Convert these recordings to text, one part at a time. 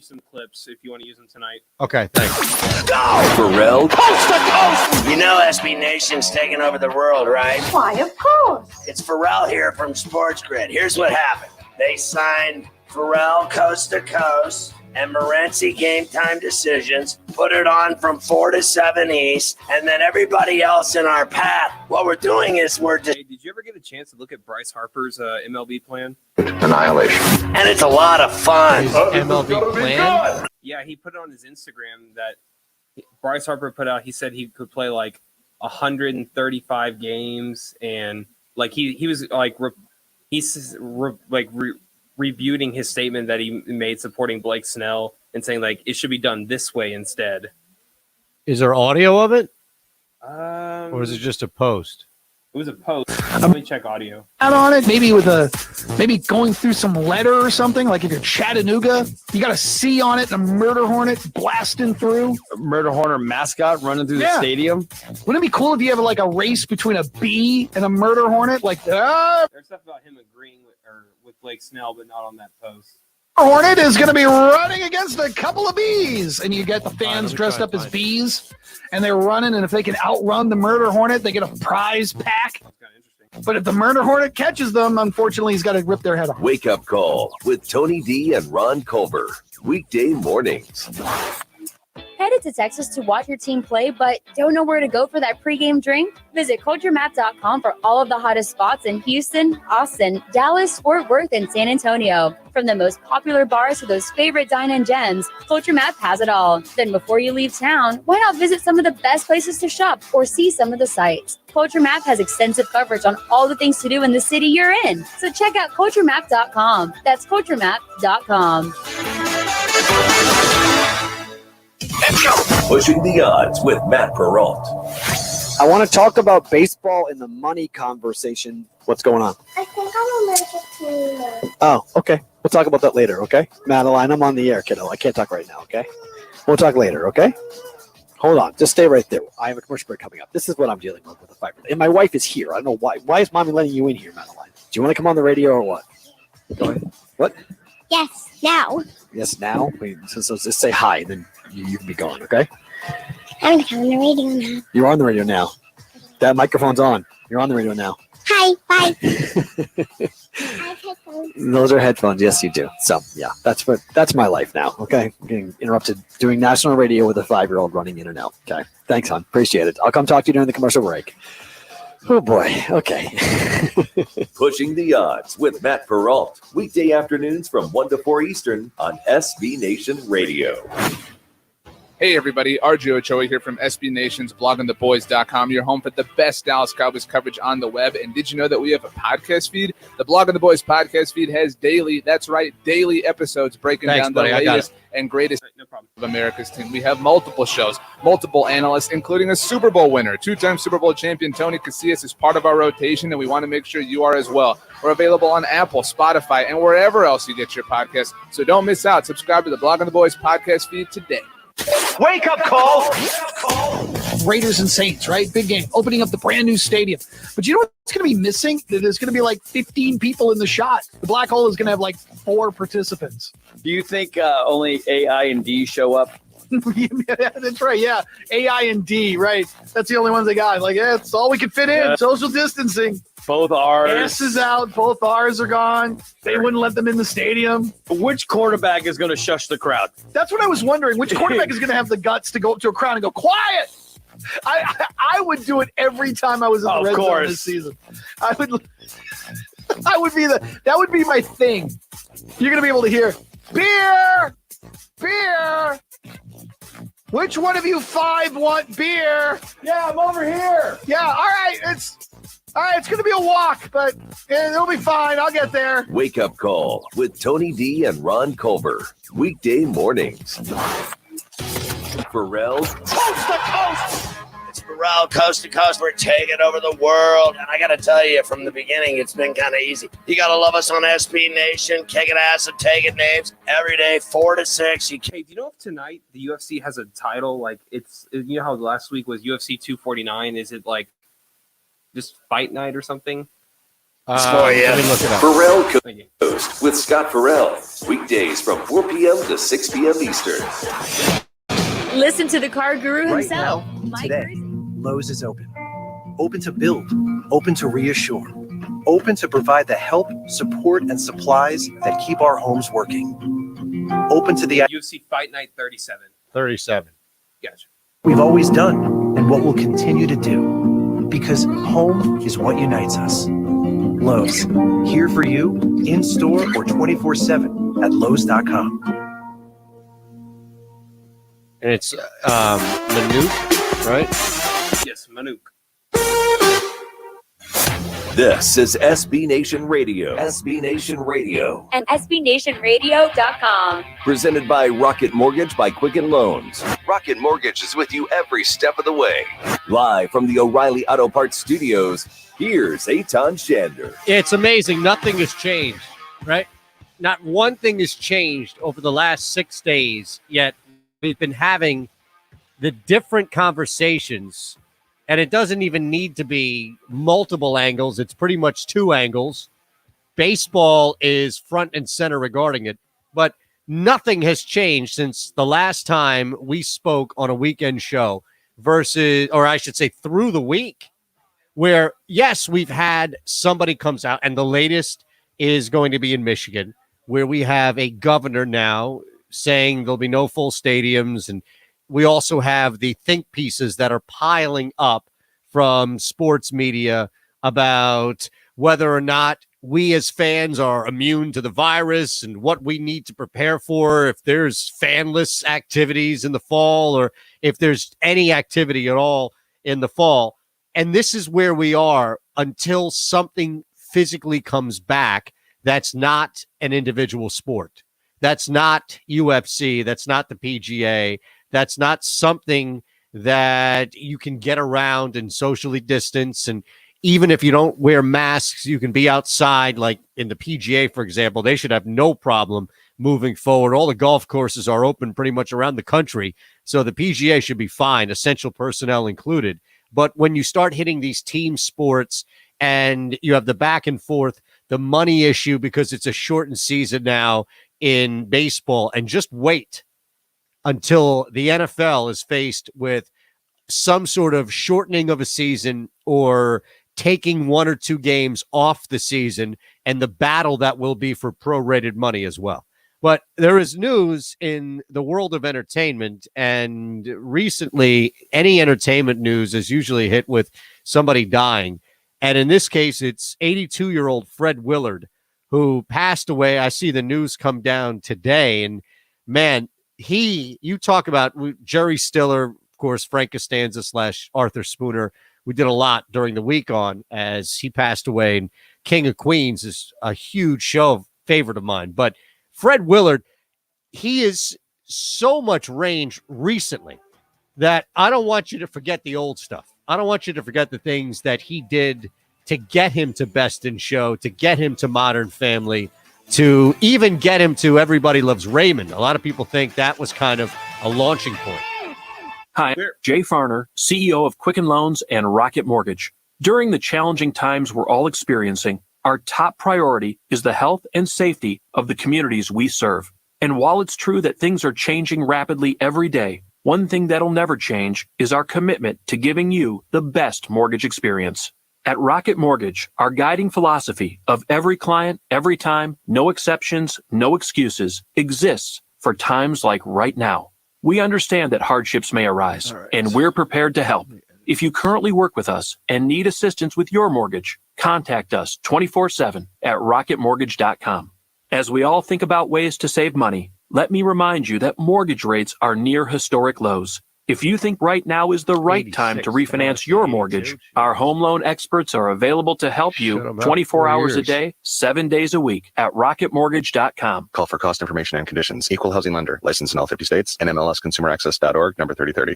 some clips if you want to use them tonight. Okay, thanks. Go! Pharrell, coast to coast! You know SB Nation's taking over the world, right? Why, of course. It's Pharrell here from Sports Grid. Here's what happened. They signed Pharrell Coast to Coast and Morency Game Time Decisions, put it on from 4 to 7 East, and then everybody else in our path. What we're doing is Hey, did you ever get a chance to look at Bryce Harper's MLB plan? Annihilation. And it's a lot of fun. MLB plan? Yeah, he put it on his Instagram that Bryce Harper put out. He said he could play like 135 games, and like he was like rebuting his statement that he made supporting Blake Snell and saying like it should be done this way instead. Is there audio of it, Or or is it just a post? It was a post. Let me check audio. Out on it, maybe maybe going through some letter or something. Like if you're Chattanooga, you got a C on it and a murder hornet blasting through. A murder hornet mascot running through the stadium. Wouldn't it be cool if you have like a race between a bee and a murder hornet? Like There's stuff about him agreeing with Blake Snell, but not on that post. Hornet is going to be running against a couple of bees, and you get the fans dressed up as bees, and they're running. And if they can outrun the murder hornet, they get a prize pack. That's kind of interesting. But if the murder hornet catches them, unfortunately, he's got to rip their head off. Wake Up Call with Tony D and Ron Culver. Weekday mornings. Headed to Texas to watch your team play, but don't know where to go for that pregame drink? Visit CultureMap.com for all of the hottest spots in Houston, Austin, Dallas, Fort Worth, and San Antonio. From the most popular bars to those favorite dine-in gems, Culture Map has it all. Then before you leave town, why not visit some of the best places to shop or see some of the sights? Culture Map has extensive coverage on all the things to do in the city you're in. So check out CultureMap.com. That's CultureMap.com. Pushing the odds with Matt Perrault. I want to talk about baseball and the money conversation. What's going on? I think I'm allergic to Oh, okay. We'll talk about that later, okay? Madeline, I'm on the air, kiddo. I can't talk right now, okay? We'll talk later, okay? Hold on. Just stay right there. I have a commercial break coming up. This is what I'm dealing with the fiber. And my wife is here. I don't know why. Why is Mommy letting you in here, Madeline? Do you want to come on the radio or what? Go ahead. What? Yes, now. Yes, now? Wait, so just say hi, then you can be gone, okay? I'm going to come on the radio now. You're on the radio now. That microphone's on. You're on the radio now. Hi, bye. I have headphones. Those are headphones. Yes, you do. So, yeah, that's my life now, okay? I'm getting interrupted doing national radio with a 5-year-old running in and out, okay? Thanks, hon. Appreciate it. I'll come talk to you during the commercial break. Oh, boy. Okay. Pushing the odds with Matt Perrault. Weekday afternoons from 1 to 4 Eastern on SB Nation Radio. Hey everybody, RJ Ochoa here from SB Nation's bloggingtheboys.com, your home for the best Dallas Cowboys coverage on the web. And did you know that we have a podcast feed? The Blogging the Boys podcast feed has daily episodes breaking down the latest and greatest of America's team. We have multiple shows, multiple analysts, including a Super Bowl winner, 2-time Super Bowl champion Tony Casillas is part of our rotation, and we want to make sure you are as well. We're available on Apple, Spotify, and wherever else you get your podcasts. So don't miss out. Subscribe to the Blogging the Boys podcast feed today. Wake up call. Raiders and Saints, right? Big game. Opening up the brand new stadium. But you know what's going to be missing? There's going to be like 15 people in the shot. The black hole is going to have like 4 participants. Do you think only AI and D show up? Yeah, that's right. Yeah. AI and D, right. That's the only ones they got. Like, yeah, it's all we can fit in. Social distancing. Both R's. S is out. Both R's are gone. They wouldn't let them in the stadium. Which quarterback is going to shush the crowd? That's what I was wondering. Which quarterback is going to have the guts to go up to a crowd and go, quiet? I would do it every time I was in the red zone this season. That would be my thing. You're going to be able to hear, beer, beer. Which one of you 5 want beer? Yeah, I'm over here. Yeah, all right. It's going to be a walk, but it'll be fine. I'll get there. Wake Up Call with Tony D and Ron Culver. Weekday mornings. Pharrell. Coast to coast. It's Pharrell Coast to Coast. We're taking over the world. And I got to tell you, from the beginning, it's been kind of easy. You got to love us on SB Nation, kicking ass and taking names every day, 4 to 6. Hey, do you know if tonight the UFC has a title? Like, you know how last week was UFC 249? Is it like just fight night or something? Let me look it up. Pharrell Thank you. Coast with Scott Farrell. Weekdays from 4 p.m. to 6 p.m. Eastern. Listen to the car guru Right himself, now, Mike today. Rizzi. Lowe's is open. Open to build, open to reassure, open to provide the help, support, and supplies that keep our homes working. Open to the UFC Fight Night 37. 37. Gotcha. we've always done and what we'll continue to do. Because home is what unites us. Lowe's, here for you, in store or 24/7 at Lowe's.com. And it's Manute, right? Yes, Manuk. This is SB Nation Radio. SB Nation Radio. And SBNationRadio.com. Presented by Rocket Mortgage by Quicken Loans. Rocket Mortgage is with you every step of the way. Live from the O'Reilly Auto Parts Studios, here's Eitan Shander. It's amazing. Nothing has changed, right? Not one thing has changed over the last 6 days, yet we've been having the different conversations, and it doesn't even need to be multiple angles. It's pretty much two angles. Baseball is front and center regarding it, but nothing has changed since the last time we spoke on a weekend show versus, or I should say through the week, where, yes, we've had somebody comes out, and the latest is going to be in Michigan, where we have a governor now saying there'll be no full stadiums. And we also have the think pieces that are piling up from sports media about whether or not we as fans are immune to the virus and what we need to prepare for, if there's fanless activities in the fall or if there's any activity at all in the fall. And this is where we are until something physically comes back that's not an individual sport. That's not UFC. That's not the PGA. That's not something that you can get around and socially distance. And even if you don't wear masks, you can be outside, like in the PGA, for example. They should have no problem moving forward. All the golf courses are open pretty much around the country. So the PGA should be fine, essential personnel included. But when you start hitting these team sports and you have the back and forth, the money issue because it's a shortened season now in baseball, and just wait until the NFL is faced with some sort of shortening of a season or taking one or two games off the season, and the battle that will be for prorated money as well. But there is news in the world of entertainment, and recently any entertainment news is usually hit with somebody dying. And in this case, it's 82-year-old Fred Willard, who passed away. I see the news come down today, and man, you talk about Jerry Stiller, of course, Frank Costanza / Arthur Spooner. We did a lot during the week on as he passed away, and King of Queens is a huge show favorite of mine. But Fred Willard, he is so much range recently that I don't want you to forget the old stuff. I don't want you to forget the things that he did to get him to Best in Show, to get him to Modern Family, to even get him to Everybody Loves Raymond. A lot of people think that was kind of a launching point. Hi, Jay Farner, CEO of Quicken Loans and Rocket Mortgage. During the challenging times we're all experiencing, our top priority is the health and safety of the communities we serve. And while it's true that things are changing rapidly every day, one thing that'll never change is our commitment to giving you the best mortgage experience. At Rocket Mortgage, our guiding philosophy of every client, every time, no exceptions, no excuses, exists for times like right now. We understand that hardships may arise, and we're prepared to help. If you currently work with us and need assistance with your mortgage, contact us 24/7 at rocketmortgage.com. As we all think about ways to save money, let me remind you that mortgage rates are near historic lows. If you think right now is the right time to refinance your mortgage, our home loan experts are available to help you 24 hours a day, 7 days a week at rocketmortgage.com. Call for cost information and conditions. Equal housing lender. Licensed in all 50 states. NMLSconsumeraccess.org, number 3030.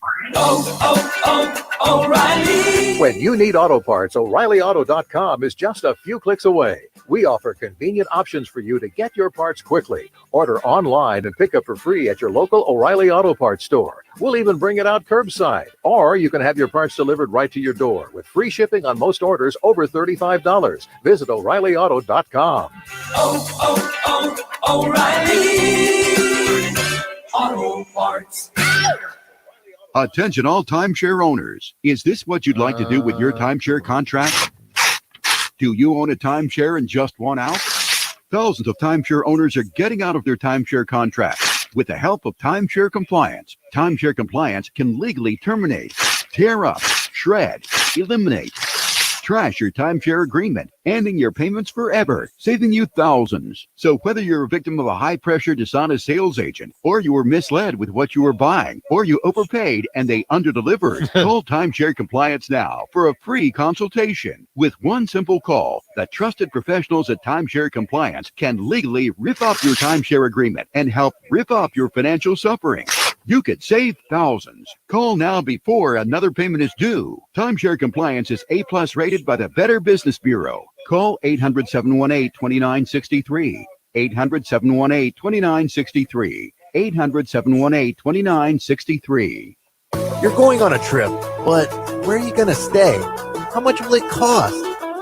O'Reilly. When you need auto parts, O'ReillyAuto.com is just a few clicks away. We offer convenient options for you to get your parts quickly. Order online and pick up for free at your local O'Reilly Auto Parts store. We'll even bring it out curbside. Or you can have your parts delivered right to your door with free shipping on most orders over $35. Visit O'ReillyAuto.com. O'Reilly Auto Parts. Attention all timeshare owners. Is this what you'd like to do with your timeshare contract? Do you own a timeshare and just want out? Thousands of timeshare owners are getting out of their timeshare contracts. With the help of Timeshare Compliance, Timeshare Compliance can legally terminate, tear up, shred, eliminate, trash your timeshare agreement, ending your payments forever, saving you thousands. So whether you're a victim of a high-pressure, dishonest sales agent, or you were misled with what you were buying, or you overpaid and they underdelivered, call Timeshare Compliance now for a free consultation. With one simple call, the trusted professionals at Timeshare Compliance can legally rip up your timeshare agreement and help rip up your financial suffering. You could save thousands. Call now before another payment is due. Timeshare Compliance is A+ rated by the Better Business Bureau. Call 800-718-2963. 800-718-2963. 800-718-2963. You're going on a trip, but where are you going to stay? How much will it cost?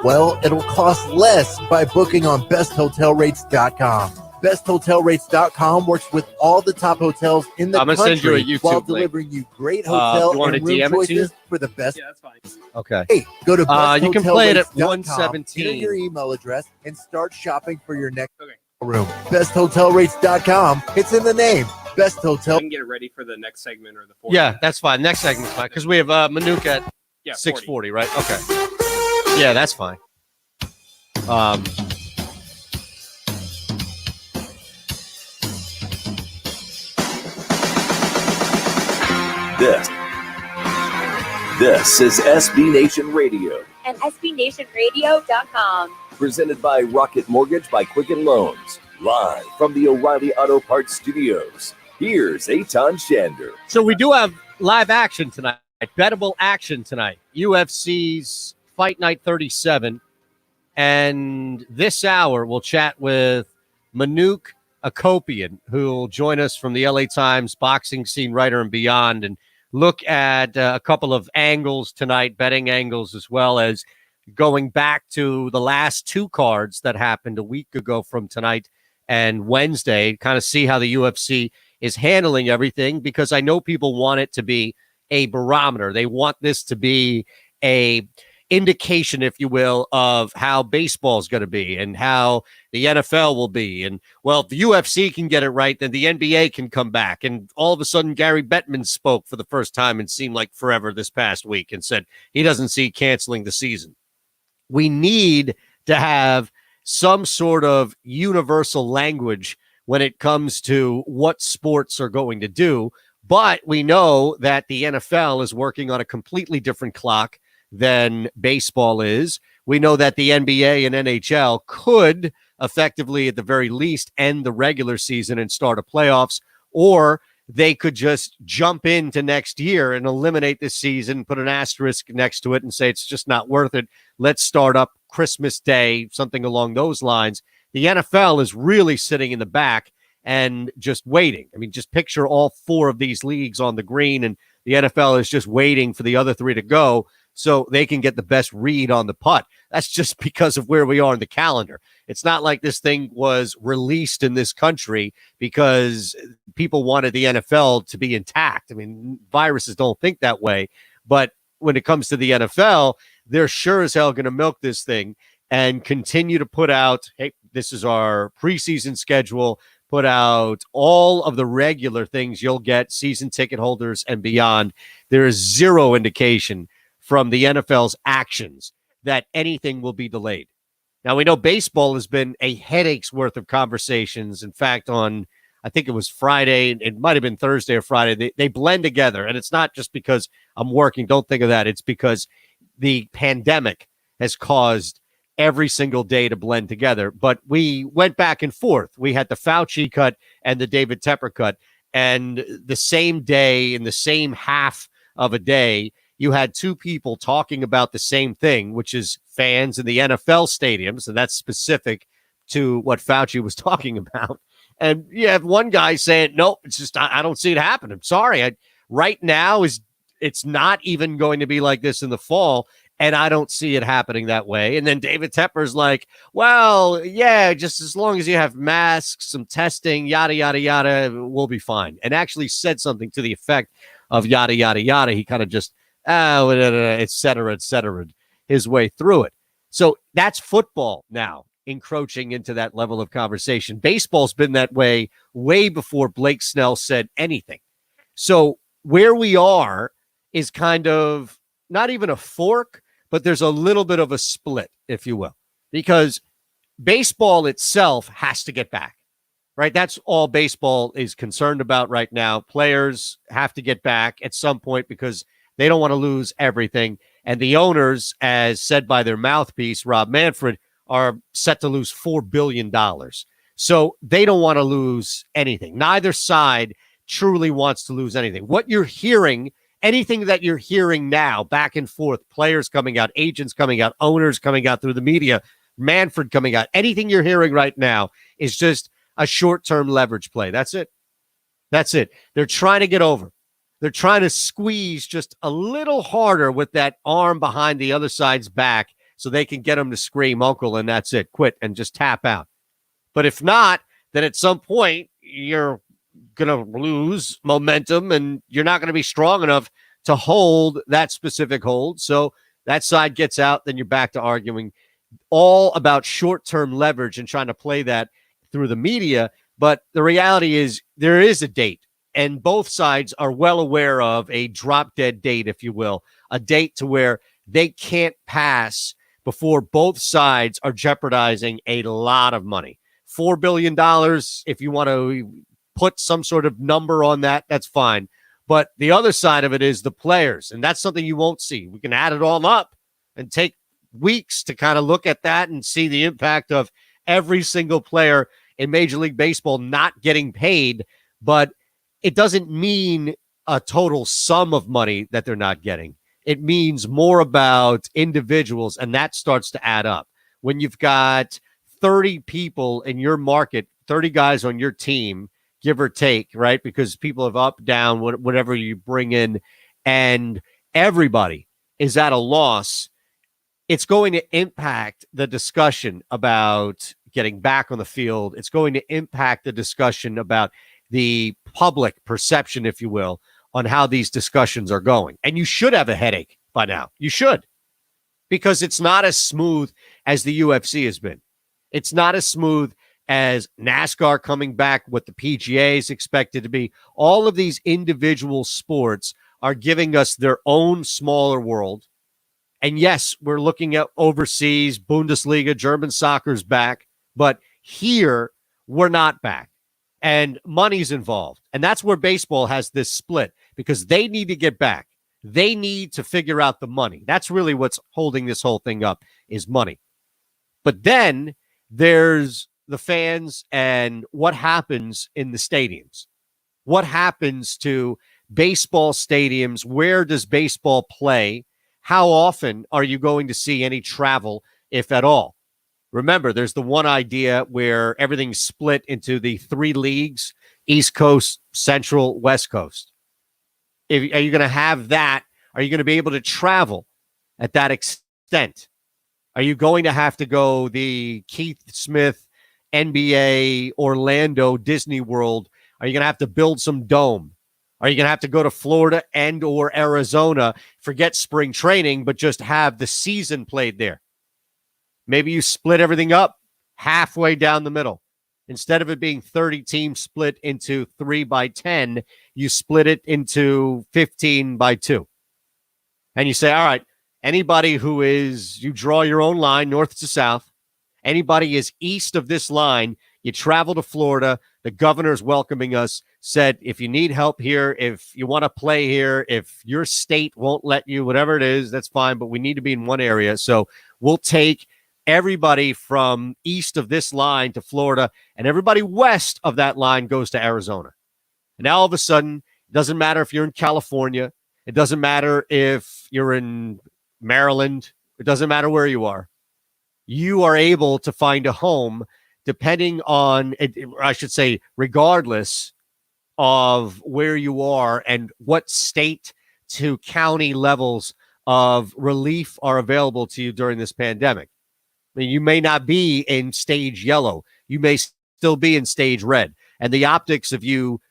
Well, it'll cost less by booking on besthotelrates.com. BestHotelRates.com works with all the top hotels in the I'm gonna send you a country YouTube while link. delivering you great hotel you want and me to room DM it to you? choices for the best. Yeah, that's fine. Okay. Hey, go to You can play it at besthotelrates.com, 117. enter your email address, and start shopping for your next room. BestHotelRates.com. It's in the name. Best Hotel. We can get it ready for the next segment or the fourth. Yeah, that's fine. Next segment's fine because we have Manuk at 6:40, right? Okay. Yeah, that's fine. This is SB Nation Radio, And SBNationRadio.com. presented by Rocket Mortgage by Quicken Loans, live from the O'Reilly Auto Parts Studios. Here's Eitan Shander. So we do have live action tonight, bettable action tonight. UFC's Fight Night 37. And this hour, we'll chat with Manuk Akopian, who will join us from the LA Times boxing scene writer and beyond, and look at a couple of angles tonight, betting angles, as well as going back to the last two cards that happened a week ago from tonight and Wednesday, kind of see how the UFC is handling everything, because I know people want it to be a barometer. They want this to be a indication, if you will, of how baseball is going to be and how the NFL will be. And, well, if the UFC can get it right, then the NBA can come back. And all of a sudden, Gary Bettman spoke for the first time and seemed like forever this past week and said he doesn't see canceling the season. We need to have some sort of universal language when it comes to what sports are going to do. But we know that the NFL is working on a completely different clock than baseball is. We know that the NBA and NHL could effectively, at the very least, end the regular season and start a playoffs, or they could just jump into next year and eliminate this season, put an asterisk next to it and say it's just not worth it. Let's start up Christmas Day, something along those lines. The NFL is really sitting in the back and just waiting. I mean, just picture all four of these leagues on the green, and the NFL is just waiting for the other three to go so they can get the best read on the putt. That's just because of where we are in the calendar. It's not like this thing was released in this country because people wanted the NFL to be intact. I mean, viruses don't think that way. But when it comes to the NFL, they're sure as hell going to milk this thing and continue to put out, hey, this is our preseason schedule, put out all of the regular things you'll get, season ticket holders and beyond. There is zero indication from the NFL's actions that anything will be delayed. Now, we know baseball has been a headache's worth of conversations. In fact, on, I think it was Friday, it might have been Thursday or Friday, they blend together. And it's not just because I'm working. Don't think of that. It's because the pandemic has caused every single day to blend together. But we went back and forth. We had the Fauci cut and the David Tepper cut. And the same day, in the same half of a day, you had two people talking about the same thing, which is fans in the NFL stadiums, and that's specific to what Fauci was talking about. And you have one guy saying, nope, it's just, I don't see it happen. I'm sorry. Right now it's not even going to be like this in the fall, and I don't see it happening that way. And then David Tepper's like, well, yeah, just as long as you have masks, some testing, yada, yada, yada, we'll be fine. And actually said something to the effect of yada, yada, yada. He kind of just, et cetera, his way through it. So that's football now, encroaching into that level of conversation. Baseball's been that way before Blake Snell said anything. So where we are is kind of not even a fork, but there's a little bit of a split, if you will, because baseball itself has to get back, right? That's all baseball is concerned about right now. Players have to get back at some point because they don't want to lose everything. And the owners, as said by their mouthpiece, Rob Manfred, are set to lose $4 billion. So they don't want to lose anything. Neither side truly wants to lose anything. What you're hearing, anything that you're hearing now, back and forth, players coming out, agents coming out, owners coming out through the media, Manfred coming out, anything you're hearing right now is just a short-term leverage play. That's it. That's it. They're trying to get over. They're trying to squeeze just a little harder with that arm behind the other side's back so they can get them to scream uncle, and that's it. Quit and just tap out. But if not, then at some point you're going to lose momentum and you're not going to be strong enough to hold that specific hold. So that side gets out, then you're back to arguing all about short-term leverage and trying to play that through the media. But the reality is there is a date, and both sides are well aware of a drop-dead date, if you will, a date to where they can't pass before both sides are jeopardizing a lot of money. $4 billion, if you want to put some sort of number on that, that's fine. But the other side of it is the players, and that's something you won't see. We can add it all up and take weeks to kind of look at that and see the impact of every single player in Major League Baseball not getting paid, but it doesn't mean a total sum of money that they're not getting. It means more about individuals, and that starts to add up. When you've got 30 people in your market, 30 guys on your team, give or take, right? Because people have up, down, whatever you bring in, and everybody is at a loss. It's going to impact the discussion about getting back on the field. It's going to impact the discussion about the public perception, if you will, on how these discussions are going. And you should have a headache by now. You should, because it's not as smooth as the UFC has been. It's not as smooth as NASCAR coming back, what the PGA is expected to be. All of these individual sports are giving us their own smaller world. And yes, we're looking at overseas, Bundesliga, German soccer's back, but here we're not back. And money's involved. And that's where baseball has this split, because they need to get back. They need to figure out the money. That's really what's holding this whole thing up, is money. But then there's the fans and what happens in the stadiums. What happens to baseball stadiums? Where does baseball play? How often are you going to see any travel, if at all? Remember, there's the one idea where everything's split into the 3 leagues, East Coast, Central, West Coast. Are you going to have that? Are you going to be able to travel at that extent? Are you going to have to go the Keith Smith, NBA, Orlando, Disney World? Are you going to have to build some dome? Are you going to have to go to Florida and or Arizona, forget spring training, but just have the season played there? Maybe you split everything up halfway down the middle. Instead of it being 30 teams split into 3x10, you split it into 15x2. And you say, all right, anybody who is, you draw your own line north to south. Anybody is east of this line, you travel to Florida. The governor's welcoming us, said, if you need help here, if you want to play here, if your state won't let you, whatever it is, that's fine, but we need to be in one area. So we'll take everybody from east of this line to Florida, and everybody west of that line goes to Arizona. And now all of a sudden, it doesn't matter if you're in California, It doesn't matter if you're in Maryland. It doesn't matter where you are. You are able to find a home depending on, I should say, regardless of where you are and what state to county levels of relief are available to you during this pandemic. I mean, you may not be in stage yellow. You may still be in stage red. And the optics of you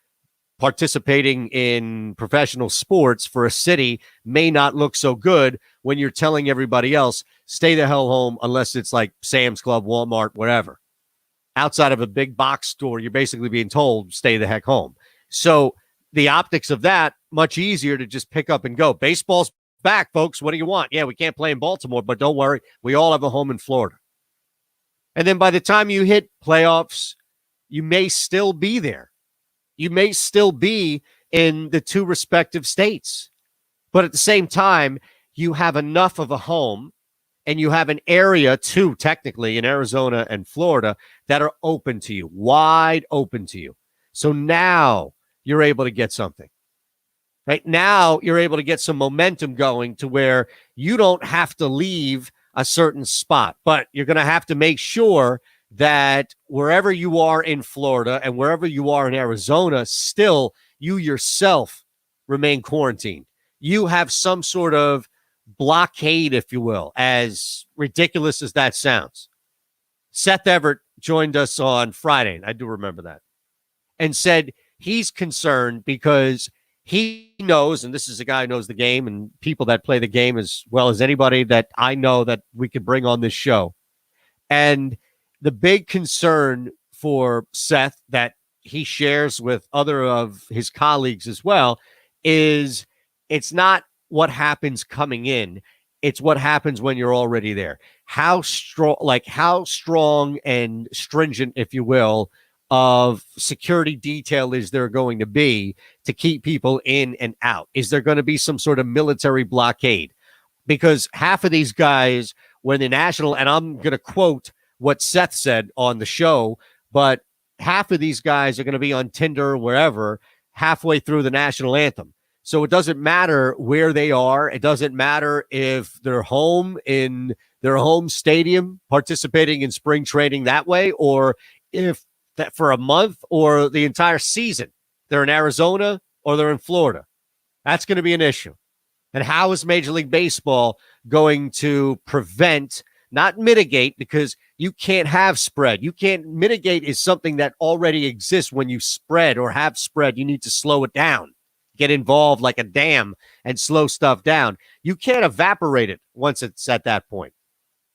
participating in professional sports for a city may not look so good when you're telling everybody else, stay the hell home, unless it's like Sam's Club, Walmart, whatever. Outside of a big box store, you're basically being told, stay the heck home. So the optics of that, much easier to just pick up and go. Baseball's back, folks. What do you want? Yeah, we can't play in Baltimore, but don't worry. We all have a home in Florida. And then by the time you hit playoffs, you may still be there. You may still be in the two respective states. But at the same time, you have enough of a home and you have an area too, technically, in Arizona and Florida that are open to you, wide open to you. So now you're able to get something. Right now, you're able to get some momentum going to where you don't have to leave a certain spot, but you're going to have to make sure that wherever you are in Florida and wherever you are in Arizona, still you yourself remain quarantined. You have some sort of blockade, if you will, as ridiculous as that sounds. Seth Everett joined us on Friday, and I do remember that, and said he's concerned because he knows, and this is a guy who knows the game and people that play the game as well as anybody that I know that we could bring on this show. And the big concern for Seth that he shares with other of his colleagues as well is it's not what happens coming in. It's what happens when you're already there. How strong and stringent, if you will, of security detail is there going to be to keep people in and out? Is there going to be some sort of military blockade? Because half of these guys, when the national, and I'm going to quote what Seth said on the show, but half of these guys are going to be on Tinder or wherever halfway through the national anthem. So it doesn't matter where they are. It doesn't matter if they're home in their home stadium participating in spring training that way, or if that for a month or the entire season they're in Arizona or they're in Florida. That's going to be an issue. And how is Major League Baseball going to prevent, not mitigate, because you can't have spread. You can't mitigate is something that already exists. When you spread or have spread, you need to slow it down, get involved like a dam and slow stuff down. You can't evaporate it once it's at that point.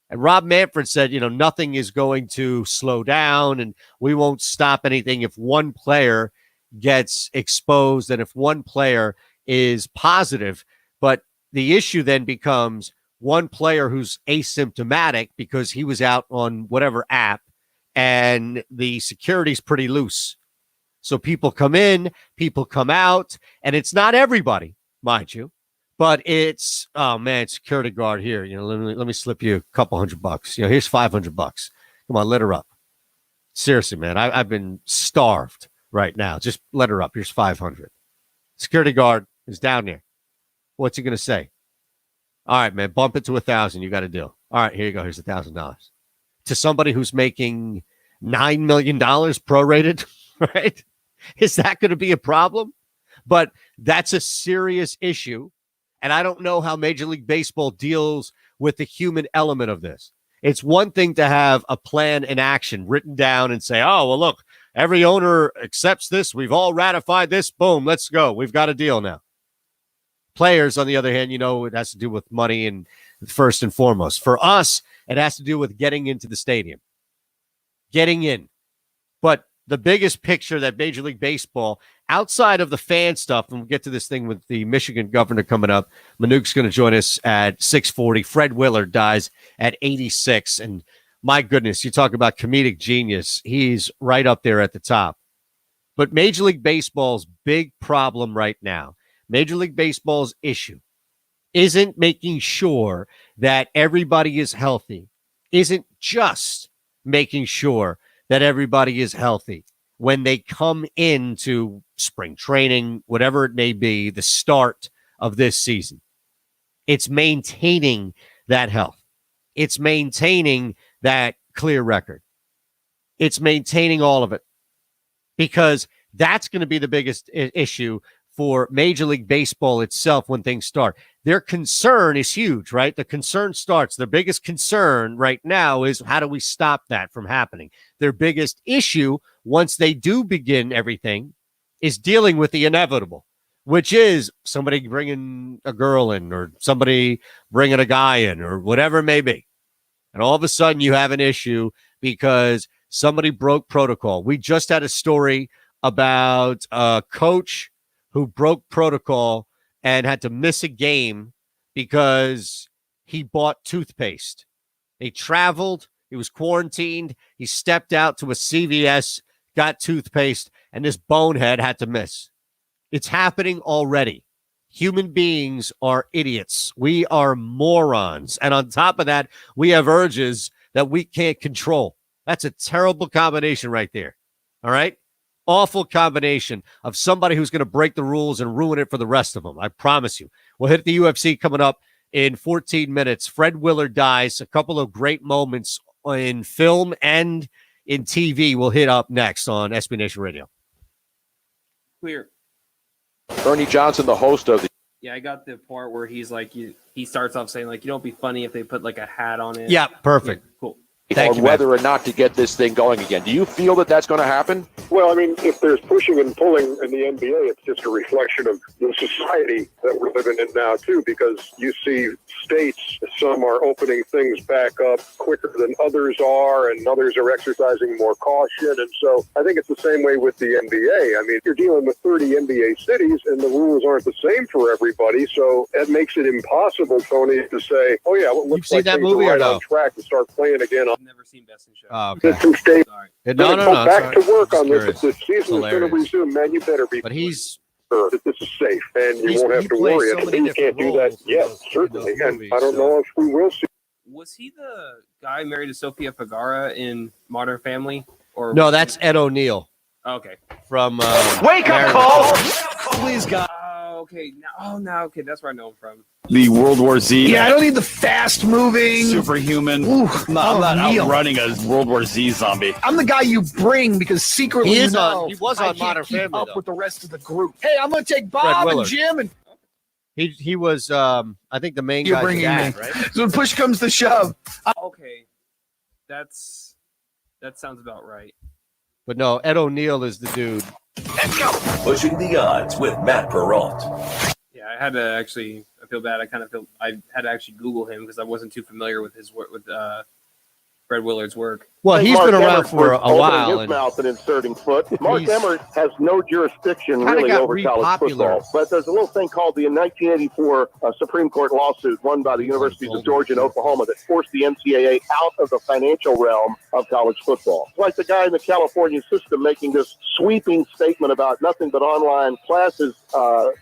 And Rob Manfred said, nothing is going to slow down and we won't stop anything if one player gets exposed and if one player is positive. But the issue then becomes one player who's asymptomatic because he was out on whatever app and the security's pretty loose. So people come in, people come out, and it's not everybody, mind you. But it's, oh man, security guard here. Let me slip you a couple $100. Here's $500. Come on, let her up. Seriously, man, I've been starved right now. Just let her up. Here's 500. Security guard is down there. What's he gonna say? All right, man, bump it to 1,000. You got a deal. All right, here you go. Here's $1,000 to somebody who's making $9 million prorated, right? Is that going to be a problem? But that's a serious issue. And I don't know how Major League Baseball deals with the human element of this. It's one thing to have a plan in action written down and say, oh, well, look, every owner accepts this. We've all ratified this. Boom, let's go. We've got a deal now. Players, on the other hand, it has to do with money and first and foremost. For us, it has to do with getting into the stadium, getting in. But the biggest picture that Major League Baseball, outside of the fan stuff, and we'll get to this thing with the Michigan governor coming up. Manook's going to join us at 6:40. Fred Willard dies at 86. And my goodness, you talk about comedic genius. He's right up there at the top. But Major League Baseball's big problem right now, Major League Baseball's issue, isn't making sure that everybody is healthy, isn't just making sure that everybody is healthy when they come into spring training, whatever it may be, the start of this season. It's maintaining that health. It's maintaining that clear record. It's maintaining all of it, because that's going to be the biggest issue for Major League Baseball itself when things start. Their concern is huge, right? The concern starts. Their biggest concern right now is, how do we stop that from happening? Their biggest issue, once they do begin everything, is dealing with the inevitable, which is somebody bringing a girl in, or somebody bringing a guy in, or whatever it may be. And all of a sudden you have an issue because somebody broke protocol. We just had a story about a coach who broke protocol and had to miss a game because he bought toothpaste. He traveled, he was quarantined, he stepped out to a CVS, got toothpaste, and this bonehead had to miss. It's happening already. Human beings are idiots. We are morons. And on top of that, we have urges that we can't control. That's a terrible combination right there. All right? Awful combination of somebody who's going to break the rules and ruin it for the rest of them. I promise you. We'll hit the UFC coming up in 14 minutes. Fred Willard dies. A couple of great moments in film and in TV will hit up next on SB Nation Radio. Clear. Ernie Johnson, the host of the. Yeah, I got the part where he's like, he starts off saying, like, you know, it'd be funny if they put like a hat on it. Yeah, perfect. Yeah, cool. On whether or not to get this thing going again. Do you feel that that's going to happen? Well, I mean, if there's pushing and pulling in the NBA, it's just a reflection of the society that we're living in now, too, because you see states, some are opening things back up quicker than others are, and others are exercising more caution. And so I think it's the same way with the NBA. I mean, you're dealing with 30 NBA cities, and the rules aren't the same for everybody. So it makes it impossible, Tony, to say, oh, yeah, well, it looks like that things movie are or right no? on track to start playing again. I've never seen Best in Show. Oh, okay. Some states No, go no, back sorry. to work on Just this. If the season is going to hilarious. resume, man, you better be But he's sure that this is safe and you won't have to plays worry. so And many we can't different do that roles yet, in those certainly. And movies, I don't so. know if we will see. Was he the guy married to Sofia Vergara in Modern Family? Or No, that's Ed O'Neill okay. from Wake Married up, call! Please, God. Okay, now okay, that's where I know him from. The World War Z. Yeah, I don't need the fast moving Superhuman. Ooh, I'm not Neil. outrunning a World War Z zombie. I'm the guy you bring because secretly He is you know on- he was I on can't Modern keep Family, up though. with the rest of the group. Hey, I'm going to take Bob and Willard. Jim, and he was I think the main you're guy's bringing dad, me. right? So when push comes to shove, Okay, that sounds about right. But no, Ed O'Neill is the dude. Pushing the odds with Matt Perrault. Yeah, I had to actually. I feel bad. I had to actually Google him because I wasn't too familiar with his work with Fred Willard's work. Well, he's Mark been around Emmert for was a while, opening his and mouth and inserting foot. Mark He's- Emmert has no jurisdiction Kinda really got over college re-popular. football. But there's a little thing called the 1984 Supreme Court lawsuit won by the Universities of Georgia and Oklahoma that forced the NCAA out of the financial realm of college football. It's like the guy in the California system making this sweeping statement about nothing but online classes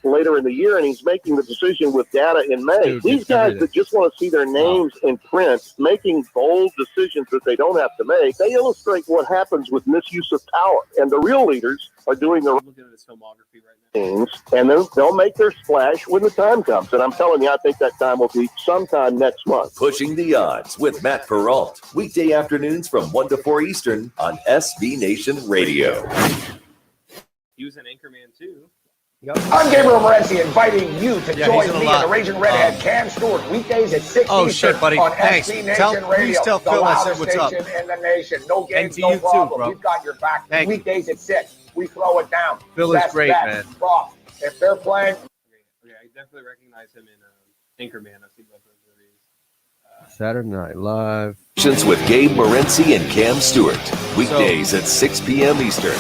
later in the year, and he's making the decision with data in May. Dude, These it's guys everything. that just want to see their names in print, making bold decisions that they don't have to make, they illustrate what happens with misuse of power. And the real leaders are doing the I'm looking at his filmography right now. things, and they'll make their splash when the time comes. And I'm telling you, I think that time will be sometime next month. Pushing the odds with Matt Perrault. Weekday afternoons from 1 to 4 Eastern on SB Nation Radio. He was an Anchorman too. I'm Gabriel Morency, inviting you to Yeah, join he's in a me lot. and the Raging Redhead Cam Stewart weekdays at 6 Oh, Eastern shit, buddy. on Thanks. SB Nation Tell- Radio. please tell the Phil I said loudest what's up. station in the nation. No games, to no you too, problem. bro. We've got your back. Thank you. Weekdays at 6. We throw it down. Phil is Best great, bet, man. prop. If they're playing, Okay, I definitely recognize him in Anchorman. I've seen both those movies. Saturday Night Live. With Gabe Morency and Cam Stewart. Weekdays at 6 p.m. Eastern.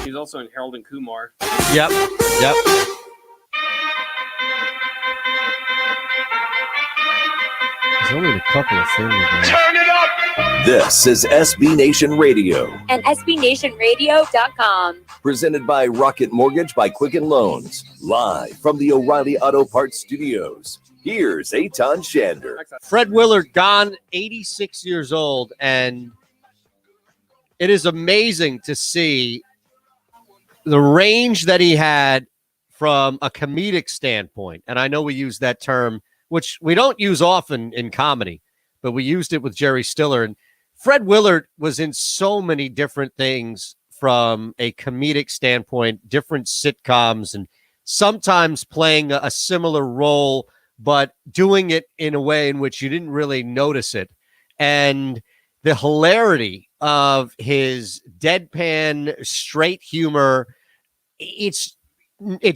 He was also in Harold and Kumar. Yep. There's only a couple of things. turn it up. This is SB Nation Radio. And SBNationRadio.com. Presented by Rocket Mortgage by Quicken Loans. Live from the O'Reilly Auto Parts Studios. Here's Eitan Shander. Fred Willard gone, 86 years old, and it is amazing to see the range that he had from a comedic standpoint, and I know we use that term, which we don't use often in comedy, but we used it with Jerry Stiller. And Fred Willard was in so many different things from a comedic standpoint, different sitcoms, and sometimes playing a similar role, but doing it in a way in which you didn't really notice it. And the hilarity of his deadpan, straight humor, it's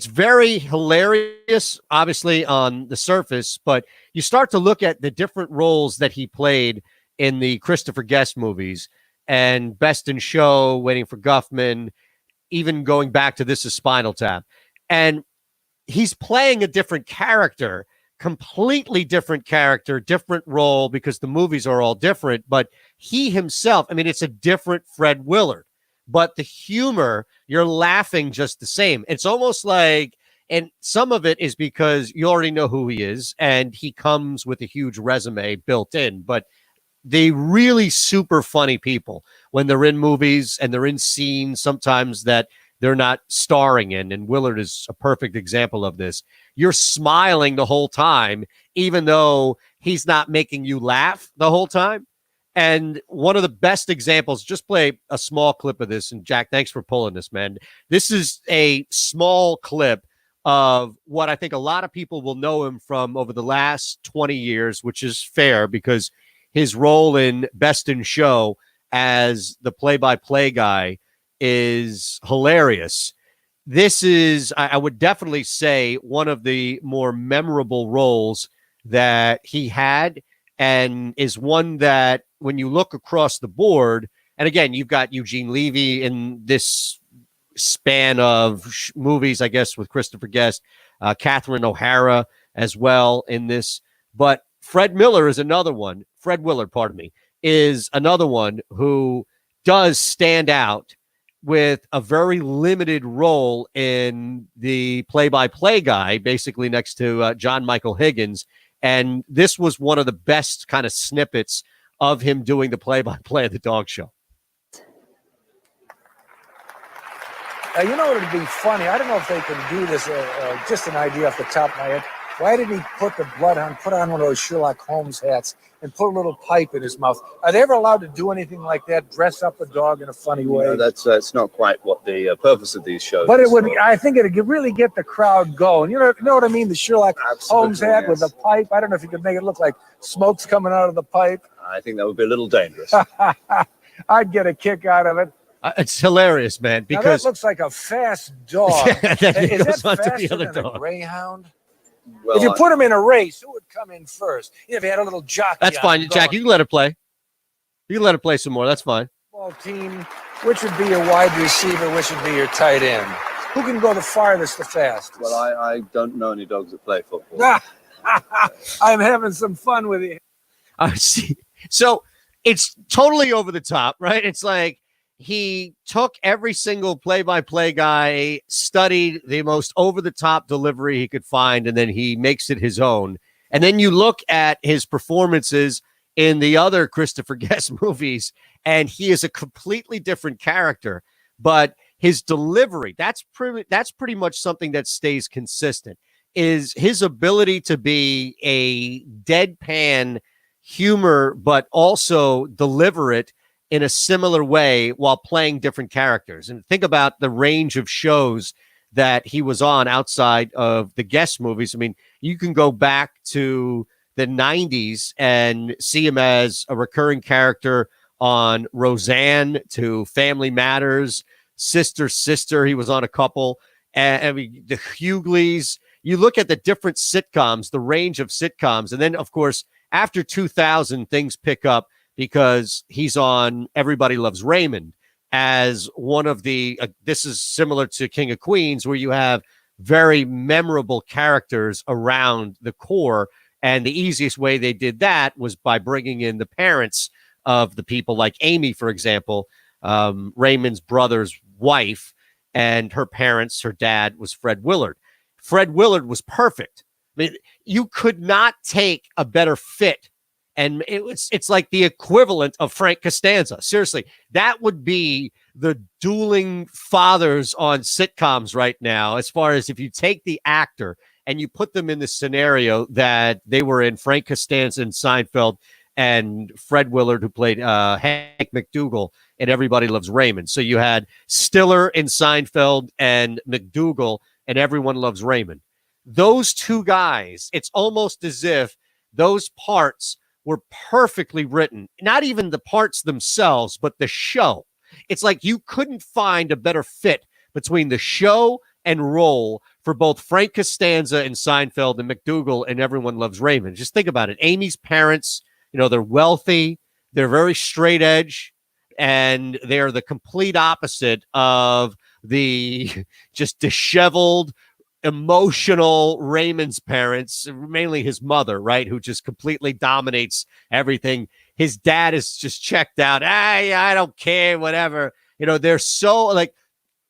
very hilarious, obviously, on the surface, but you start to look at the different roles that he played in the Christopher Guest movies and Best in Show, Waiting for Guffman, even going back to This Is Spinal Tap. And he's playing a different character, completely different character, different role, because the movies are all different. But he himself, I mean, it's a different Fred Willard. But the humor, you're laughing just the same. It's almost like, and some of it is because you already know who he is, and he comes with a huge resume built in. But they really super funny people when they're in movies and they're in scenes sometimes that they're not starring in. And Willard is a perfect example of this. You're smiling the whole time, even though he's not making you laugh the whole time. And one of the best examples, just play a small clip of this. And Jack, thanks for pulling this, man. This is a small clip of what I think a lot of people will know him from over the last 20 years, which is fair because his role in Best in Show as the play-by-play guy is hilarious. This is, I would definitely say, one of the more memorable roles that he had, and is one that when you look across the board, and again, you've got Eugene Levy in this span of movies, I guess, with Christopher Guest, Catherine O'Hara as well in this, but Fred Willard, pardon me, is another one who does stand out with a very limited role in the play-by-play guy, basically next to John Michael Higgins. And this was one of the best kind of snippets of him doing the play-by-play of the dog show. You know what would be funny? I don't know if they can do this, just an idea off the top of my head. Why did he put on one of those Sherlock Holmes hats and put a little pipe in his mouth? Are they ever allowed to do anything like that, dress up a dog in a funny way? No, that's it's not quite what the purpose of these shows But is. it would, I think it would really get the crowd going. You know what I mean? The Sherlock Holmes hat with the pipe. I don't know if you could make it look like smoke's coming out of the pipe. I think that would be a little dangerous. I'd get a kick out of it. It's hilarious, man, Now because that looks like a fast dog. Then he Is goes that on to the faster other than dog. a greyhound? Well, if you put him in a race, who would come in first? If you had a little jockey. That's on fine. him Jack, going, you can let it play. You can let it play some more. That's fine. Football team, which would be your wide receiver, which would be your tight end? Who can go the farthest, the fastest? Well, I don't know any dogs that play football. I'm having some fun with you. I see. So it's totally over the top, right? It's like he took every single play-by-play guy, studied the most over-the-top delivery he could find, and then he makes it his own. And then you look at his performances in the other Christopher Guest movies, and he is a completely different character. But his delivery, that's pretty much something that stays consistent, is his ability to be a deadpan humor, but also deliver it in a similar way while playing different characters. And think about the range of shows that he was on outside of the Guest movies. I mean, you can go back to the 90s and see him as a recurring character on Roseanne, to Family Matters, Sister. He was on a couple. And I mean, the Hughleys. You look at the different sitcoms, the range of sitcoms. And then, of course, after 2000, things pick up because he's on Everybody Loves Raymond as one of the, this is similar to King of Queens, where you have very memorable characters around the core. And the easiest way they did that was by bringing in the parents of the people, like Amy, for example, Raymond's brother's wife, and her parents, her dad was Fred Willard. Fred Willard was perfect. I mean, you could not take a better fit. And it's like the equivalent of Frank Costanza. Seriously, that would be the dueling fathers on sitcoms right now, as far as if you take the actor and you put them in the scenario that they were in, Frank Costanza in Seinfeld and Fred Willard, who played Hank McDougal in Everybody Loves Raymond. So you had Stiller in Seinfeld and McDougal and Everyone Loves Raymond. Those two guys, it's almost as if those parts were perfectly written. Not even the parts themselves, but the show. It's like you couldn't find a better fit between the show and role for both Frank Costanza in Seinfeld and McDougal and Everyone Loves Raymond. Just think about it. Amy's parents, they're wealthy, they're very straight edge, and they're the complete opposite of the just disheveled, emotional Raymond's parents, mainly his mother, right, who just completely dominates everything. His dad is just checked out. I don't care, whatever. They're so like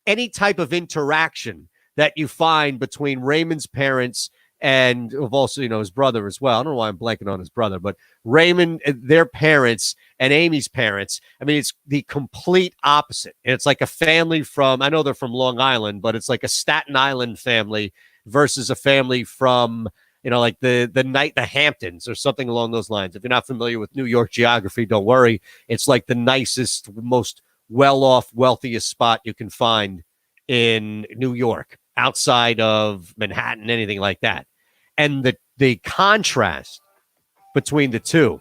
any type of interaction that you find between Raymond's parents and also, his brother as well. I don't know why I'm blanking on his brother, but Raymond, their parents, and Amy's parents. I mean, it's the complete opposite. And it's like a family from, I know they're from Long Island, but it's like a Staten Island family versus a family from, like the Hamptons or something along those lines. If you're not familiar with New York geography, don't worry. It's like the nicest, most well-off, wealthiest spot you can find in New York, outside of Manhattan, anything like that. And the contrast between the two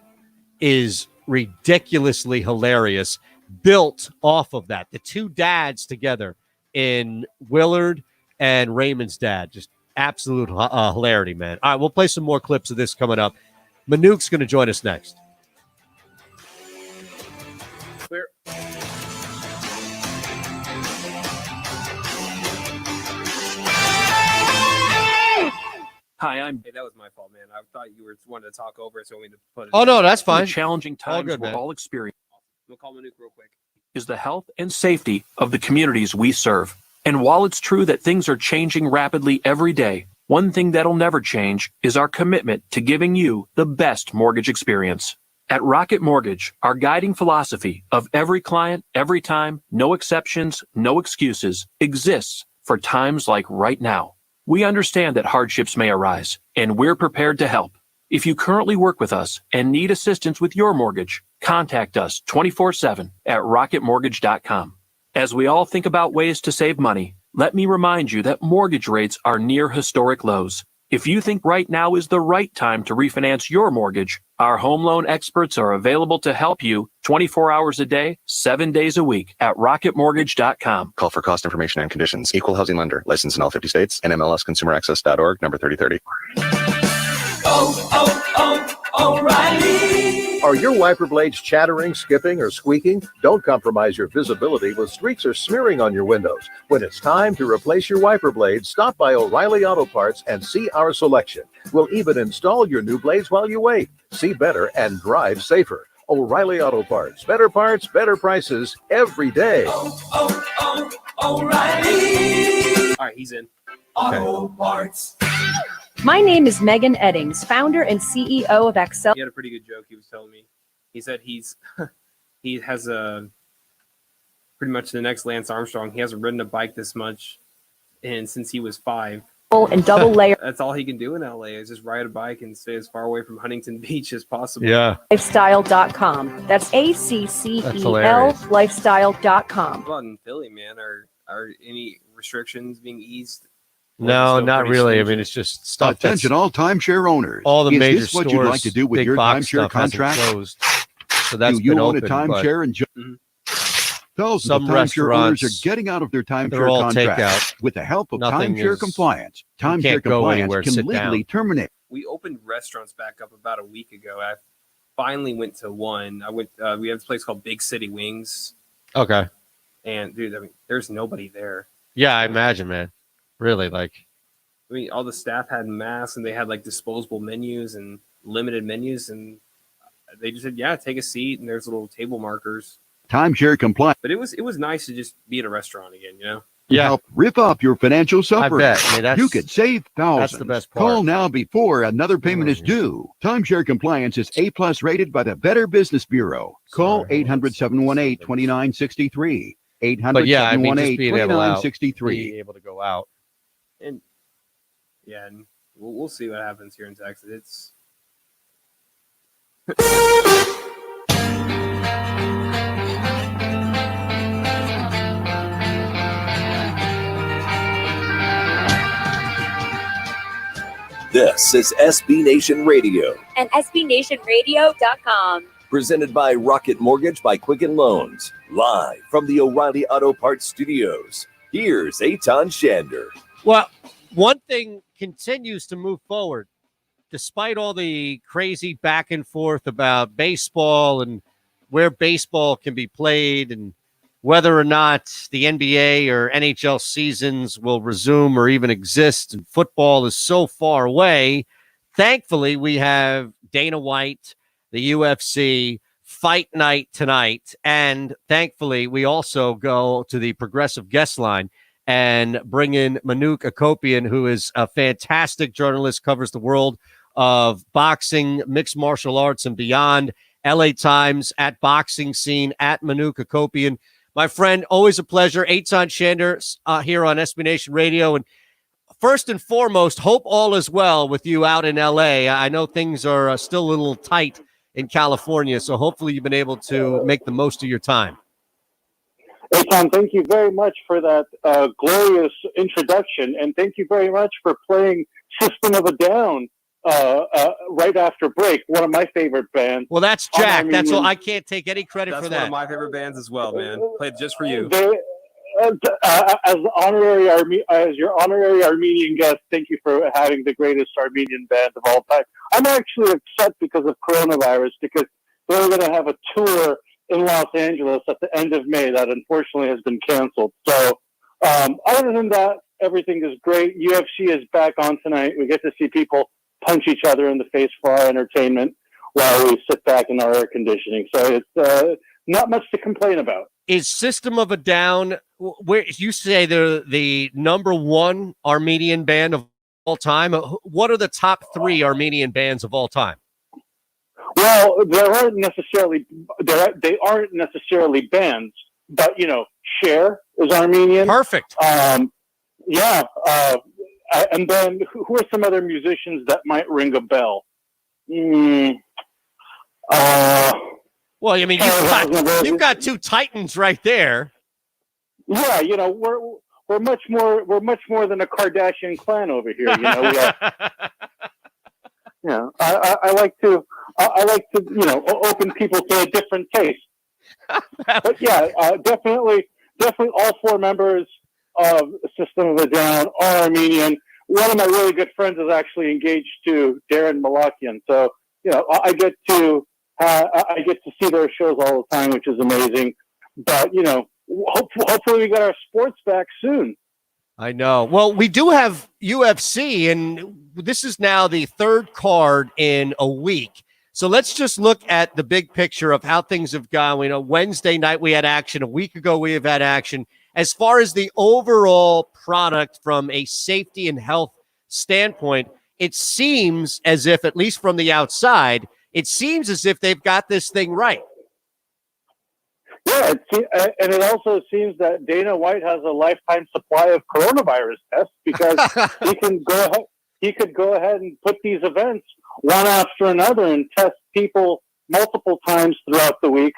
is ridiculously hilarious, built off of that. The two dads together in Willard and Raymond's dad, just absolute hilarity, man. All right, we'll play some more clips of this coming up. Manuke's going to join us next. Hi, I'm. Hey, that was my fault, man. I thought you were wanting to talk over it, so I wanted to put it. Oh, no, that's fine. The challenging times good, we're man. all experiencing. We'll call Manuke real quick. Is the health and safety of the communities we serve. And while it's true that things are changing rapidly every day, one thing that'll never change is our commitment to giving you the best mortgage experience. At Rocket Mortgage, our guiding philosophy of every client, every time, no exceptions, no excuses, exists for times like right now. We understand that hardships may arise, and we're prepared to help. If you currently work with us and need assistance with your mortgage, contact us 24/7 at rocketmortgage.com. As we all think about ways to save money, let me remind you that mortgage rates are near historic lows. If you think right now is the right time to refinance your mortgage, our home loan experts are available to help you 24 hours a day, 7 days a week at rocketmortgage.com. Call for cost information and conditions. Equal housing lender. Licensed in all 50 states. NMLSconsumeraccess.org. Number 3030. O'Reilly. Are your wiper blades chattering, skipping, or squeaking? Don't compromise your visibility with streaks or smearing on your windows. When it's time to replace your wiper blades, stop by O'Reilly Auto Parts and see our selection. We'll even install your new blades while you wait. See better and drive safer. O'Reilly Auto Parts. Better prices every day. O'Reilly. All right, he's in. Auto Parts. My name is Megan Eddings, founder and CEO of Excel. He had a pretty good joke he was telling me. He said he has a pretty much the next Lance Armstrong. He hasn't ridden a bike this much and since he was 5. And double layer. That's all he can do in LA is just ride a bike and stay as far away from Huntington Beach as possible. Yeah. Lifestyle.com. That's ACCEL lifestyle.com. How about in Philly, man? Are any restrictions being eased? No, not really. I mean, it's just stuff. Attention, all timeshare owners. All the Is major this what stores, you'd like to do with big your box timeshare stuff hasn't contract? closed. So that's Do you been own a open, timeshare and thousands some of timeshare owners restaurants, are getting out of their they're timeshare all contracts takeout. with the help of Nothing timeshare is- compliance. you Timeshare can't go compliance anywhere, can sit legally down. terminate. We opened restaurants back up about a week ago. I finally went to one. I went. We have this place called Big City Wings, Okay. and dude, I mean, there's nobody there. Yeah, I imagine, man. Really, like. I mean, all the staff had masks and they had like disposable menus and limited menus, and they just said, "Yeah, take a seat." And there's little table markers. Timeshare compliance. But it was nice to just be at a restaurant again, you know. Yeah. Help rip up your financial suffering. bet. I mean, that's- you could save thousands. that's the best part. Call now before another payment is due. Timeshare compliance is A+ rated by the Better Business Bureau. Call 800-718-2963. But yeah, I mean, just being able, 800-718-2963. be able to go out. And yeah, and we'll see what happens here in Texas. It's This is SB Nation Radio, And SBNationRadio.com. presented by Rocket Mortgage by Quicken Loans, live from the O'Reilly Auto Parts Studios. Here's Eitan Shander. Well, one thing continues to move forward, despite all the crazy back and forth about baseball and where baseball can be played and whether or not the NBA or NHL seasons will resume or even exist, and football is so far away. Thankfully, we have Dana White, the UFC, Fight Night tonight, and thankfully, we also go to the Progressive Guest Line and bring in Manuk Akopian, who is a fantastic journalist, covers the world of boxing, mixed martial arts, and beyond. LA Times, at Boxing Scene, at Manuk Akopian. My friend, always a pleasure. Eitan Shander here on SB Nation Radio. And first and foremost, hope all is well with you out in LA. I know things are still a little tight in California, so hopefully you've been able to make the most of your time. Hey, Tom, thank you very much for that glorious introduction, and thank you very much for playing System of a Down right after break, one of my favorite bands. Well, that's Jack. That's all. I can't take any credit That's for one that. of my favorite bands as well, man. Played just for you. As your honorary Armenian guest, thank you for having the greatest Armenian band of all time. I'm actually upset because of coronavirus, because they're going to have a tour in Los Angeles at the end of May that unfortunately has been canceled. So other than that, everything is great. UFC is back on tonight. We get to see people punch each other in the face for our entertainment while we sit back in our air conditioning. So it's not much to complain about. Is System of a Down, where you say they're the number one Armenian band of all time? What are the top three Armenian bands of all time? Well, they aren't necessarily bands, but Cher is Armenian. Perfect. Yeah. And then who are some other musicians that might ring a bell? Well, I mean, you've got two titans right there. Yeah, we're much more than a Kardashian clan over here. We have, I like to open people to a different taste. But yeah, definitely all four members of System of a Down are Armenian. One of my really good friends is actually engaged to Darren Malakian, so I get to see their shows all the time, which is amazing. But hopefully we get our sports back soon. I know. Well, we do have UFC, and this is now the third card in a week. So let's just look at the big picture of how things have gone. Wednesday night we had action. A week ago we have had action. As far as the overall product from a safety and health standpoint, it seems as if, at least from the outside, it seems as if they've got this thing right. Yeah, and it also seems that Dana White has a lifetime supply of coronavirus tests, because he could go ahead and put these events one after another and test people multiple times throughout the week.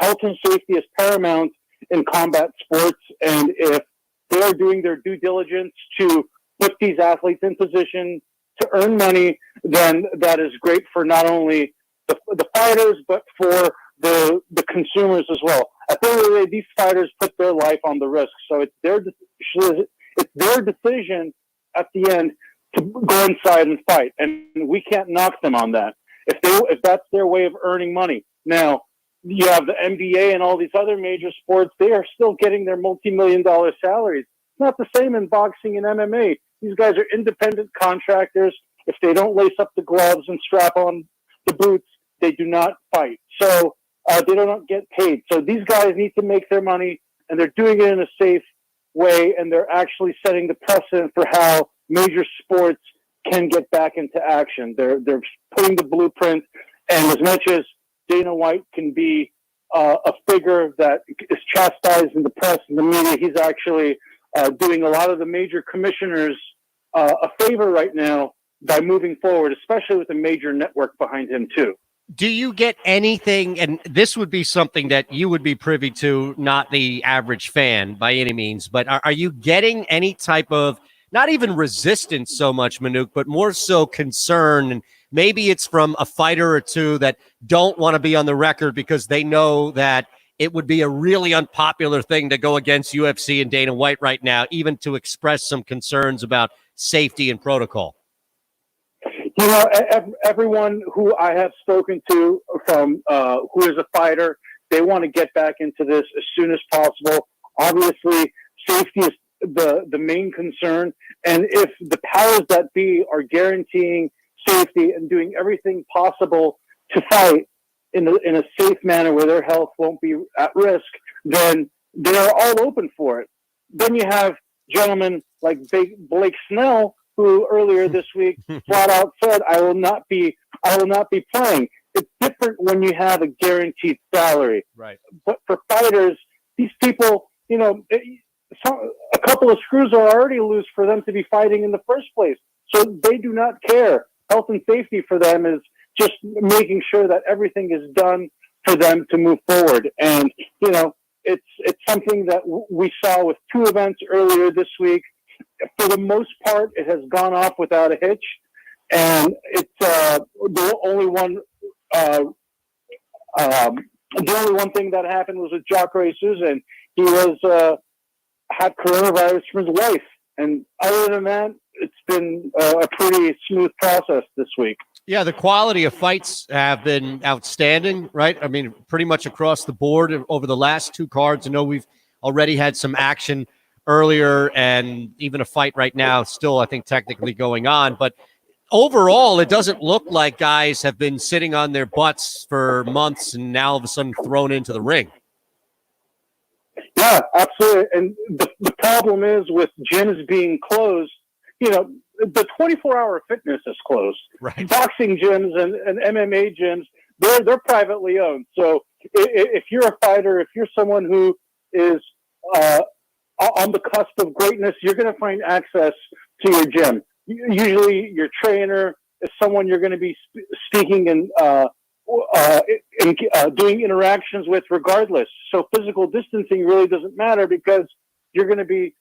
Health and safety is paramount in combat sports, and if they're doing their due diligence to put these athletes in position to earn money, then that is great for not only the fighters, but for the consumers as well. At the end of the day, these fighters put their life on the risk, so it's their decision at the end to go inside and fight, and we can't knock them on that. If that's their way of earning money. Now, you have the NBA and all these other major sports; they are still getting their multi-million-dollar salaries. It's not the same in boxing and MMA. These guys are independent contractors. If they don't lace up the gloves and strap on the boots, they do not fight. So they do not get paid. So these guys need to make their money, and they're doing it in a safe way, and they're actually setting the precedent for how major sports can get back into action. They're putting the blueprint, and as much as Dana White can be a figure that is chastised in the press and the media. He's actually doing a lot of the major commissioners a favor right now by moving forward, especially with a major network behind him too. Do you get anything, and this would be something that you would be privy to, not the average fan by any means, but are you getting any type of, not even resistance so much, Manuk, but more so concern? And maybe it's from a fighter or two that don't want to be on the record because they know that it would be a really unpopular thing to go against UFC and Dana White right now, even to express some concerns about safety and protocol. You know, everyone who I have spoken to from who is a fighter, they want to get back into this as soon as possible. Obviously, safety is the main concern. And if the powers that be are guaranteeing safety and doing everything possible to fight in a safe manner where their health won't be at risk, then they're all open for it. Then you have gentlemen like Blake Snell, who earlier this week flat out said, I will not be playing. It's different when you have a guaranteed salary. Right. But for fighters, these people, you know, a couple of screws are already loose for them to be fighting in the first place. So they do not care. Health and safety for them is just making sure that everything is done for them to move forward. And, you know, it's something that we saw with two events earlier this week. For the most part, it has gone off without a hitch, and it's the only one. The only one thing that happened was with Jacare Souza. He was had coronavirus from his wife, and other than that, it's been a pretty smooth process this week. Yeah, the quality of fights have been outstanding, right? I mean, pretty much across the board over the last two cards. I know we've already had some action earlier and even a fight right now still, I think, technically going on. But overall, it doesn't look like guys have been sitting on their butts for months and now all of a sudden thrown into the ring. Yeah, absolutely. And the problem is with gyms being closed, you know, the 24-hour fitness is closed. Right. Boxing gyms and MMA gyms, they're privately owned. So if you're a fighter, if you're someone who is on the cusp of greatness, you're going to find access to your gym. Usually your trainer is someone you're going to be speaking and doing interactions with regardless. So physical distancing really doesn't matter because you're going to be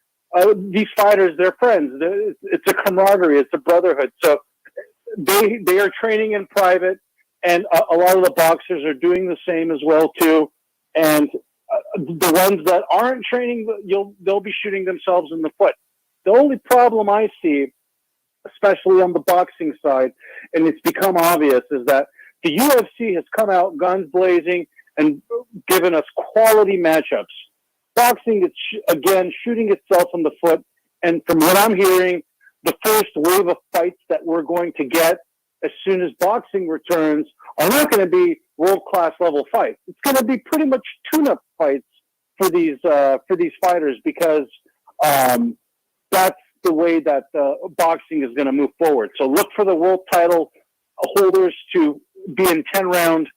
these fighters, they're friends. It's a camaraderie. It's a brotherhood. So they are training in private, and a lot of the boxers are doing the same as well too. And the ones that aren't training, they'll be shooting themselves in the foot. The only problem I see, especially on the boxing side, and it's become obvious, is that the UFC has come out guns blazing and given us quality matchups. Boxing is, again, shooting itself in the foot. And from what I'm hearing, the first wave of fights that we're going to get as soon as boxing returns are not going to be world-class level fights. It's going to be pretty much tune-up fights for these fighters because that's the way that boxing is going to move forward. So look for the world title holders to be in 10-round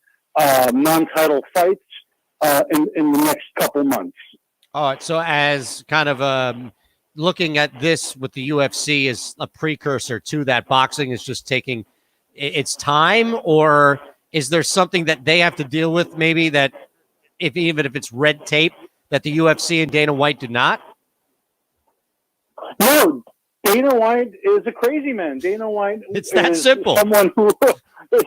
non-title fights in the next couple months. All right, so as kind of looking at this with the UFC as a precursor to that, boxing is just taking its time, or is there something that they have to deal with maybe that even if it's red tape that the UFC and Dana White do not? No, Dana White is a crazy man. Dana White It's that is simple. Someone who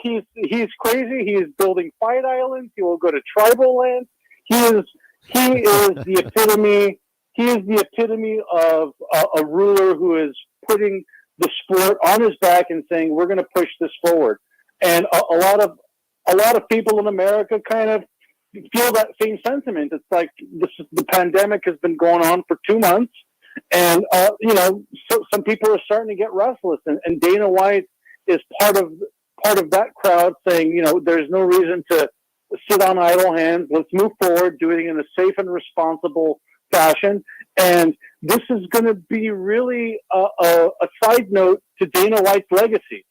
he's crazy. He is building fight islands. He will go to tribal land. He is the epitome. He is the epitome of a ruler who is putting the sport on his back and saying, "We're going to push this forward." And a lot of people in America kind of feel that same sentiment. It's like the pandemic has been going on for 2 months, and so some people are starting to get restless. And Dana White is part of that crowd, saying, there's no reason to sit on idle hands. Let's move forward, doing it in a safe and responsible fashion. And this is going to be really a side note to Dana White's legacy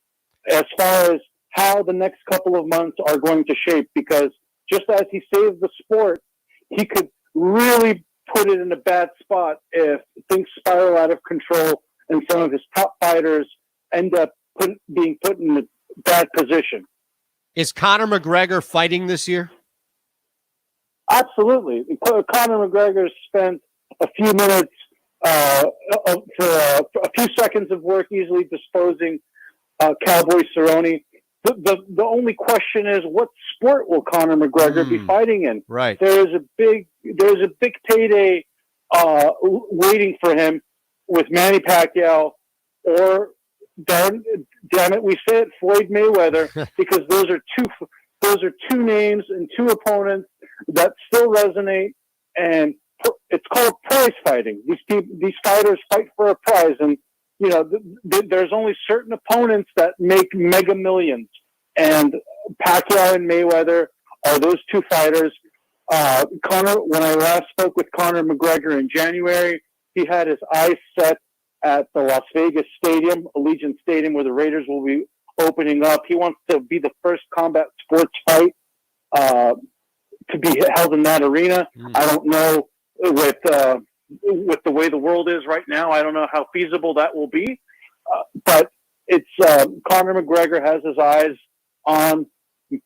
as far as how the next couple of months are going to shape, because just as he saved the sport, he could really put it in a bad spot if things spiral out of control and some of his top fighters end up being put in a bad position. Is Conor McGregor fighting this year? Absolutely. Conor McGregor spent a few minutes for a few seconds of work easily disposing Cowboy Cerrone. The only question is, what sport will Conor McGregor be fighting in? Right. There's a big payday waiting for him with Manny Pacquiao or damn it, we say it, Floyd Mayweather, because those are two names and two opponents that still resonate, and it's called prize fighting. These fighters fight for a prize, and there's only certain opponents that make mega millions, and Pacquiao and Mayweather are those two fighters. When I last spoke with Conor McGregor in January, he had his eyes set at the Las Vegas Stadium, Allegiant Stadium, where the Raiders will be opening up. He wants to be the first combat sports fight to be held in that arena. I don't know with the way the world is right now, I don't know how feasible that will be. But it's Conor McGregor has his eyes on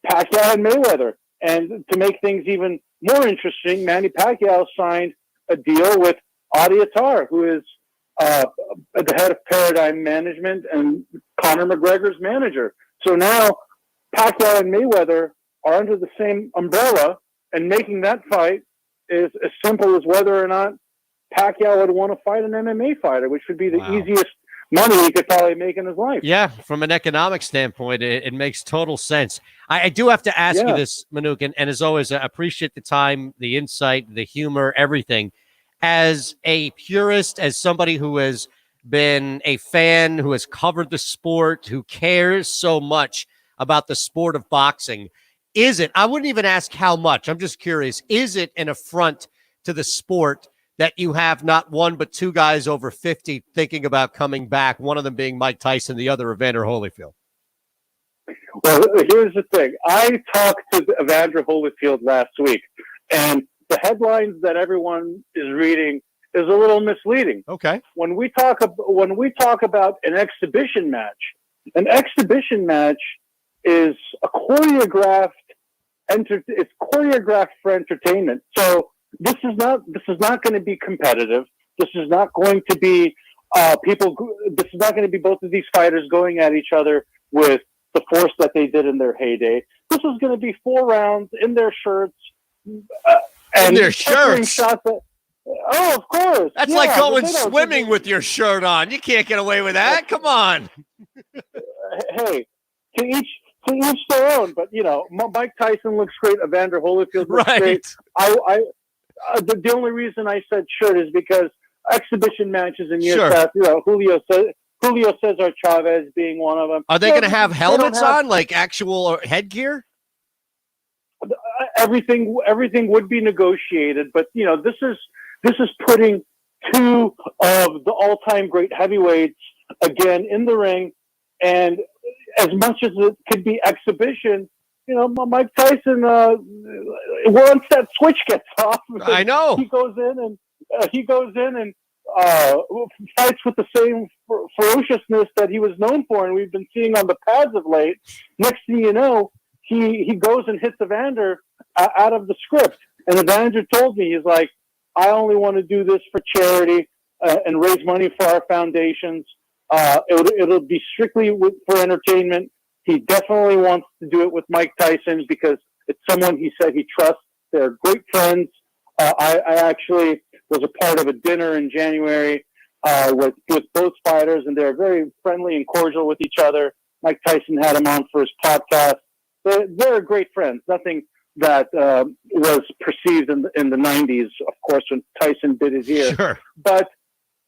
Pacquiao and Mayweather. And to make things even more interesting, Manny Pacquiao signed a deal with Adi Attar, who is the head of Paradigm Management and Conor McGregor's manager. So now Pacquiao and Mayweather are under the same umbrella, and making that fight is as simple as whether or not Pacquiao would want to fight an MMA fighter, which would be the easiest money he could probably make in his life. Yeah, from an economic standpoint, it makes total sense. I do have to ask you this, Manuk, and as always, I appreciate the time, the insight, the humor, everything. As a purist, as somebody who has been a fan, who has covered the sport, who cares so much about the sport of boxing, is it, I wouldn't even ask how much, I'm just curious, is it an affront to the sport that you have not one but two guys over 50 thinking about coming back, one of them being Mike Tyson, the other Evander Holyfield? Well, here's the thing. I talked to Evander Holyfield last week, and the headlines that everyone is reading is a little misleading. Okay. When we talk about an exhibition match is a choreographed it's choreographed for entertainment. So this is not going to be competitive. This is not going to be this is not going to be both of these fighters going at each other with the force that they did in their heyday. This is going to be 4 rounds in their shirts. In their shirts? Shots at, of course. That's like going swimming with your shirt on. You can't get away with that. Come on. Hey, to each their own. But Mike Tyson looks great. Evander Holyfield looks great. The only reason I said shirt is because exhibition matches in years past. Julio Cesar Chavez being one of them. Are they going to have helmets on, like actual headgear? Everything would be negotiated, but this is putting 2 of the all-time great heavyweights again in the ring, and as much as it could be exhibition, Mike Tyson, once that switch gets off, I know he goes in and fights with the same ferociousness that he was known for, and we've been seeing on the pads of late. Next thing you know, he goes and hits Evander out of the script, and Evander told me, he's like, I only want to do this for charity and raise money for our foundations. It'll be strictly for entertainment. He definitely wants to do it with Mike Tyson because it's someone he said he trusts. They're great friends. I actually was a part of a dinner in January with both fighters, and they're very friendly and cordial with each other. Mike Tyson had him on for his podcast. They're great friends. Nothing that was perceived in the 90s, of course, when Tyson bit his ear. Sure. But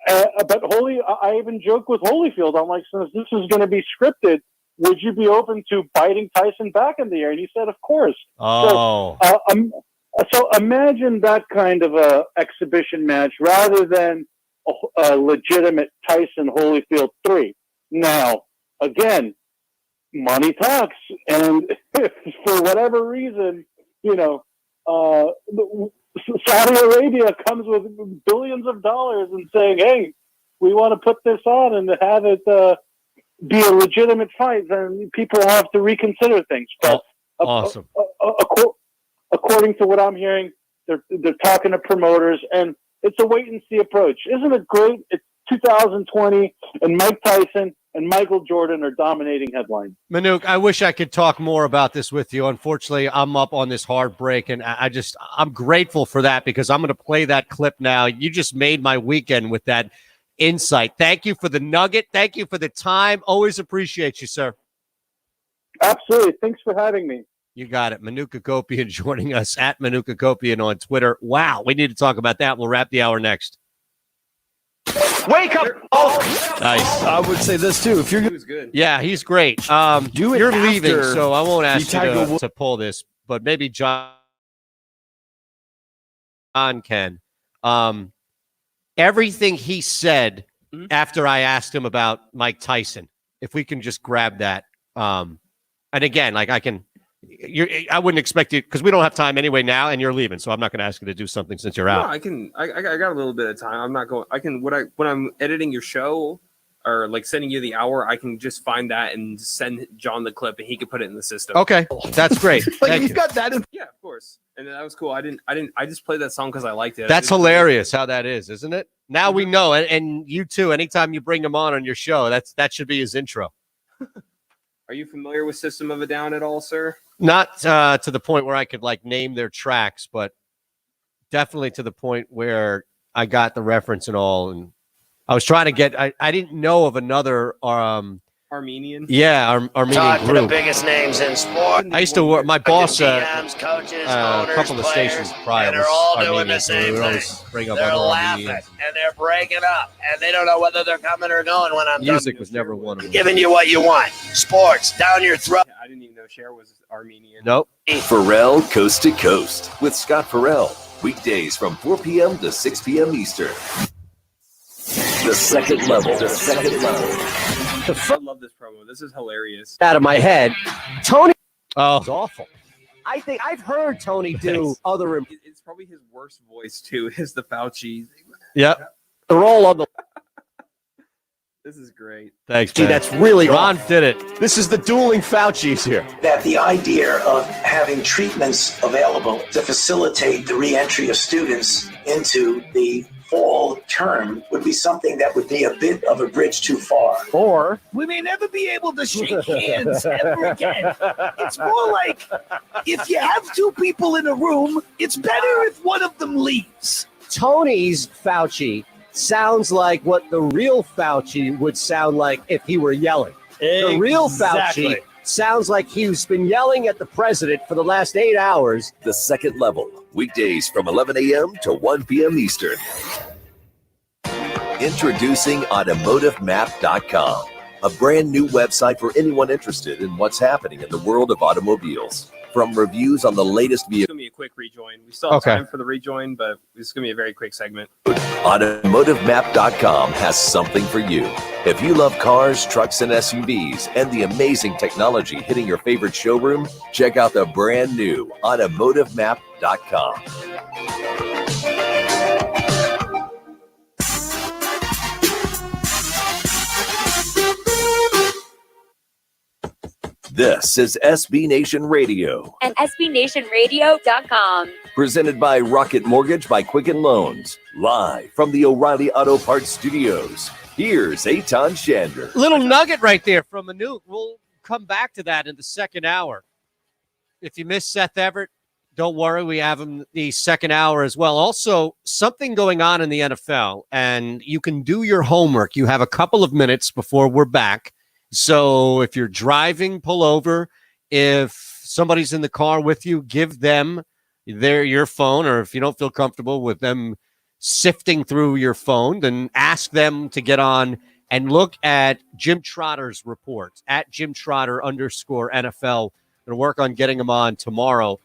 I even joked with Holyfield. I'm like, since this is going to be scripted, would you be open to biting Tyson back in the ear? And he said, of course. Oh. So imagine that kind of a exhibition match rather than a legitimate Tyson Holyfield 3. Now, again, money talks, and if for whatever reason, Saudi Arabia comes with billions of dollars and saying, "Hey, we want to put this on and have it be a legitimate fight," then people have to reconsider things. But awesome. According to what I'm hearing, they're talking to promoters, and it's a wait and see approach. Isn't it great? It's 2020, and Mike Tyson and Michael Jordan are dominating headlines. Manuk, I wish I could talk more about this with you. Unfortunately, I'm up on this hard break, and I'm grateful for that because I'm going to play that clip now. You just made my weekend with that insight. Thank you for the nugget. Thank you for the time. Always appreciate you, sir. Absolutely. Thanks for having me. You got it. Manuk Akopian joining us at Manuk Akopian on Twitter. Wow, we need to talk about that. We'll wrap the hour next. Wake up! Oh, Nice. I would say this too. If you're good. Yeah, he's great. Do it You're after leaving, so I won't ask the you Tiger to pull this, but maybe John can. Everything he said after I asked him about Mike Tyson, if we can just grab that. And again, like I wouldn't expect you because we don't have time anyway now, and you're leaving, so I'm not going to ask you to do something since you're No, out. I can. I got a little bit of time. I'm not going. I can. When I'm editing your show or like sending you the hour, I can just find that and send John the clip, and he can put it in the system. Okay, that's great. Thank He's you. got that in. Yeah, of course. And that was cool. I just played that song because I liked it. That's hilarious how that is, isn't it? Now we know, and you too. Anytime you bring him on your show, that should be his intro. Are you familiar with System of a Down at all, sir? Not to the point where I could like name their tracks, but definitely to the point where I got the reference and all. And I was trying to get. I didn't know of another. Armenian. Yeah, Armenian Talk to the group. biggest names in sport. I used to work. My boss, GMs, coaches, a owners, couple of players, stations prior and was they're all Armenian, doing the so we same would thing. always bring up They're other laughing Armenians. and they're breaking up, and they don't know whether they're coming or going when I'm Music done. was never one of them. Giving you what you want. Sports down your throat. I didn't even know Cher was Armenian. Nope. Pharrell Coast to Coast with Scott Farrell. Weekdays from 4 p.m. to 6 p.m. Eastern. The second level. The second level. I love this promo. This is hilarious. Out of my head, Tony. Oh, it's awful. I think I've heard Tony do other. It's probably his worst voice too. Is the Fauci? Yep. They're all on the. This is great. Thanks, Gee, man. that's really Ron awful. did it. This is the dueling Fauci's here. That the idea of having treatments available to facilitate the reentry of students into the fall term would be something that would be a bit of a bridge too far. Or We may never be able to shake hands ever again. It's more like if you have two people in a room, it's better if one of them leaves. Tony's Fauci sounds like what the real Fauci would sound like if he were yelling. The real Fauci sounds like he's been yelling at the president for the last 8 hours. The second level. Weekdays from 11 a.m. to 1 p.m. Eastern. Introducing AutomotiveMap.com, a brand new website for anyone interested in what's happening in the world of automobiles. From reviews on the latest It's vehicles. gonna be a quick rejoin. We still have Okay. time for the rejoin, but it's gonna be a very quick segment. AutomotiveMap.com has something for you. If you love cars, trucks, and SUVs, and the amazing technology hitting your favorite showroom, check out the brand new AutomotiveMap.com. This is SB Nation Radio, And SBNationRadio.com. presented by Rocket Mortgage by Quicken Loans, live from the O'Reilly Auto Parts Studios. Here's Eitan Shander. Little nugget right there from Manuk. We'll come back to that in the second hour. If you missed Seth Everett, don't worry. We have him the second hour as well. Also, something going on in the NFL, and you can do your homework. You have a couple of minutes before we're back. So if you're driving, pull over. If somebody's in the car with you, give them your phone, or if you don't feel comfortable with them sifting through your phone, then ask them to get on and look at Jim Trotter's report at Jim Trotter _NFL. Going to work on getting him on tomorrow.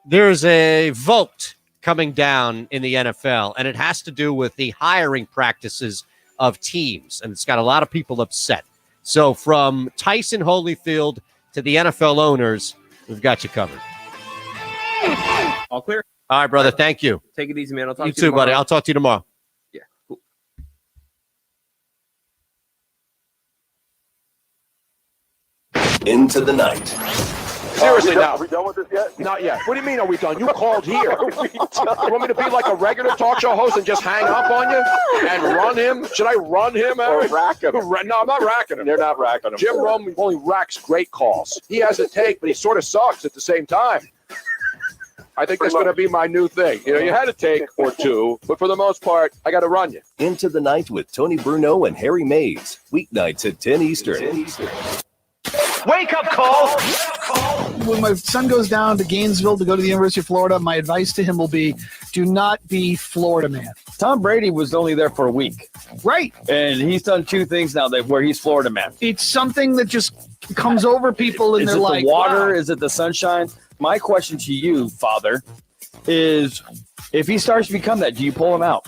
There's a vote coming down in the NFL, and it has to do with the hiring practices of teams, and it's got a lot of people upset. So from Tyson Holyfield to the NFL owners, we've got you covered. All clear. All right, brother. Thank you. Take it easy, man. I'll talk You to you too, buddy. tomorrow. I'll talk to you tomorrow. Yeah. Cool. Into the night. Seriously now. Are we done with this yet? Not yet. What do you mean, are we done? You called here. You want me to be like a regular talk show host and just hang up on you and run him? Should I run him, Eric? Or rack him. No, I'm not racking him. They're not racking him. Jim Rome only racks great calls. He has a take, but he sort of sucks at the same time. I think that's going to be my new thing. You know, you had a take or two, but for the most part, I got to run you. Into the Night with Tony Bruno and Harry Mays. Weeknights at 10 Eastern. Wake up call. When my son goes down to Gainesville to go to the University of Florida, my advice to him will be, do not be Florida man. Tom Brady was only there for a week. Right. And he's done two things now where he's Florida man. It's something that just comes over people and Is they're it like, the water? wow. Is it the sunshine? My question to you, Father, is if he starts to become that, do you pull him out?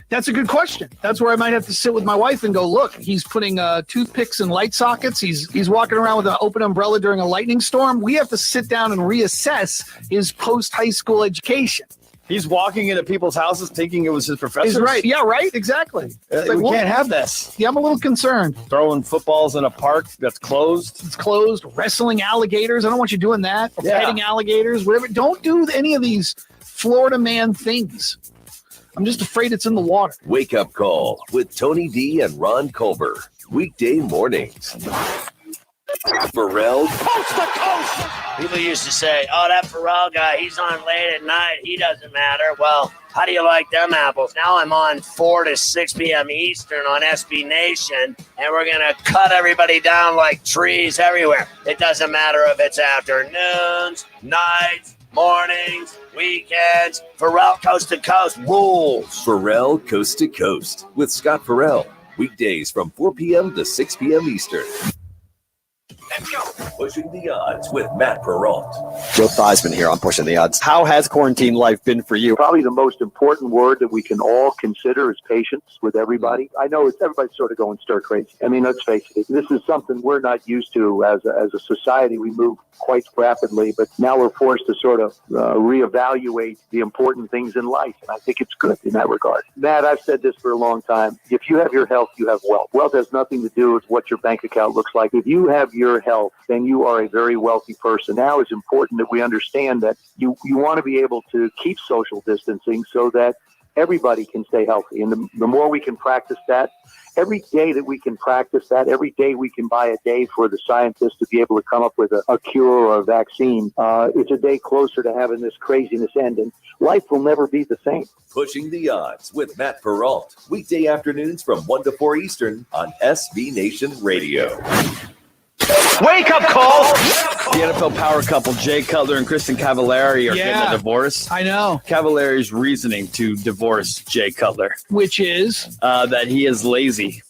That's a good question. That's where I might have to sit with my wife and go, look, he's putting toothpicks in light sockets. He's walking around with an open umbrella during a lightning storm. We have to sit down and reassess his post-high school education. He's walking into people's houses thinking it was his professor. He's right. Yeah, right. Exactly. We can't have this. Yeah, I'm a little concerned. Throwing footballs in a park that's closed. It's closed. Wrestling alligators. I don't want you doing that. Or Yeah. petting alligators, whatever. Don't do any of these Florida man things. I'm just afraid it's in the water. Wake Up Call with Tony D and Ron Culver. Weekday mornings. Pharrell, Coast to coast. People used to say, oh, that Pharrell guy, he's on late at night. He doesn't matter. Well, how do you like them apples? Now I'm on 4 to 6 p.m. Eastern on SB Nation, and we're going to cut everybody down like trees everywhere. It doesn't matter if it's afternoons, nights, mornings, weekends. Pharrell Coast to Coast rules. Pharrell Coast to Coast with Scott Pharrell. Weekdays from 4 p.m. to 6 p.m. Eastern. Pushing the Odds with Matt Perrault. Joe Theismann here on Pushing the Odds. How has quarantine life been for you? Probably the most important word that we can all consider is patience with everybody. I know everybody's sort of going stir crazy. I mean, let's face it. This is something we're not used to as a society. We move quite rapidly, but now we're forced to sort of reevaluate the important things in life. And I think it's good in that regard. Matt, I've said this for a long time. If you have your health, you have wealth. Wealth has nothing to do with what your bank account looks like. If you have your health, then you are a very wealthy person. Now it's important that we understand that you want to be able to keep social distancing so that everybody can stay healthy. And the more we can practice that, every day that we can practice that, every day we can buy a day for the scientists to be able to come up with a cure or a vaccine, it's a day closer to having this craziness end. And life will never be the same. Pushing the Odds with Matt Perrault. Weekday afternoons from 1 to 4 Eastern on SB Nation Radio. Wake up call. The NFL power couple, Jay Cutler and Kristen Cavallari, are getting a divorce. I know. Cavallari's reasoning to divorce Jay Cutler, Which is? that he is lazy.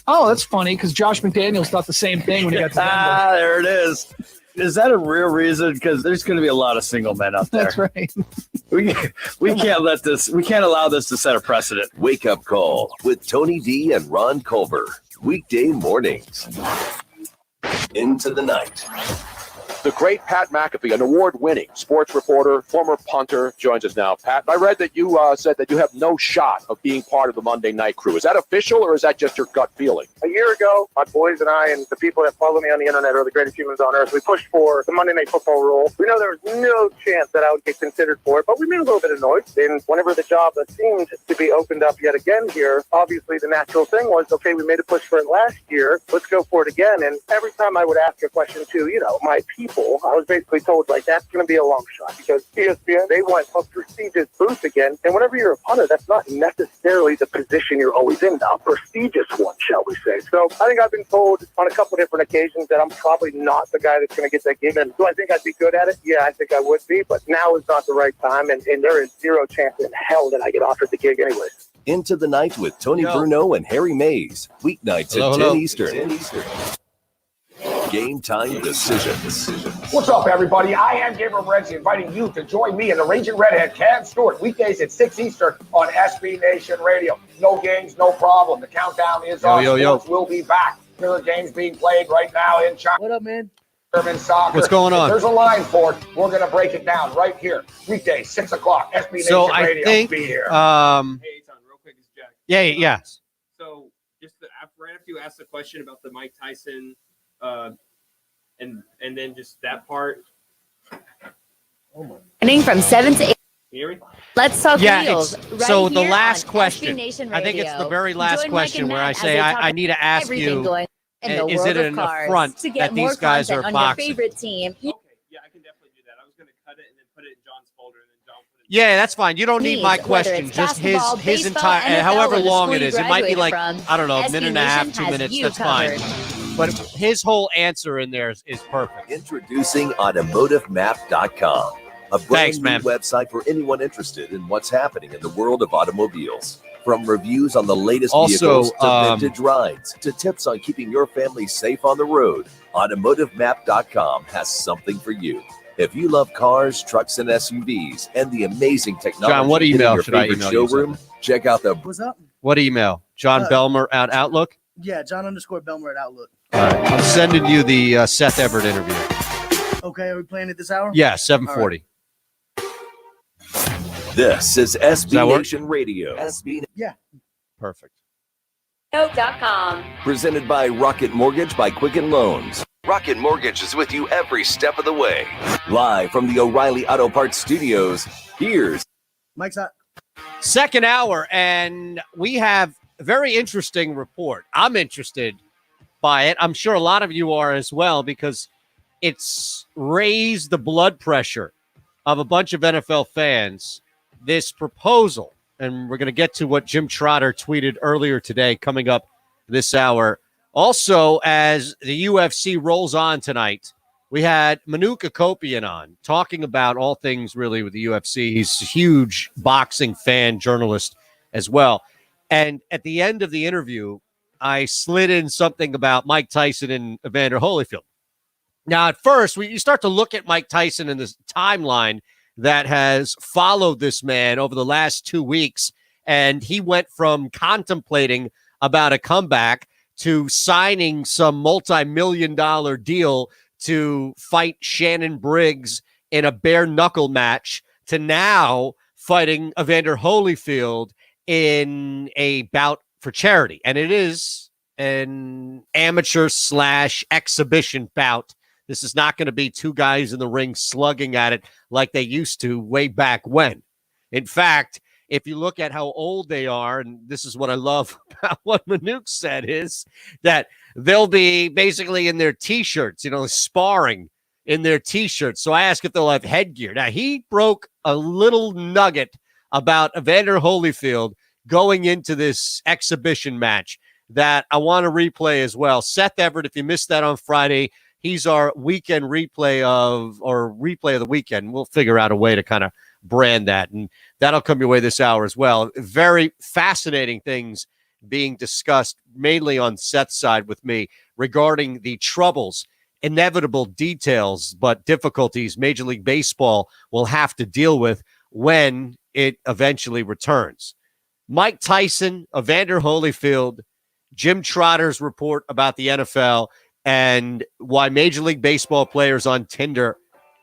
Oh, that's funny because Josh McDaniels thought the same thing when he got to Denver. There it is. Is that a real reason? Because there's going to be a lot of single men out there. That's right. We can't let this. We can't allow this to set a precedent. Wake Up Call with Tony D and Ron Culver. Weekday mornings. Into the night. The great Pat McAfee, an award-winning sports reporter, former punter, joins us now. Pat, I read that you said that you have no shot of being part of the Monday Night Crew. Is that official, or is that just your gut feeling? A year ago, my boys and I and the people that follow me on the internet are the greatest humans on earth. We pushed for the Monday Night Football rule. We know there was no chance that I would get considered for it, but we made a little bit of noise. And whenever the job seemed to be opened up yet again here, obviously the natural thing was, okay, we made a push for it last year. Let's go for it again. And every time I would ask a question to, my people, I was basically told, that's going to be a long shot because ESPN, they want a prestigious booth again. And whenever you're a punter, that's not necessarily the position you're always in, a prestigious one, shall we say. So I think I've been told on a couple different occasions that I'm probably not the guy that's going to get that gig. And do I think I'd be good at it? Yeah, I think I would be. But now is not the right time. And there is zero chance in hell that I get offered the gig anyways. Into the Night with Tony Bruno and Harry Mays. Weeknights at 10 Eastern. Game Time Decisions. What's up, everybody? I am Gabriel Morency, inviting you to join me and the Raging Redhead, Cam Stewart, weekdays at 6 Eastern on SB Nation Radio. No games, no problem. The countdown is on. Sports will be back. There are games being played right now in China. What up, man? German soccer. What's going on? If there's a line for it. We're going to break it down right here. Weekday, 6 o'clock. SB Nation So I Radio. think, Be here. Hey, Tom, real quick, it's Jack. Yeah. So just right after you asked the question about the Mike Tyson, and then just that part. Running from 7 to 8. Can you hear me? Let's talk wheels. It's, Right so the here last on question, SB Nation I think it's the Radio. very last Join Mike question and where I Matt say as they talk I need to ask everything you, going in the is world it of an cars affront to get that more these guys content are on boxing? your favorite team. Yeah, I can definitely do that. I was going to cut it and then put it in John's folder, and then John put it. Yeah, that's fine. You don't need my Needs, whether question. it's Just basketball, his baseball, entire, NFL, however or the long school it you is. It might be graduated like, from, I don't know, a SB minute and a half, Nation 2 has minutes. you That's covered. fine. But his whole answer in there is perfect. Introducing AutomotiveMap.com, a brand Thanks, new man. website for anyone interested in what's happening in the world of automobiles. From reviews on the latest Also, vehicles to vintage rides to tips on keeping your family safe on the road, AutomotiveMap.com has something for you. If you love cars, trucks, and SUVs, and the amazing technology John, what hitting email your should I favorite email you? showroom, check out the What's up? What email? John Belmer at Outlook? Yeah, John_Belmer at Outlook. All right. I'm sending you the Seth Everett interview. Okay, are we playing it this hour? Yeah, 7:40. This is that SB work? Nation Radio. SB Yeah. Perfect. Note.com. presented by Rocket Mortgage by Quicken Loans. Rocket Mortgage is with you every step of the way. Live from the O'Reilly Auto Parts Studios, here's Mike's out. Second hour, and we have a very interesting report. I'm interested by it. I'm sure a lot of you are as well, because it's raised the blood pressure of a bunch of NFL fans. This proposal, and we're going to get to what Jim Trotter tweeted earlier today coming up this hour. Also, as the UFC rolls on tonight, we had Manu Kakopian on talking about all things really with the UFC. He's a huge boxing fan, journalist as well. And at the end of the interview, I slid in something about Mike Tyson and Evander Holyfield. Now, at first, you start to look at Mike Tyson and this timeline that has followed this man over the last 2 weeks, and he went from contemplating about a comeback to signing some multi-million-dollar deal to fight Shannon Briggs in a bare-knuckle match to now fighting Evander Holyfield in a bout for charity. And it is an amateur/exhibition bout. This is not going to be two guys in the ring slugging at it like they used to way back when. In fact, if you look at how old they are, and this is what I love about what Manuk said, is that they'll be basically in their T-shirts, sparring in their T-shirts. So I asked if they'll have headgear. Now, he broke a little nugget about Evander Holyfield going into this exhibition match that I want to replay as well. Seth Everett, if you missed that on Friday, he's our weekend replay of the weekend. We'll figure out a way to kind of brand that, and that'll come your way this hour as well. Very fascinating things being discussed, mainly on Seth's side with me, regarding the troubles, inevitable details, but difficulties Major League Baseball will have to deal with when it eventually returns. Mike Tyson, Evander Holyfield, Jim Trotter's report about the NFL, and why Major League Baseball players on Tinder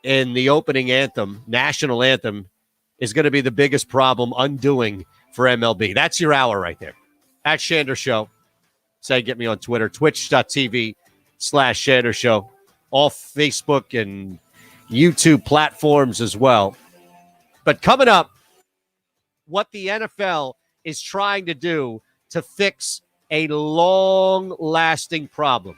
in the opening anthem, national anthem, is going to be the biggest problem undoing for MLB. That's your hour right there. At Shander Show. Say, get me on Twitter, twitch.tv/Shander Show. All Facebook and YouTube platforms as well. But coming up, what the NFL is trying to do to fix a long-lasting problem.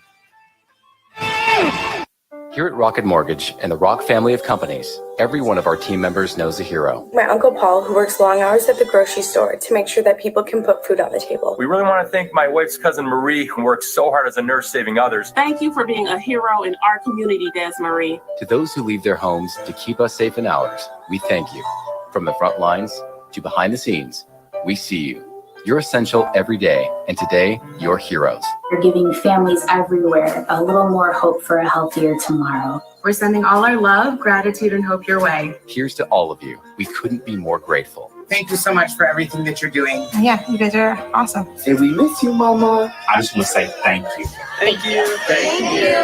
Here at Rocket Mortgage and the Rock family of companies, every one of our team members knows a hero. My Uncle Paul, who works long hours at the grocery store to make sure that people can put food on the table. We really want to thank my wife's cousin Marie, who works so hard as a nurse saving others. Thank you for being a hero in our community, Des Marie. To those who leave their homes to keep us safe in ours, we thank you. From the front lines to behind the scenes, we see you. You're essential every day, and today, you're heroes. We're giving families everywhere a little more hope for a healthier tomorrow. We're sending all our love, gratitude, and hope your way. Here's to all of you. We couldn't be more grateful. Thank you so much for everything that you're doing. Yeah, you guys are awesome. And we miss you, Mama. I just want to say thank you. Thank you. Thank you.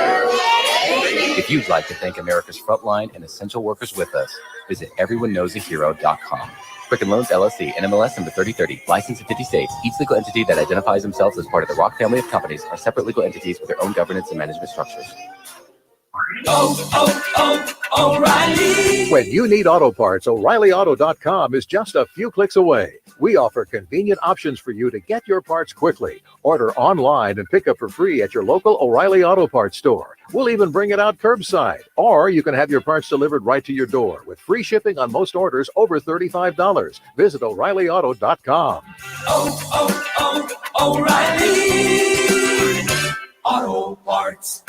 If you'd like to thank America's frontline and essential workers with us, visit everyoneknowsahero.com. Quicken Loans LLC, NMLS number 3030, licensed in 50 states. Each legal entity that identifies themselves as part of the Rock family of companies are separate legal entities with their own governance and management structures. When you need auto parts, O'ReillyAuto.com is just a few clicks away. We offer convenient options for you to get your parts quickly. Order online and pick up for free at your local O'Reilly Auto Parts store. We'll even bring it out curbside. Or you can have your parts delivered right to your door with free shipping on most orders over $35. Visit O'ReillyAuto.com. O'Reilly Auto Parts.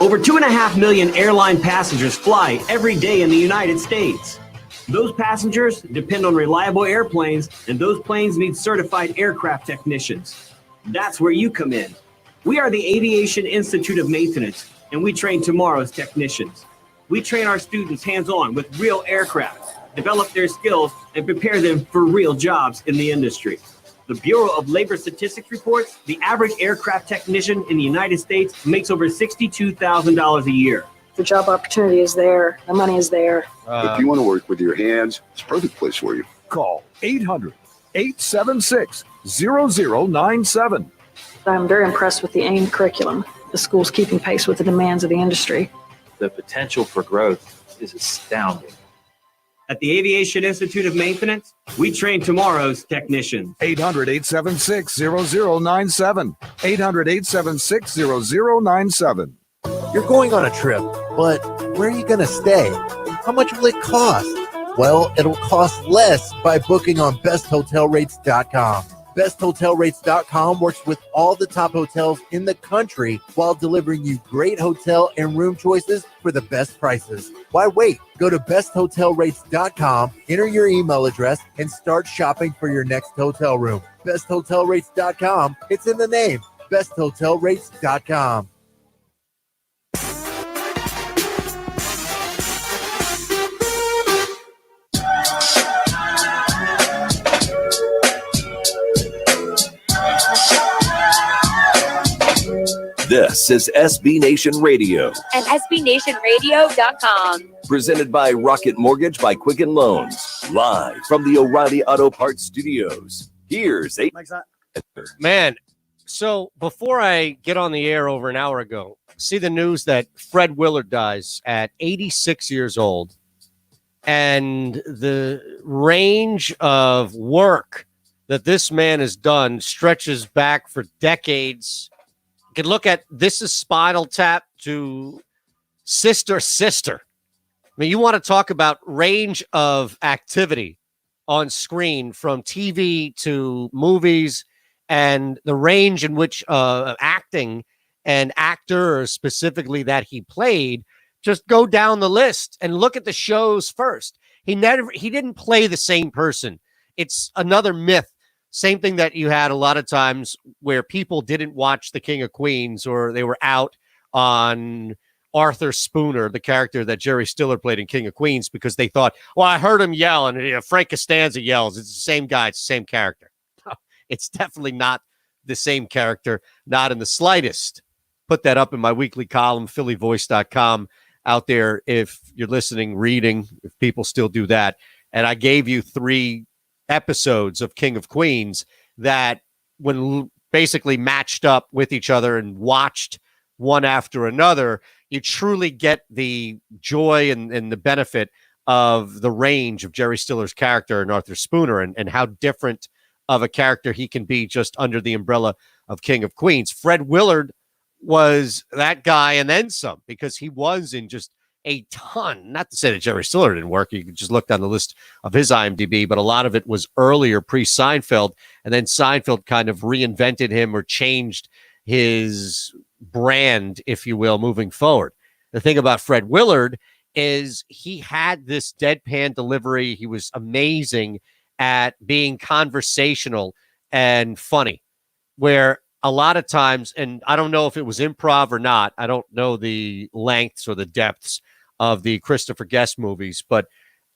Over 2.5 million airline passengers fly every day in the United States. Those passengers depend on reliable airplanes, and those planes need certified aircraft technicians. That's where you come in. We are the Aviation Institute of Maintenance, and we train tomorrow's technicians. We train our students hands-on with real aircraft, develop their skills, and prepare them for real jobs in the industry. The Bureau of Labor Statistics reports the average aircraft technician in the United States makes over $62,000 a year. The job opportunity is there. The money is there. If you want to work with your hands, it's a perfect place for you. Call 800-876-0097. I'm very impressed with the AIM curriculum. The school's keeping pace with the demands of the industry. The potential for growth is astounding. At the Aviation Institute of Maintenance, we train tomorrow's technicians. 800-876-0097. 800-876-0097. You're going on a trip, but where are you going to stay? How much will it cost? Well, it'll cost less by booking on besthotelrates.com. BestHotelRates.com works with all the top hotels in the country while delivering you great hotel and room choices for the best prices. Why wait? Go to BestHotelRates.com, enter your email address, and start shopping for your next hotel room. BestHotelRates.com. It's in the name. BestHotelRates.com. This is SB Nation Radio, And SBNationRadio.com. presented by Rocket Mortgage by Quicken Loans, live from the O'Reilly Auto Parts Studios. Here's a Man, so before I get on the air over an hour ago, see the news that Fred Willard dies at 86 years old. And the range of work that this man has done stretches back for decades. You can look at This Is Spinal Tap to Sister. I mean, you want to talk about range of activity on screen from TV to movies and the range in which acting and actor specifically that he played. Just go down the list and look at the shows first. He didn't play the same person. It's another myth. Same thing that you had a lot of times where people didn't watch The King of Queens, or they were out on Arthur Spooner, the character that Jerry Stiller played in King of Queens, because they thought, well, I heard him yell, and Frank Costanza yells. It's the same guy. It's the same character. It's definitely not the same character, not in the slightest. Put that up in my weekly column, phillyvoice.com, out there if you're listening, reading, if people still do that. And I gave you 3 episodes of King of Queens that, when basically matched up with each other and watched one after another, you truly get the joy and the benefit of the range of Jerry Stiller's character and Arthur Spooner, and how different of a character he can be just under the umbrella of King of Queens. Fred Willard was that guy and then some, because he was in just a ton. Not to say that Jerry Stiller didn't work. You could just look down the list of his IMDb, but a lot of it was earlier, pre-Seinfeld, and then Seinfeld kind of reinvented him or changed his brand, if you will, moving forward. The thing about Fred Willard is he had this deadpan delivery. He was amazing at being conversational and funny, where a lot of times, and I don't know if it was improv or not, I don't know the lengths or the depths of the Christopher Guest movies, but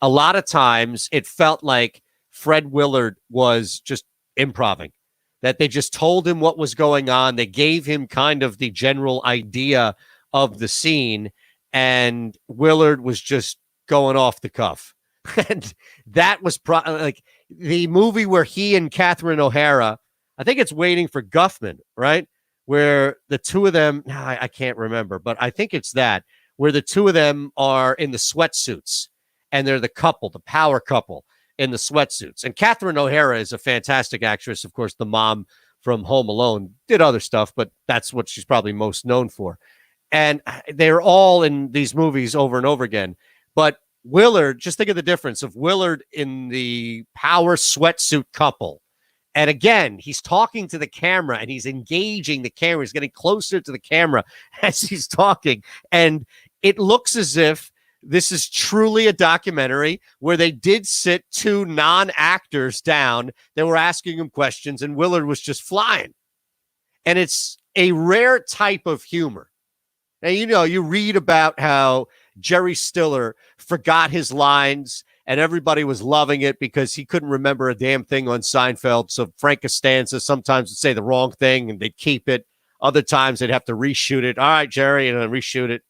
a lot of times it felt like Fred Willard was just improvising, that they just told him what was going on. They gave him kind of the general idea of the scene, and Willard was just going off the cuff. And that was like the movie where he and Catherine O'Hara, I think it's Waiting for Guffman, right? Where the two of them, I can't remember, but I think it's that, where the two of them are in the sweatsuits and they're the couple, the power couple in the sweatsuits. And Catherine O'Hara is a fantastic actress. Of course, the mom from Home Alone, did other stuff, but that's what she's probably most known for. And they're all in these movies over and over again. But Willard, just think of the difference of Willard in the power sweatsuit couple. And again, he's talking to the camera and he's engaging the camera. He's getting closer to the camera as he's talking. And it looks as if this is truly a documentary where they did sit two non-actors down. They were asking him questions and Willard was just flying. And it's a rare type of humor. Now, you know, you read about how Jerry Stiller forgot his lines and everybody was loving it because he couldn't remember a damn thing on Seinfeld. So Frank Costanza sometimes would say the wrong thing and they'd keep it. Other times they'd have to reshoot it. All right, Jerry, and then reshoot it.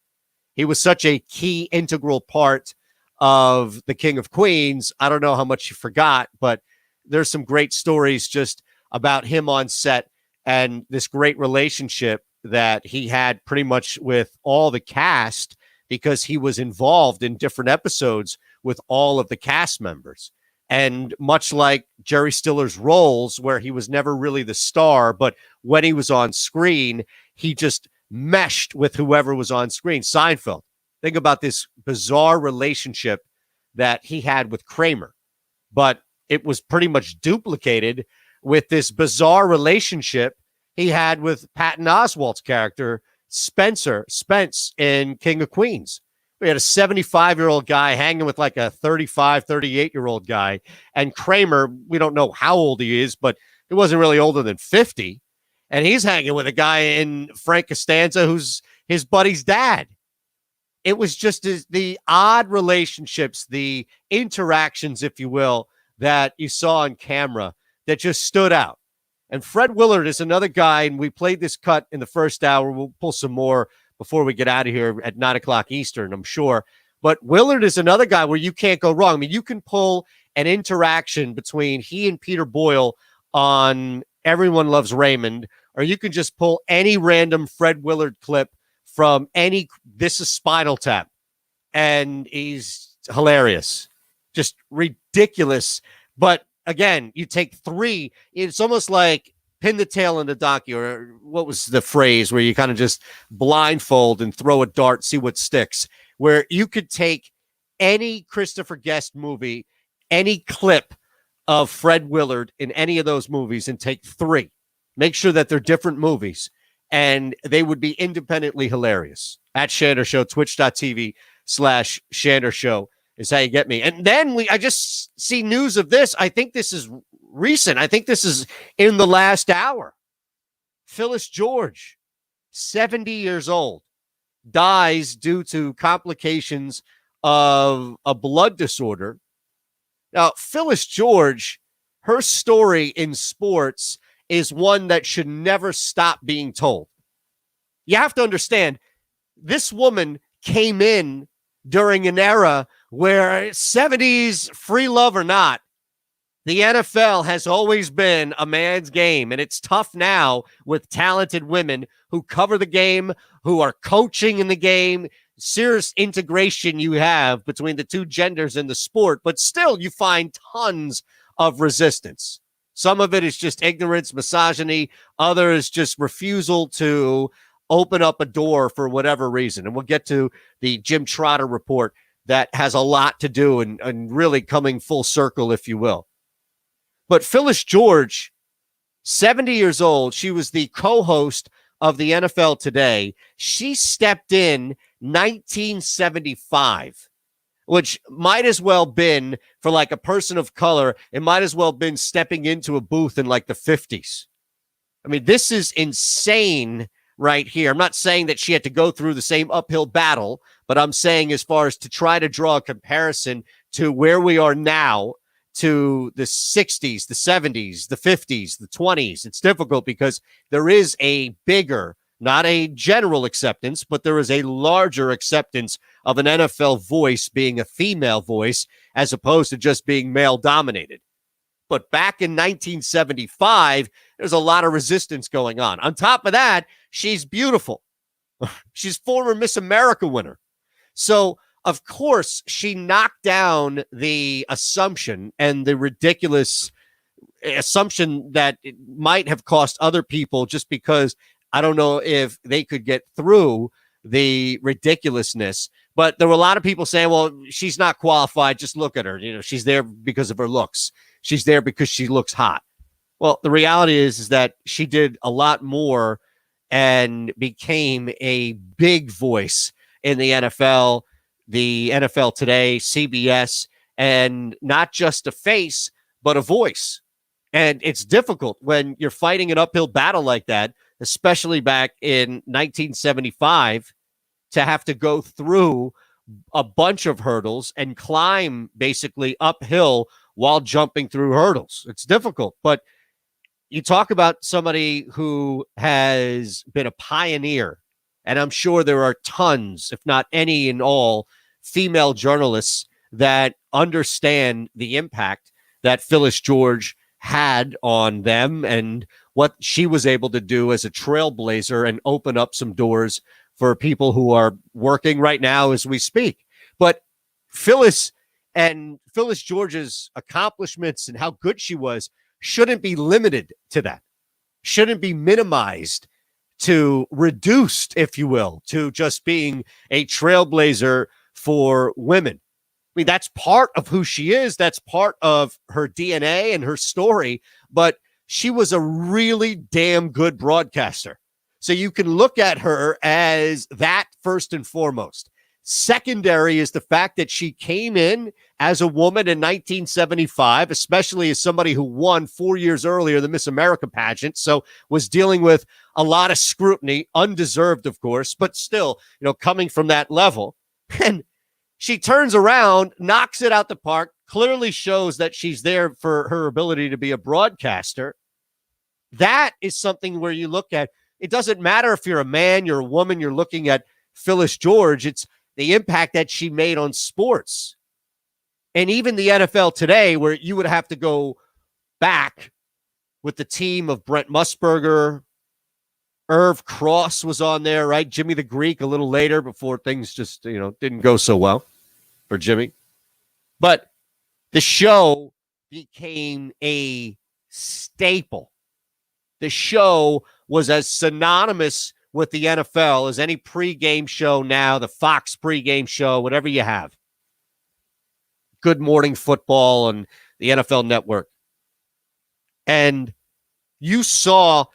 He was such a key, integral part of The King of Queens. I don't know how much you forgot, but there's some great stories just about him on set and this great relationship that he had pretty much with all the cast because he was involved in different episodes with all of the cast members. And much like Jerry Stiller's roles, where he was never really the star, but when he was on screen, he just meshed with whoever was on screen. Seinfeld. Think about this bizarre relationship that he had with Kramer, but it was pretty much duplicated with this bizarre relationship he had with Patton Oswalt's character, Spence in King of Queens. We had a 75-year-old guy hanging with like a 35, 38-year-old guy. And Kramer, we don't know how old he is, but he wasn't really older than 50. And he's hanging with a guy in Frank Costanza who's his buddy's dad. It was just the odd relationships, the interactions, if you will, that you saw on camera that just stood out. And Fred Willard is another guy, and we played this cut in the first hour. We'll pull some more before we get out of here at 9 o'clock Eastern, I'm sure. But Willard is another guy where you can't go wrong. I mean, you can pull an interaction between he and Peter Boyle on Everyone Loves Raymond, or you can just pull any random Fred Willard clip from any This Is Spinal Tap, and he's hilarious. Just ridiculous. But again, you take three, it's almost like pin the tail in the donkey, or what was the phrase where you kind of just blindfold and throw a dart, see what sticks, where you could take any Christopher Guest movie, any clip of Fred Willard in any of those movies and take three. Make sure that they're different movies, and they would be independently hilarious. At Shander Show, twitch.tv/Shander Show is how you get me. And then I just see news of this. I think this is recent. I think this is in the last hour. Phyllis George, 70 years old, dies due to complications of a blood disorder. Now, Phyllis George, her story in sports is one that should never stop being told. You have to understand, this woman came in during an era where 70s, free love or not, the NFL has always been a man's game, and it's tough now with talented women who cover the game, who are coaching in the game, serious integration you have between the two genders in the sport, but still you find tons of resistance. Some of it is just ignorance, misogyny. Others just refusal to open up a door for whatever reason. And we'll get to the Jim Trotter report that has a lot to do and really coming full circle, if you will. But Phyllis George, 70 years old, she was the co-host of the NFL Today. She stepped in 1975, which might as well been, for like a person of color, it might as well been stepping into a booth in like the 50s. I mean, this is insane right here. I'm not saying that she had to go through the same uphill battle, but I'm saying as far as to try to draw a comparison to where we are now to the 60s, the 70s, the 50s, the 20s. It's difficult because there is a bigger Not a general acceptance, but there is a larger acceptance of an NFL voice being a female voice as opposed to just being male dominated. But back in 1975, there's a lot of resistance going on. On top of that, she's beautiful. She's former Miss America winner. So, of course, she knocked down the assumption and the ridiculous assumption that it might have cost other people just because I don't know if they could get through the ridiculousness. But there were a lot of people saying, well, she's not qualified. Just look at her. You know, she's there because of her looks. She's there because she looks hot. Well, the reality is that she did a lot more and became a big voice in the NFL Today, CBS, and not just a face, but a voice. And it's difficult when you're fighting an uphill battle like that, especially back in 1975, to have to go through a bunch of hurdles and climb basically uphill while jumping through hurdles. It's difficult, but you talk about somebody who has been a pioneer, and I'm sure there are tons, if not any and all, female journalists that understand the impact that Phyllis George had on them and what she was able to do as a trailblazer and open up some doors for people who are working right now as we speak. But Phyllis George's accomplishments and how good she was shouldn't be limited to that, shouldn't be minimized to reduced, if you will, to just being a trailblazer for women. I mean, that's part of who she is. That's part of her DNA and her story. But she was a really damn good broadcaster. So you can look at her as that first and foremost. Secondary is the fact that she came in as a woman in 1975, especially as somebody who won 4 years earlier the Miss America pageant. So was dealing with a lot of scrutiny, undeserved, of course, but still, coming from that level. And she turns around, knocks it out the park, clearly shows that she's there for her ability to be a broadcaster. That is something where you look at, it doesn't matter if you're a man, you're a woman, you're looking at Phyllis George. It's the impact that she made on sports. And even the NFL Today, where you would have to go back with the team of Brent Musburger, Irv Cross was on there, right? Jimmy the Greek a little later before things just, didn't go so well for Jimmy. But the show became a staple. The show was as synonymous with the NFL as any pregame show now, the Fox pregame show, whatever you have. Good Morning Football and the NFL Network. And you saw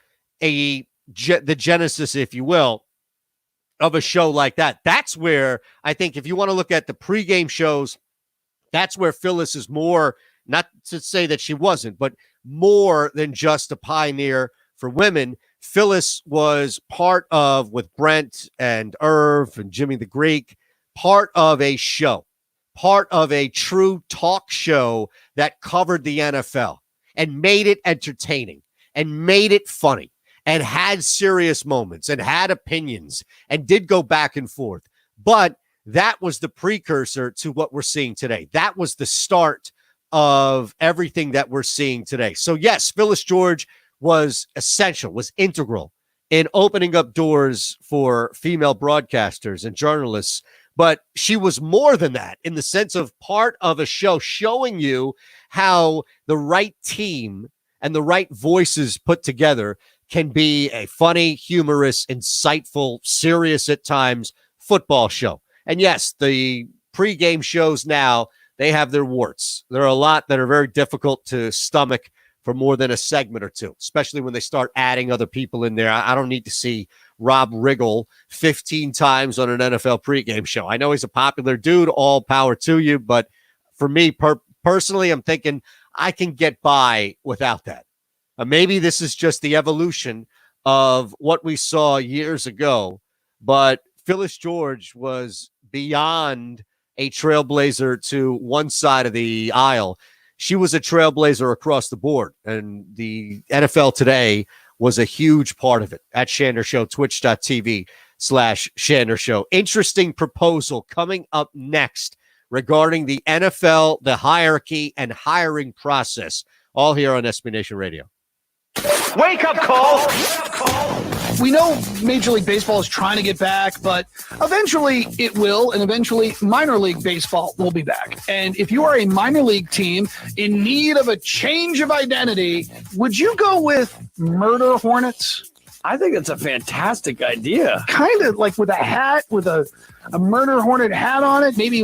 the genesis, if you will, of a show like that. That's where I think if you want to look at the pregame shows, that's where Phyllis is more, not to say that she wasn't, but more than just a pioneer for women. Phyllis was part of, with Brent and Irv and Jimmy the Greek, part of a show, part of a true talk show that covered the NFL and made it entertaining and made it funny and had serious moments and had opinions and did go back and forth. But that was the precursor to what we're seeing today. That was the start of everything that we're seeing today. So yes, Phyllis George was essential, was integral in opening up doors for female broadcasters and journalists. But she was more than that in the sense of part of a show showing you how the right team and the right voices put together can be a funny, humorous, insightful, serious at times football show. And yes, the pregame shows now, they have their warts. There are a lot that are very difficult to stomach for more than a segment or two, especially when they start adding other people in there. I don't need to see Rob Riggle 15 times on an NFL pregame show. I know he's a popular dude, all power to you, but for me personally, I'm thinking I can get by without that. Maybe this is just the evolution of what we saw years ago, but Phyllis George was beyond a trailblazer to one side of the aisle. She was a trailblazer across the board, and the NFL Today was a huge part of it at Shander Show, twitch.tv/Shander Show. Interesting proposal coming up next regarding the NFL, the hierarchy, and hiring process, all here on SB Nation Radio. Wake up call. We know Major League Baseball is trying to get back, but eventually it will, and eventually minor league baseball will be back. And if you are a minor league team in need of a change of identity, would you go with Murder Hornets? I think it's a fantastic idea. Kind of like with a hat, with a Murder Hornet hat on it, maybe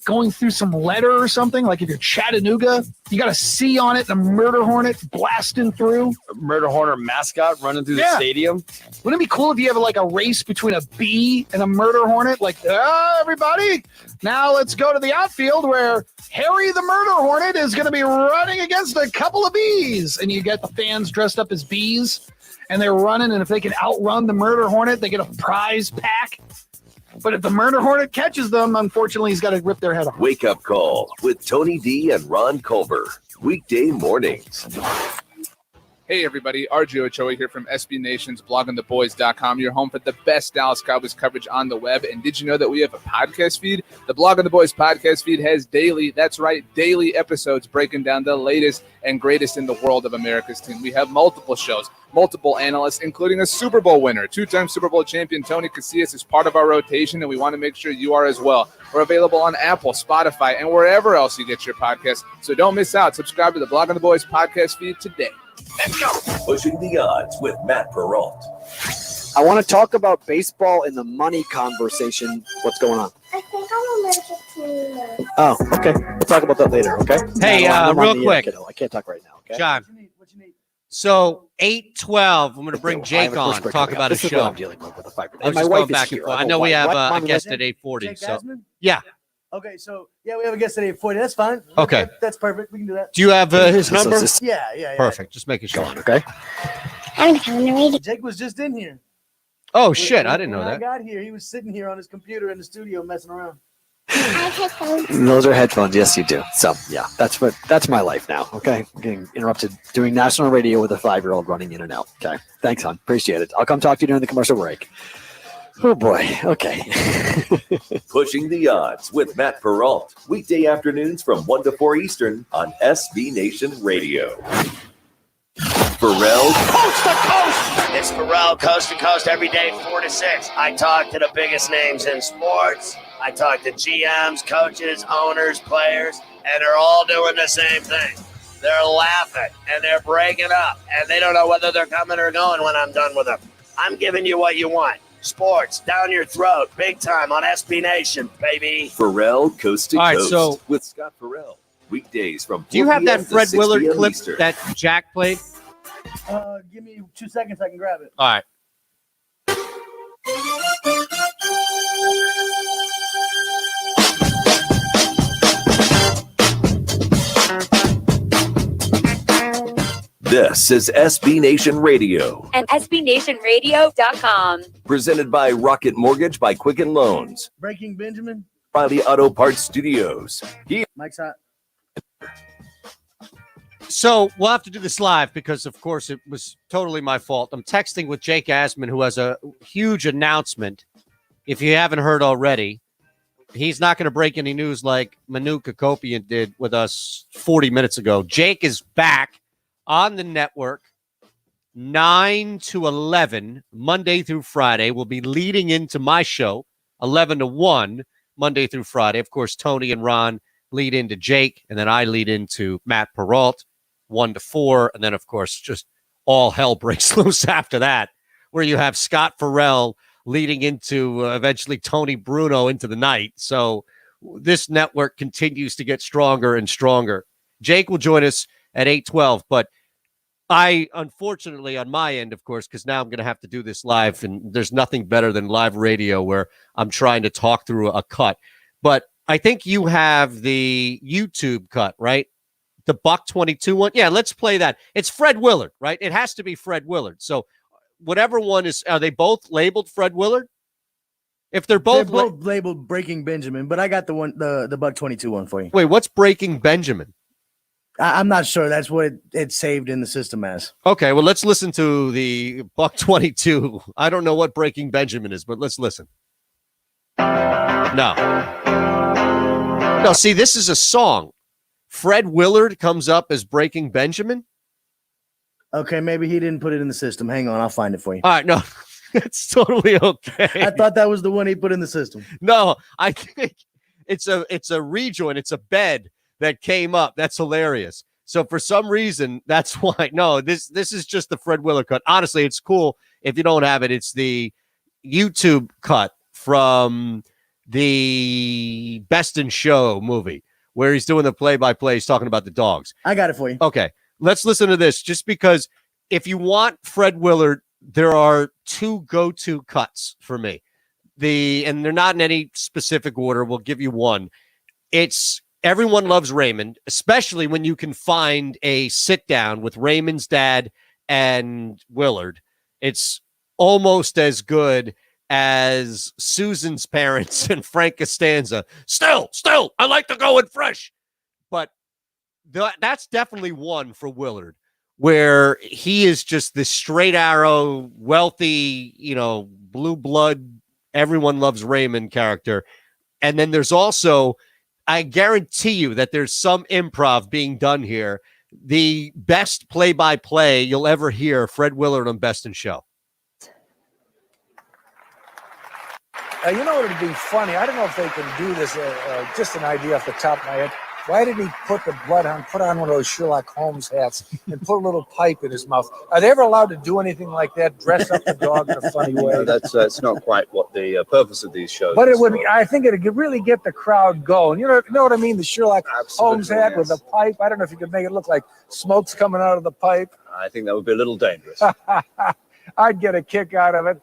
going through some letter or something. Like if you're Chattanooga, you got a C on it, a Murder Hornet blasting through. A Murder Hornet mascot running through the stadium. Wouldn't it be cool if you have like a race between a bee and a Murder Hornet? Like, everybody, now let's go to the outfield where Harry the Murder Hornet is going to be running against a couple of bees. And you get the fans dressed up as bees, and they're running, and if they can outrun the Murder Hornet, they get a prize pack. But if the Murder Hornet catches them, unfortunately, he's got to rip their head off. Wake Up Call with Tony D and Ron Culver. Weekday mornings. Hey, everybody. RJ Ochoa here from SB Nation's bloggingtheboys.com, your home for the best Dallas Cowboys coverage on the web. And did you know that we have a podcast feed? The Blog on the Boys podcast feed has daily episodes breaking down the latest and greatest in the world of America's team. We have multiple shows, multiple analysts, including a Super Bowl winner. Two-time Super Bowl champion Tony Casillas is part of our rotation, and we want to make sure you are as well. We're available on Apple, Spotify, and wherever else you get your podcasts. So don't miss out. Subscribe to the Blog on the Boys podcast feed today. Let's go. Pushing the odds with Matt Perrault. I want to talk about baseball and the money conversation. What's going on? I think I'm allergic to Oh, okay. We'll talk about that later, okay? Hey, real quick. I can't talk right now, okay? John. So 8:12, I'm going to bring Jake on, talk about a This is show. what I'm dealing with the fiber. I was And my just wife going is back and here. forth. I I have know a we wife. have What? a Mom, guest listen. at 8:40. Jake So Asman? yeah. Okay, so yeah, we have a guest at 8:40. That's fine. Okay. That's perfect. We can do that. Do you have his number? Yeah. Perfect. Just making sure. Okay. I'm coming to read it. Jake was just in here. Oh shit! I didn't know When I that. got here, he was sitting here on his computer in the studio messing around. Those are headphones. Yes, you do. So, yeah, that's my life now, okay? I'm getting interrupted doing national radio with a 5-year-old running in and out, okay? Thanks, hon. Appreciate it. I'll come talk to you during the commercial break. Oh, boy. Okay. Pushing the odds with Matt Perrault. Weekday afternoons from 1 to 4 Eastern on SB Nation Radio. Pharrell. Coast to coast. It's Pharrell, coast to coast, every day, 4 to 6. I talk to the biggest names in sports. I talk to GMs, coaches, owners, players, and they're all doing the same thing. They're laughing, and they're breaking up, and they don't know whether they're coming or going when I'm done with them. I'm giving you what you want. Sports, down your throat, big time on SB Nation, baby. Pharrell, coast to All right, coast so- with Scott Pharrell. Weekdays from Do you 4 have p.m. that to Fred 6 Willard p.m. clip Eastern. that Jack played? Give me 2 seconds. I can grab it. All right. This is SB Nation Radio, And SBNationRadio.com. presented by Rocket Mortgage by Quicken Loans, Breaking Benjamin. Riley Auto Parts Studios. Here, Mike's hot. So we'll have to do this live because, of course, it was totally my fault. I'm texting with Jake Asman, who has a huge announcement. If you haven't heard already, he's not going to break any news like Manu Kakopian did with us 40 minutes ago. Jake is back on the network 9 to 11, Monday through Friday. We'll be leading into my show, 11 to 1, Monday through Friday. Of course, Tony and Ron lead into Jake, and then I lead into Matt Perrault, 1 to 4. And then, of course, just all hell breaks loose after that, where you have Scott Farrell leading into eventually Tony Bruno into the night. So this network continues to get stronger and stronger. Jake will join us at 8:12, but I, unfortunately, on my end, of course, because now I'm going to have to do this live, and there's nothing better than live radio where I'm trying to talk through a cut. But I think you have the YouTube cut, right? The Buck 22 one. Yeah, let's play that. It's Fred Willard, right? It has to be Fred Willard. So whatever one is, are they both labeled Fred Willard? If they're both, labeled Breaking Benjamin, but I got the one, the Buck 22 one for you. Wait, what's Breaking Benjamin? I'm not sure that's what it's saved in the system as. Okay, well, let's listen to the Buck 22. I don't know what Breaking Benjamin is, but let's listen. No, see, this is a song. Fred Willard comes up as Breaking Benjamin. Okay, maybe he didn't put it in the system. Hang on, I'll find it for you. All right, no, it's totally okay. I thought that was the one he put in the system. No, I think it's a rejoin. It's a bed that came up. That's hilarious. So for some reason, that's why. No, this is just the Fred Willard cut. Honestly, it's cool. If you don't have it, it's the YouTube cut from the Best in Show movie where he's doing the play-by-play. He's talking about the dogs. I got it for you. Okay, let's listen to this just because if you want Fred Willard, there are two go-to cuts for me. And they're not in any specific order. We'll give you one. It's Everyone Loves Raymond, especially when you can find a sit down with Raymond's dad and Willard. It's almost as good as Susan's parents and Frank Costanza. Still, I like to go in fresh. But that's definitely one for Willard, where he is just this straight arrow, wealthy, blue blood, Everyone Loves Raymond character. And then there's also, I guarantee you that there's some improv being done here. The best play-by-play you'll ever hear, Fred Willard on Best in Show. You know what would be funny? I don't know if they can do this, just an idea off the top of my head. Why did he put on one of those Sherlock Holmes hats and put a little pipe in his mouth? Are they ever allowed to do anything like that, dress up the dog in a funny way? No, that's not quite what the purpose of these shows But is. it would. I think it could really get the crowd going. You know what I mean? The Sherlock Holmes hat with the pipe. I don't know if you could make it look like smoke's coming out of the pipe. I think that would be a little dangerous. I'd get a kick out of it.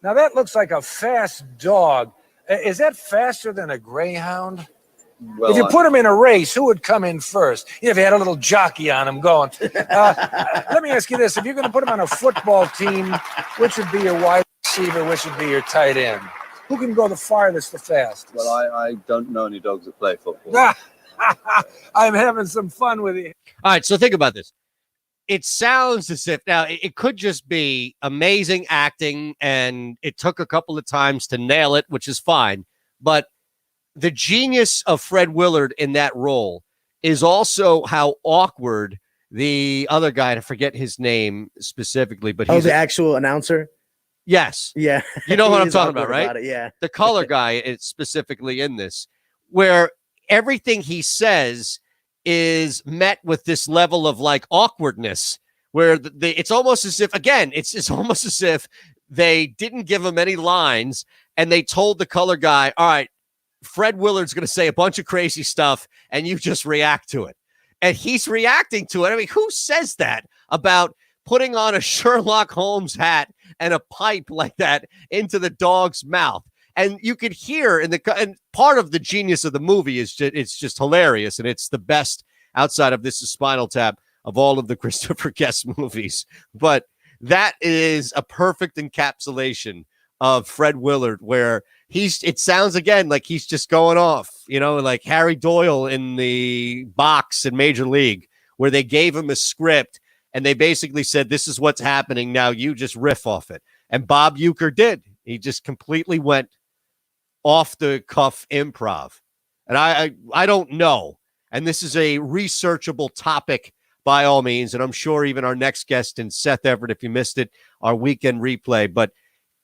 Now that looks like a fast dog. Is that faster than a greyhound? Well, if you put him in a race, who would come in first? If you had a little jockey on him going. Let me ask you this. If you're going to put him on a football team, which would be your wide receiver, which would be your tight end? Who can go the farthest, the fastest? Well, I don't know any dogs that play football. I'm having some fun with you. All right, so think about this. It sounds as if now it could just be amazing acting, and it took a couple of times to nail it, which is fine. But the genius of Fred Willard in that role is also how awkward the other guy, I forget his name specifically, but he's the actual announcer. Yes. Yeah. You know what I'm He's talking awkward about, right? about it, yeah. The color guy is specifically in this, where everything he says is met with this level of like awkwardness, where it's almost as if, again, it's almost as if they didn't give him any lines and they told the color guy, all right, Fred Willard's going to say a bunch of crazy stuff and you just react to it. And he's reacting to it. I mean, who says that about putting on a Sherlock Holmes hat and a pipe like that into the dog's mouth? And you could hear and part of the genius of the movie is it's just hilarious. And it's the best outside of This Is Spinal Tap of all of the Christopher Guest movies. But that is a perfect encapsulation of Fred Willard, where it sounds again like he's just going off, like Harry Doyle in the box in Major League, where they gave him a script and they basically said, this is what's happening now. You just riff off it. And Bob Uecker did. He just completely went off the cuff improv. And I don't know. And this is a researchable topic by all means. And I'm sure even our next guest in Seth Everett, if you missed it, our weekend replay, but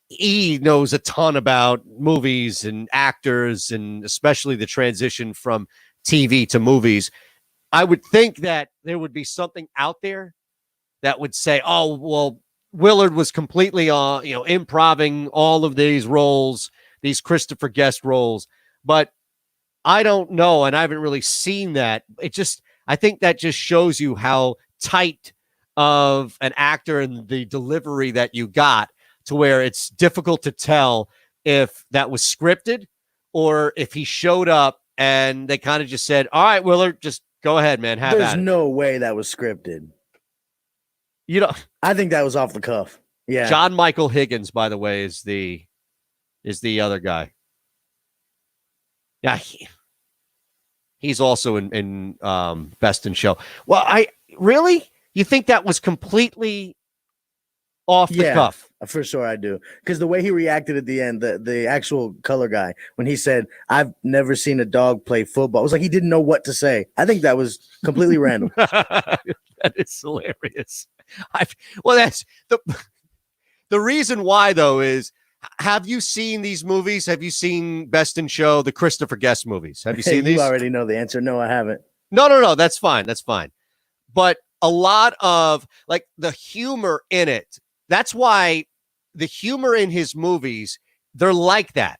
he knows a ton about movies and actors and especially the transition from TV to movies. I would think that there would be something out there that would say, oh, well, Willard was completely improving all of these roles, these Christopher Guest roles. But I don't know, and I haven't really seen that. I think that just shows you how tight of an actor and the delivery that you got, to where it's difficult to tell if that was scripted or if he showed up and they kind of just said, all right, Willard, just go ahead, man. Have There's at it. no way that was scripted. I think that was off the cuff. Yeah. John Michael Higgins, by the way, is the other guy. Yeah. He's also in Best in Show. Well, you think that was completely off the cuff? For sure I do. Because the way he reacted at the end, the actual color guy, when he said, "I've never seen a dog play football," it was like he didn't know what to say. I think that was completely random. That is hilarious. That's the reason why, though, is have you seen these movies? Have you seen Best in Show, the Christopher Guest movies? Have you seen these? You already know the answer. No, I haven't. No. That's fine. That's fine. But a lot of like the humor in it, that's why the humor in his movies, they're like that,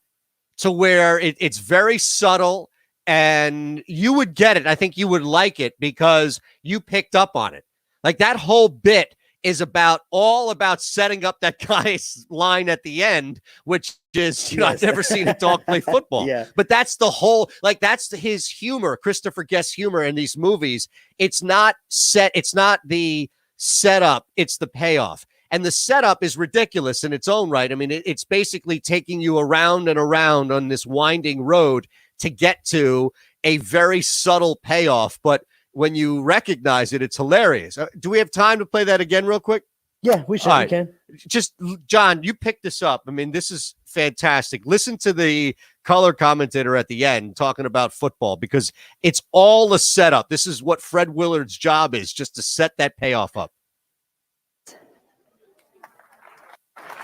to where it's very subtle and you would get it. I think you would like it because you picked up on it. Like that whole bit is all about setting up that guy's line at the end, which is, I've never seen a dog play football. Yeah. But that's the whole, that's his humor, Christopher Guest's humor in these movies. It's not the setup, it's the payoff. And the setup is ridiculous in its own right. I mean, it's basically taking you around and around on this winding road to get to a very subtle payoff. But when you recognize it, it's hilarious. Do we have time to play that again real quick? Yeah, we should. Right. We can. Just, John, you picked this up. I mean, this is fantastic. Listen to the color commentator at the end talking about football because it's all a setup. This is what Fred Willard's job is, just to set that payoff up.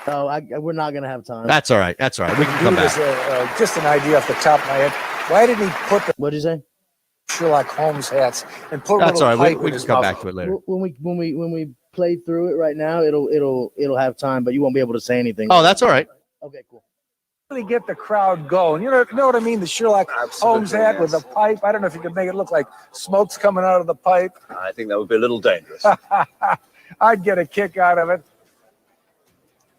Oh, we're not going to have time. That's all right. We can come back. Just an idea off the top of my head. Why didn't he put the What'd you say? Sherlock Holmes hats and put a That's little all right. pipe We in can his come mouth? back to it later. When we play through it right now, it'll have time, but you won't be able to say anything. Oh, that's all right. Okay, cool. Really get the crowd going. You know what I mean? The Sherlock Holmes hat with the pipe. I don't know if you could make it look like smoke's coming out of the pipe. I think that would be a little dangerous. I'd get a kick out of it.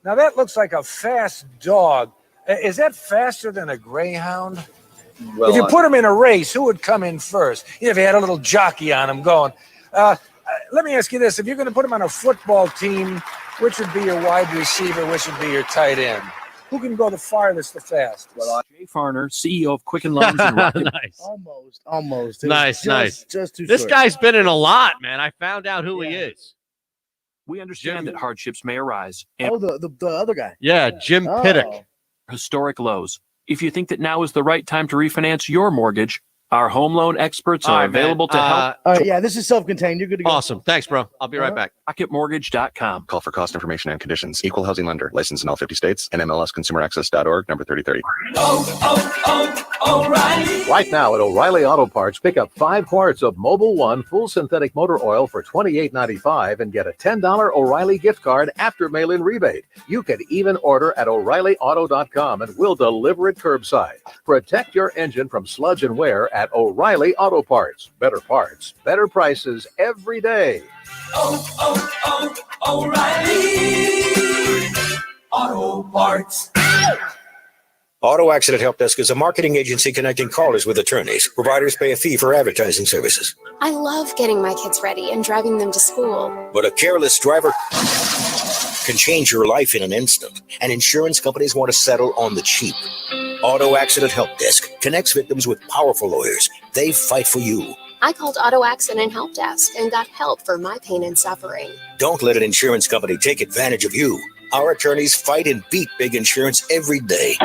Now that looks like a fast dog. Is that faster than a greyhound? Well, if you put him in a race, who would come in first? If you had a little jockey on him going. Let me ask you this. If you're going to put him on a football team, which would be your wide receiver? Which would be your tight end? Who can go the farthest, the fastest? Well, Jay Farner, CEO of Quicken Loans and Rocket. Nice. Almost. It Nice. was Just too This short. guy's been in a lot, man. I found out who he is. We understand that hardships may arise and Oh, the other guy. Yeah, Jim Oh. Piddock. historic lows. If you think that now is the right time to refinance your mortgage, our home loan experts All are right, man. available to help. All right, yeah, this is self-contained. You're good to go. Awesome. Thanks, bro. I'll be right back. RocketMortgage.com. Call for cost information and conditions. Equal housing lender. Licensed in all 50 states. And MLSConsumerAccess.org, number 3030. O'Reilly. Right now at O'Reilly Auto Parts, pick up 5 quarts of Mobil 1 full synthetic motor oil for $28.95 and get a $10 O'Reilly gift card after mail-in rebate. You can even order at O'ReillyAuto.com and we'll deliver it curbside. Protect your engine from sludge and wear at O'Reilly Auto Parts. Better parts, better prices every day. O'Reilly Auto Parts. Auto Accident Help Desk is a marketing agency connecting callers with attorneys. Providers pay a fee for advertising services. I love getting my kids ready and driving them to school. But a careless driver can change your life in an instant, and insurance companies want to settle on the cheap. Auto Accident Help Desk connects victims with powerful lawyers. They fight for you. I called Auto Accident Help Desk and got help for my pain and suffering. Don't let an insurance company take advantage of you. Our attorneys fight and beat big insurance every day.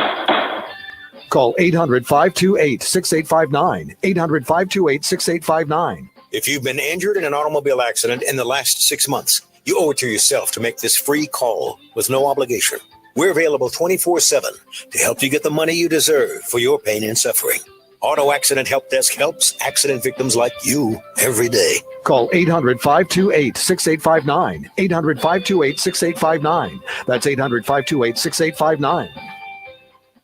Call 800-528-6859. 800-528-6859. If you've been injured in an automobile accident in the last 6 months, you owe it to yourself to make this free call with no obligation. We're available 24/7 to help you get the money you deserve for your pain and suffering. Auto Accident Help Desk helps accident victims like you every day. Call 800-528-6859. 800-528-6859. That's 800-528-6859.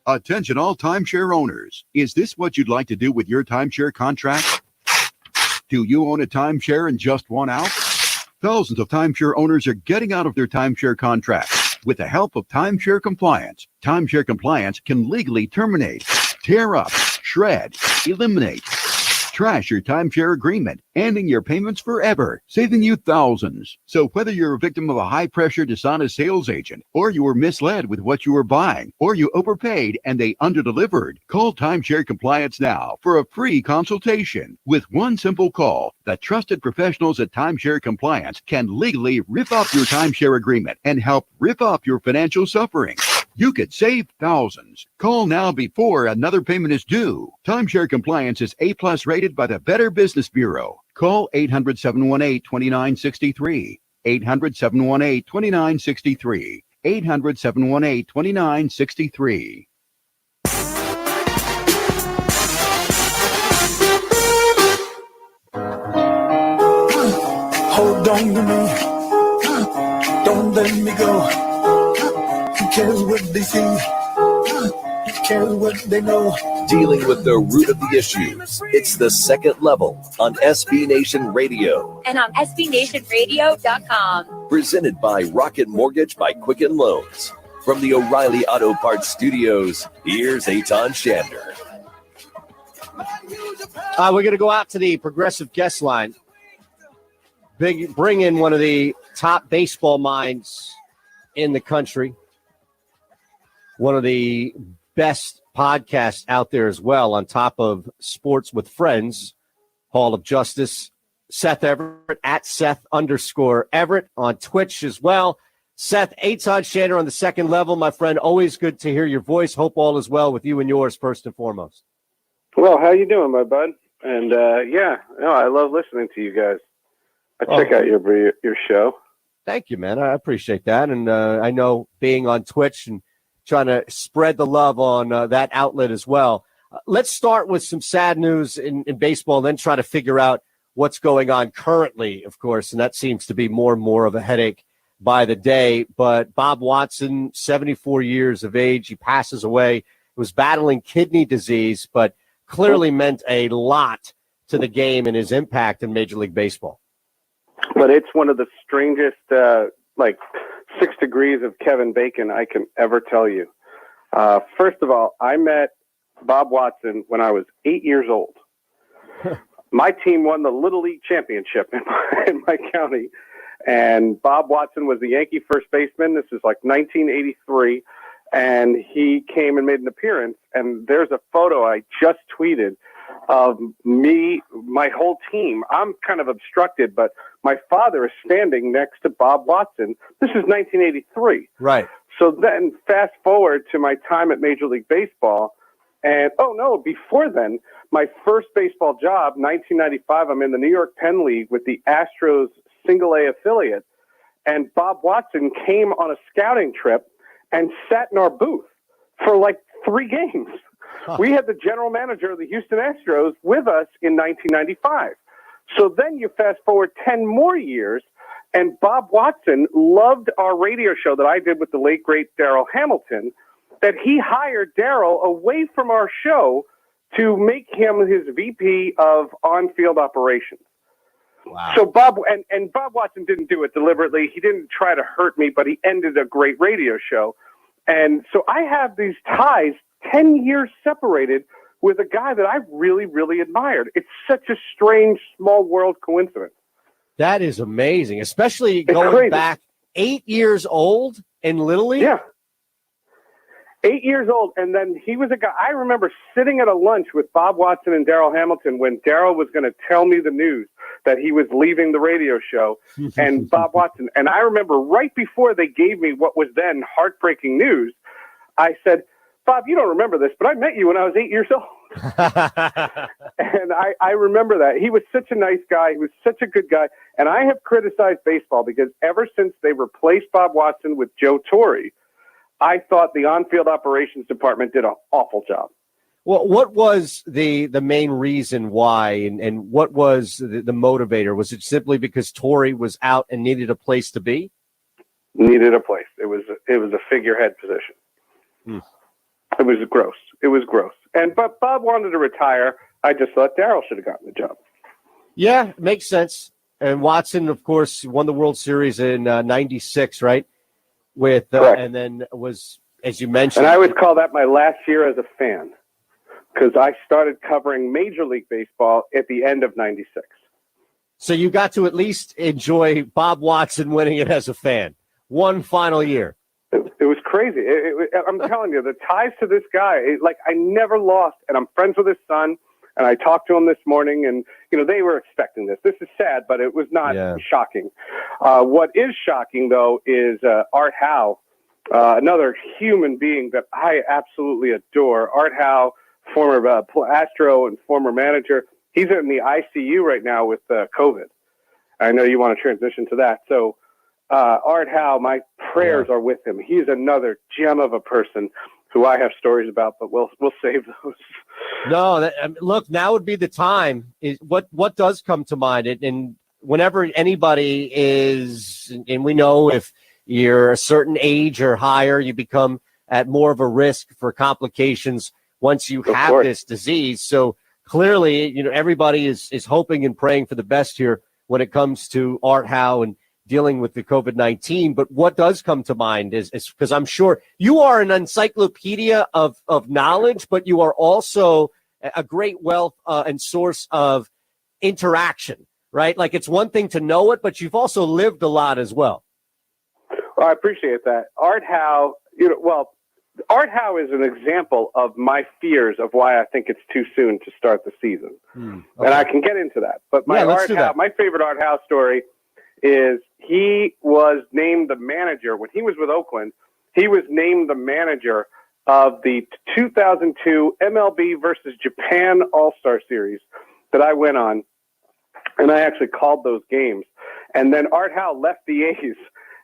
Attention all timeshare owners. Is this what you'd like to do with your timeshare contract? Do you own a timeshare and just want out? Thousands of timeshare owners are getting out of their timeshare contracts. With the help of Timeshare Compliance, Timeshare Compliance can legally terminate, tear up, shred, eliminate, Trash your timeshare agreement, ending your payments forever, saving you thousands. So whether you're a victim of a high-pressure, dishonest sales agent, or you were misled with what you were buying, or you overpaid and they underdelivered, call Timeshare Compliance now for a free consultation. With one simple call, the trusted professionals at Timeshare Compliance can legally rip up your timeshare agreement and help rip up your financial suffering. You could save thousands. Call now before another payment is due. Timeshare Compliance is A+ rated by the Better Business Bureau. Call 800-718-2963. 800-718-2963. 800-718-2963. Hold on to me. Don't let me go. Who cares what they see? Who cares what they know? Dealing with the root of the issue. It's The Second Level on SB Nation Radio. And on SBNationRadio.com. Presented by Rocket Mortgage by Quicken Loans. From the O'Reilly Auto Parts Studios, here's Eitan Shander. We're going to go out to the Progressive guest line. Bring in one of the top baseball minds in the country. One of the best podcasts out there as well, on top of Sports with Friends, Hall of Justice, Seth Everett, at Seth_Everett on Twitch as well. Seth, Eitan Shander on The Second Level, my friend. Always good to hear your voice. Hope all is well with you and yours, first and foremost. Well, how you doing, my bud? And I love listening to you guys. I check out your show. Thank you, man. I appreciate that. And I know being on Twitch and trying to spread the love on that outlet as well. Let's start with some sad news in baseball, and then try to figure out what's going on currently, of course, and that seems to be more and more of a headache by the day. But Bob Watson, 74 years of age, he passes away. He was battling kidney disease, but clearly meant a lot to the game and his impact in Major League Baseball. But it's one of the strangest, 6 degrees of Kevin Bacon I can ever tell you. First of all, I met Bob Watson when I was 8 years old. My team won the Little League championship in my county, and Bob Watson was the Yankee first baseman. This is like 1983, and he came and made an appearance, and there's a photo I just tweeted of me, my whole team. I'm kind of obstructed, but my father is standing next to Bob Watson. This is 1983. Right. So then fast forward to my time at Major League Baseball. And, before then, my first baseball job, 1995, I'm in the New York Penn League with the Astros single A affiliate. And Bob Watson came on a scouting trip and sat in our booth for like 3 games. We had the general manager of the Houston Astros with us in 1995. So then you fast forward 10 more years, and Bob Watson loved our radio show that I did with the late, great Darrell Hamilton, that he hired Darrell away from our show to make him his VP of on-field operations. Wow. So Bob Watson didn't do it deliberately. He didn't try to hurt me, but he ended a great radio show. And so I have these ties 10 years separated with a guy that I really, really admired. It's such a strange, small world coincidence. That is amazing, especially going back 8 years old in Little League. Yeah. 8 years old. And then he was a guy, I remember sitting at a lunch with Bob Watson and Darrell Hamilton when Darrell was going to tell me the news that he was leaving the radio show, and Bob Watson. And I remember right before they gave me what was then heartbreaking news, I said, Bob, you don't remember this, but I met you when I was 8 years old. And I remember that. He was such a nice guy. He was such a good guy. And I have criticized baseball because ever since they replaced Bob Watson with Joe Torre, I thought the on-field operations department did an awful job. Well, what was the main reason why, and what was the motivator? Was it simply because Torre was out and needed a place to be? Needed a place. It was a figurehead position. It was gross. It was gross. But Bob wanted to retire. I just thought Darrell should have gotten the job. Yeah, makes sense. And Watson, of course, won the World Series in '96, right? And then was, as you mentioned, and I would call that my last year as a fan. because I started covering Major League Baseball at the end of '96. So you got to at least enjoy Bob Watson winning it as a fan. One final year. It was crazy. I'm telling you, the ties to this guy, I never lost, and I'm friends with his son, and I talked to him this morning, and, they were expecting this. This is sad, but it was not shocking. What is shocking, though, is Art Howe, another human being that I absolutely adore. Art Howe, former Astro and former manager. He's in the ICU right now with COVID. I know you want to transition to that. So Art Howe, my prayers are with him. He's another gem of a person who I have stories about, but we'll save those. No, look, now would be the time. Is what does come to mind? And whenever anybody is, and we know if you're a certain age or higher, you become at more of a risk for complications once you have this disease. So clearly, everybody is hoping and praying for the best here when it comes to Art Howe and dealing with the COVID-19. But what does come to mind is because I'm sure you are an encyclopedia of knowledge, but you are also a great wealth and source of interaction, right? Like, it's one thing to know it, but you've also lived a lot as well. Well, I appreciate that. Art Howe, Art Howe is an example of my fears of why I think it's too soon to start the season. And I can get into that. But my favorite Art Howe story is he was named the manager. When he was with Oakland, he was named the manager of the 2002 MLB versus Japan All-Star Series that I went on. And I actually called those games. And then Art Howe left the A's.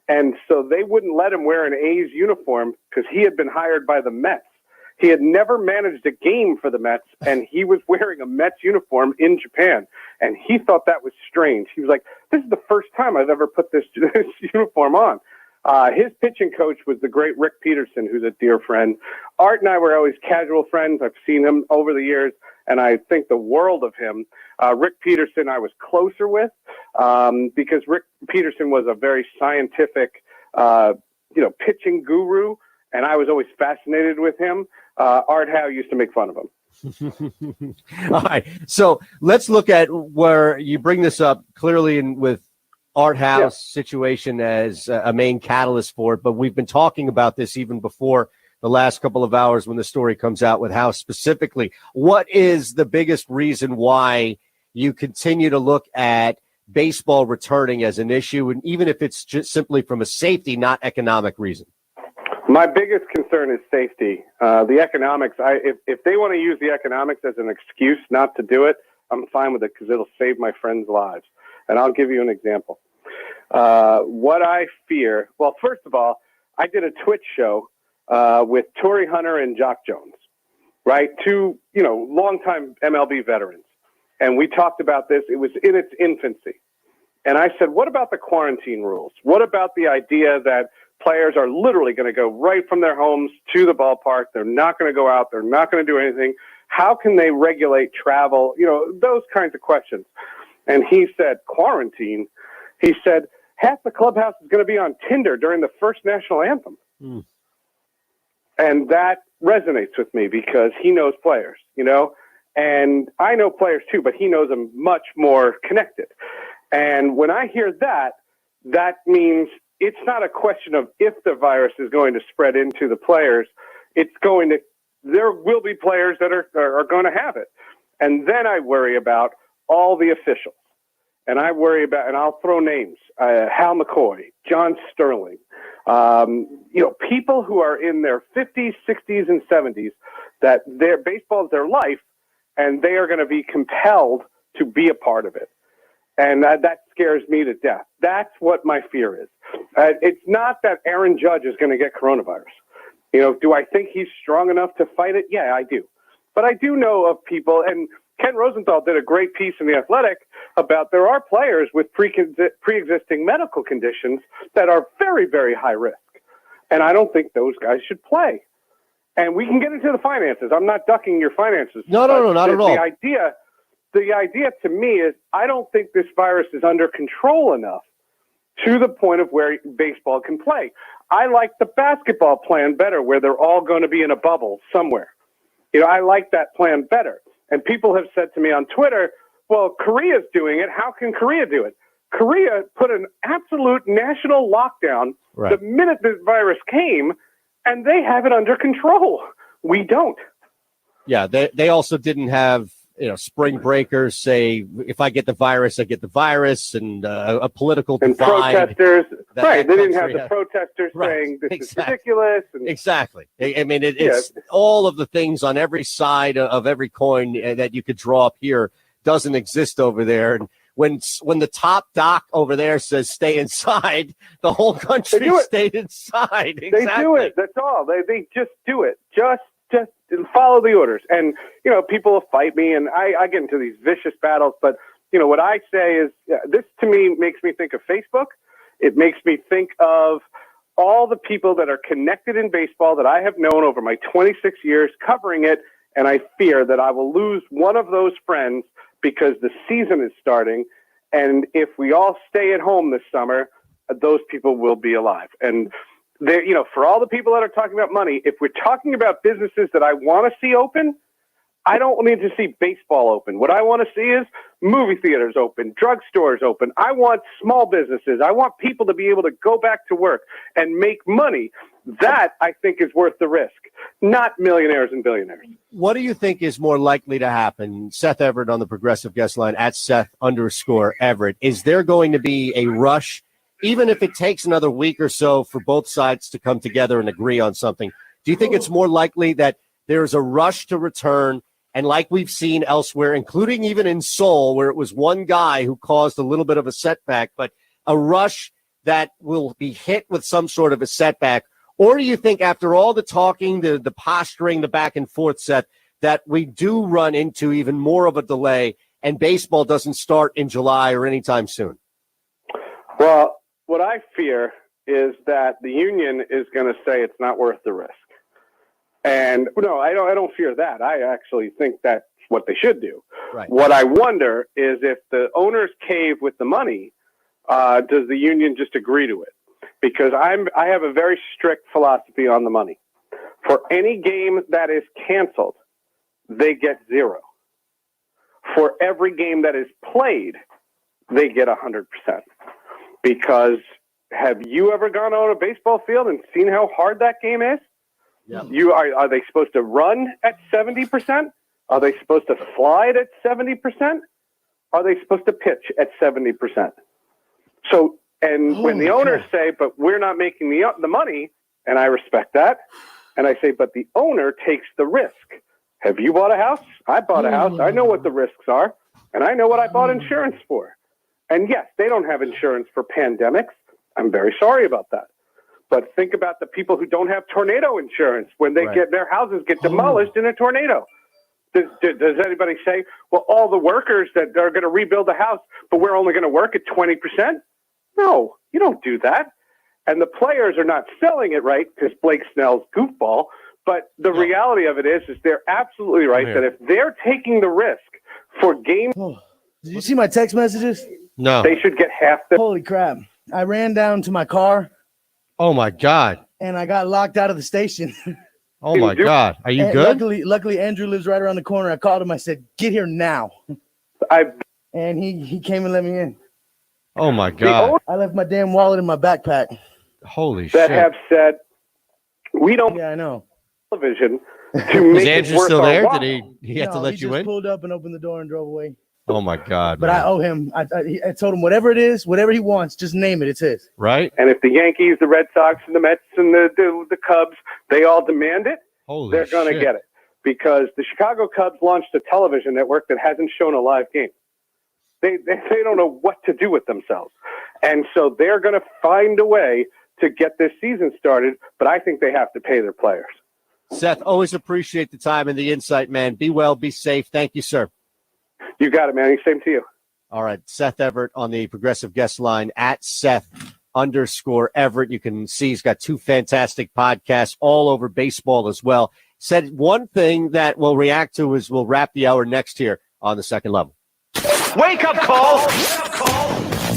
And so they wouldn't let him wear an A's uniform because he had been hired by the Mets. He had never managed a game for the Mets, and he was wearing a Mets uniform in Japan. And he thought that was strange. He was like, this is the first time I've ever put this uniform on. His pitching coach was the great Rick Peterson, who's a dear friend. Art and I were always casual friends. I've seen him over the years, and I think the world of him. Rick Peterson I was closer with because Rick Peterson was a very scientific, pitching guru, and I was always fascinated with him. Art Howe used to make fun of him. All right. So let's look at where you bring this up clearly with Art Howe's situation as a main catalyst for it. But we've been talking about this even before the last couple of hours when the story comes out with Howe specifically. What is the biggest reason why you continue to look at baseball returning as an issue, and even if it's just simply from a safety, not economic reason? My biggest concern is safety. The economics, if they want to use the economics as an excuse not to do it, I'm fine with it because it'll save my friends' lives. And I'll give you an example. What I fear, well, first of all, I did a Twitch show with Torrey Hunter and Jock Jones, right? Two, longtime MLB veterans. And we talked about this. It was in its infancy. And I said, what about the quarantine rules? What about the idea that players are literally going to go right from their homes to the ballpark? They're not going to go out. They're not going to do anything. How can they regulate travel? Those kinds of questions. And he said, quarantine? He said, half the clubhouse is going to be on Tinder during the first national anthem. And that resonates with me because he knows players, and I know players too, but he knows them much more connected. And when I hear that, that means it's not a question of if the virus is going to spread into the players. There will be players that are going to have it. And then I worry about all the officials. And I worry about, and I'll throw names, Hal McCoy, John Sterling, people who are in their 50s, 60s, and 70s that their baseball is their life, and they are going to be compelled to be a part of it. And that scares me to death. That's what my fear is. It's not that Aaron Judge is going to get coronavirus. Do I think he's strong enough to fight it? Yeah, I do. But I do know of people, and Ken Rosenthal did a great piece in The Athletic about there are players with pre-existing medical conditions that are very, very high risk. And I don't think those guys should play. And we can get into the finances. I'm not ducking your finances. No, not at all. The idea to me is I don't think this virus is under control enough to the point of where baseball can play. I like the basketball plan better, where they're all going to be in a bubble somewhere. I like that plan better. And people have said to me on Twitter, well, Korea's doing it. How can Korea do it? Korea put an absolute national lockdown the minute the virus came, and they have it under control. We don't. Yeah, they also didn't have spring breakers say if I get the virus, I get the virus, and a political and divide. Protesters. That They didn't have country the protesters saying this is ridiculous. And, Exactly. I mean, it's all of the things on every side of every coin that you could draw up here doesn't exist over there. And when the top doc over there says stay inside, the whole country stayed inside. Exactly. They do it. That's all. They just do it. Just follow the orders. And, people will fight me, and I get into these vicious battles. But, what I say is this to me makes me think of Facebook. It makes me think of all the people that are connected in baseball that I have known over my 26 years covering it. And I fear that I will lose one of those friends because the season is starting. And if we all stay at home this summer, those people will be alive. And there, for all the people that are talking about money, if we're talking about businesses that I want to see open, I don't need to see baseball open. What I want to see is movie theaters open, drugstores open. I want small businesses. I want people to be able to go back to work and make money. That, I think, is worth the risk, not millionaires and billionaires. What do you think is more likely to happen? Seth Everett on the Progressive Guest Line at Seth_Everett. Is there going to be a rush, even if it takes another week or so for both sides to come together and agree on something? Do you think it's more likely that there's a rush to return? And like we've seen elsewhere, including even in Seoul, where it was one guy who caused a little bit of a setback, but a rush that will be hit with some sort of a setback? Or do you think after all the talking, the posturing, the back and forth, Seth, that we do run into even more of a delay and baseball doesn't start in July or anytime soon? Well, what I fear is that the union is going to say it's not worth the risk. And no, I don't fear that. I actually think that's what they should do. Right. What I wonder is if the owners cave with the money, does the union just agree to it? Because I have a very strict philosophy on the money. For any game that is canceled, they get 0. For every game that is played, they get 100%. Because have you ever gone on a baseball field and seen how hard that game is? Yeah. Are they supposed to run at 70%? Are they supposed to slide at 70%? Are they supposed to pitch at 70%? So, when the owners say, but we're not making the money, and I respect that, and I say, but the owner takes the risk. Have you bought a house? I bought a house. I know what the risks are, and I know what I bought insurance for. And yes, they don't have insurance for pandemics. I'm very sorry about that. But think about the people who don't have tornado insurance when they get their houses get demolished in a tornado. Does anybody say, well, all the workers that are going to rebuild the house, but we're only going to work at 20%? No, you don't do that. And the players are not selling it right because Blake Snell's goofball. But the reality of it is they're absolutely right that if they're taking the risk for game. Did you see my text messages? No. They should get half the. Holy crap. I ran down to my car. Oh, my God. And I got locked out of the station. Oh, my God. Are you good? Luckily, Andrew lives right around the corner. I called him. I said, get here now. And he came and let me in. Oh, my God. I left my damn wallet in my backpack. Holy that shit. have said, we don't I know. television to make Is it Andrew worth still our there? while. Did he have to let you just in? pulled up and opened the door and drove away. Oh, my God. But man. I owe him. I told him whatever it is, whatever he wants, just name it. It's his. Right? And if the Yankees, the Red Sox, and the Mets, and the Cubs, they all demand it, they're going to shit. get it. Because the Chicago Cubs launched a television network that hasn't shown a live game. They don't know what to do with themselves. And so they're going to find a way to get this season started, but I think they have to pay their players. Seth, always appreciate the time and the insight, man. Be well, be safe. Thank you, sir. You got it, man. Same to you. All right. Seth Everett on the Progressive Guest Line at Seth_Everett. You can see he's got 2 fantastic podcasts all over baseball as well. Said one thing that we'll react to is we'll wrap the hour next here on The Second Level. Wake up call.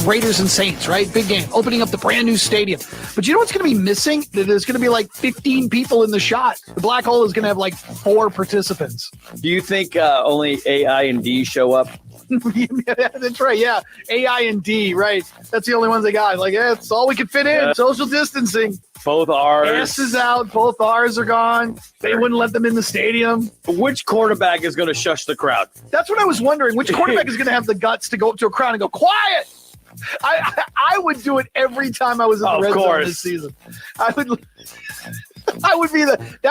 Raiders and Saints, right? Big game, opening up the brand new stadium. But you know what's going to be missing? There's going to be like 15 people in the shot. The black hole is going to have like 4 participants. Do you think only AI and D show up? Yeah, that's right. Yeah, AI and D, right? That's the only ones they got. Like, yeah, it's all we can fit in. Yeah. Social distancing. Both R's. S is out. Both R's are gone. They wouldn't let them in the stadium. Which quarterback is going to shush the crowd? That's what I was wondering. Which quarterback is going to have the guts to go up to a crowd and go, quiet? I would do it every time I was in the red zone this season. That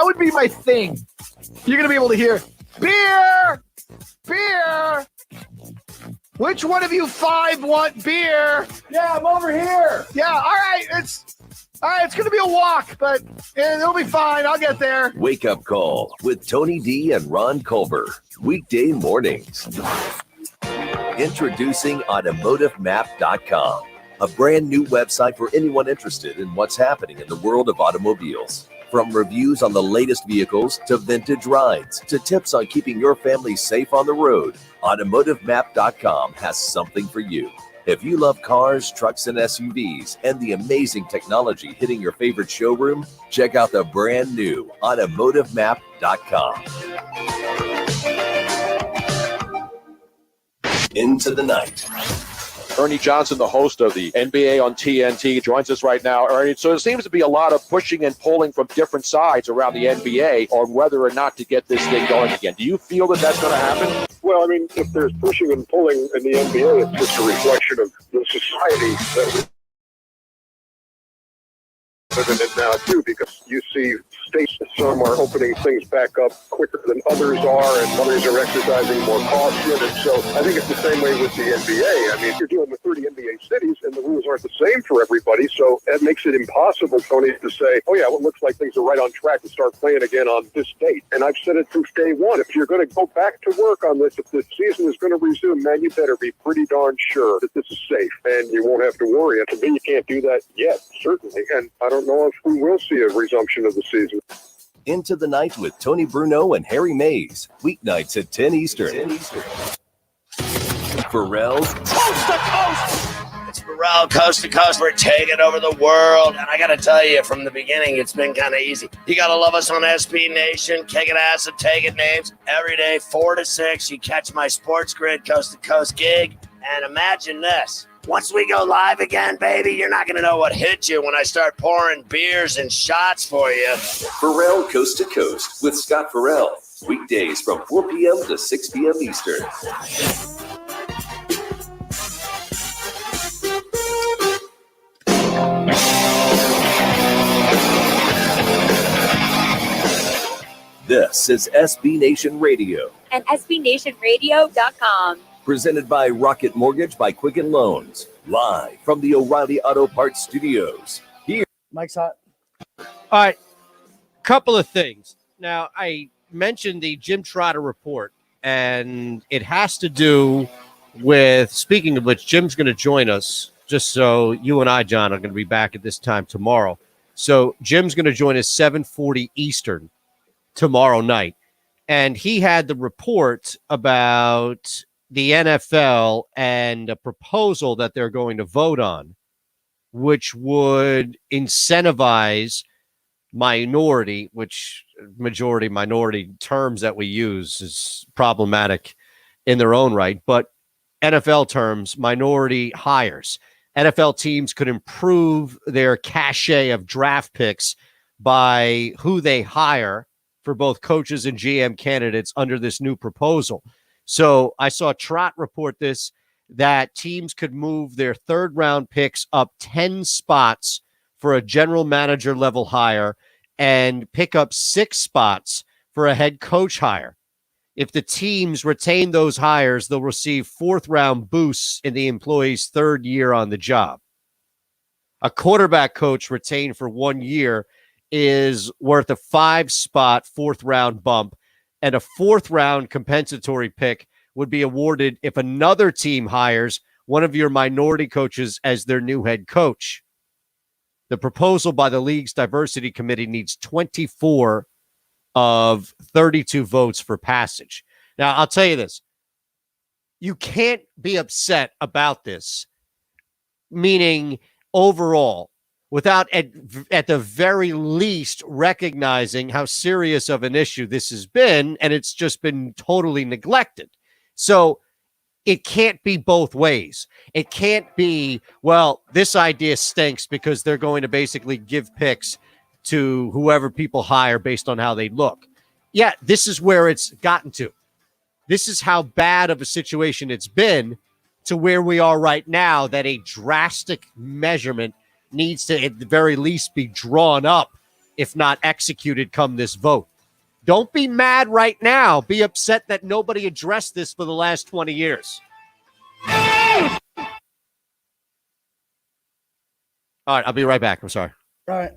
would be my thing. You're going to be able to hear, beer, beer. Which one of you 5 want beer? Yeah, I'm over here. Yeah, all right. It's going to be a walk, but it'll be fine. I'll get there. Wake Up Call with Tony D and Ron Culver. Weekday mornings. Introducing AutomotiveMap.com, a brand new website for anyone interested in what's happening in the world of automobiles. From reviews on the latest vehicles to vintage rides to tips on keeping your family safe on the road, AutomotiveMap.com has something for you. If you love cars, trucks, and SUVs, and the amazing technology hitting your favorite showroom, check out the brand new AutomotiveMap.com. Into the night. Ernie Johnson, the host of the NBA on TNT, joins us right now. Ernie, so there seems to be a lot of pushing and pulling from different sides around the NBA on whether or not to get this thing going again. Do you feel that that's going to happen? Well, I mean, if there's pushing and pulling in the NBA, it's just a reflection of the society that we live in it now, too, because you see states, some are opening things back up quicker than others are, and others are exercising more caution. And so I think it's the same way with the NBA. I mean, you're dealing with 30 NBA cities, and the rules aren't the same for everybody, so that makes it impossible, Tony, to say, oh, yeah, well, it looks like things are right on track to start playing again on this date. And I've said it since day one. If you're going to go back to work on this, if the season is going to resume, man, you better be pretty darn sure that this is safe, and you won't have to worry. And to me, you can't do that yet, certainly. And I don't know if we will see a resumption of the season. Into the Night with Tony Bruno and Harry Mays. Weeknights at 10 Eastern. Pharrell's Coast to Coast. It's Pharrell, Coast to Coast. We're taking over the world. And I got to tell you, from the beginning, it's been kind of easy. You got to love us on SB Nation, kicking ass and taking names. Every day, 4 to 6, you catch my Sports Grid Coast to Coast gig. And imagine this. Once we go live again, baby, you're not going to know what hit you when I start pouring beers and shots for you. Pharrell Coast to Coast with Scott Pharrell. Weekdays from 4 p.m. to 6 p.m. Eastern. This is SB Nation Radio. And SBNationRadio.com. Presented by Rocket Mortgage by Quicken Loans. Live from the O'Reilly Auto Parts Studios. Here. Mike's hot. All right. Couple of things. Now, I mentioned the Jim Trotter report, and it has to do with, speaking of which, Jim's going to join us, just so you and I, John, are going to be back at this time tomorrow. So Jim's going to join us 7:40 Eastern tomorrow night. And he had the report about the NFL and a proposal that they're going to vote on, which would incentivize minority, which majority minority terms that we use is problematic in their own right, but NFL terms, minority hires. NFL teams could improve their cachet of draft picks by who they hire for both coaches and GM candidates under this new proposal. So I saw Trot report this, that teams could move their third round picks up 10 spots for a general manager level hire and pick up 6 spots for a head coach hire. If the teams retain those hires, they'll receive 4th round boosts in the employee's 3rd year on the job. A quarterback coach retained for 1 year is worth a 5-spot 4th round bump, and a 4th round compensatory pick would be awarded if another team hires one of your minority coaches as their new head coach. The proposal by the league's diversity committee needs 24 of 32 votes for passage. Now, I'll tell you this. You can't be upset about this meaning overall, without at the very least recognizing how serious of an issue this has been, and it's just been totally neglected. So it can't be both ways. It can't be, well, this idea stinks because they're going to basically give picks to whoever people hire based on how they look. Yeah, this is where it's gotten to. This is how bad of a situation it's been to where we are right now, that a drastic measurement needs to at the very least be drawn up, if not executed come this vote. Don't be mad right now. Be upset that nobody addressed this for the last 20 years. All right, I'll be right back. I'm sorry. All right.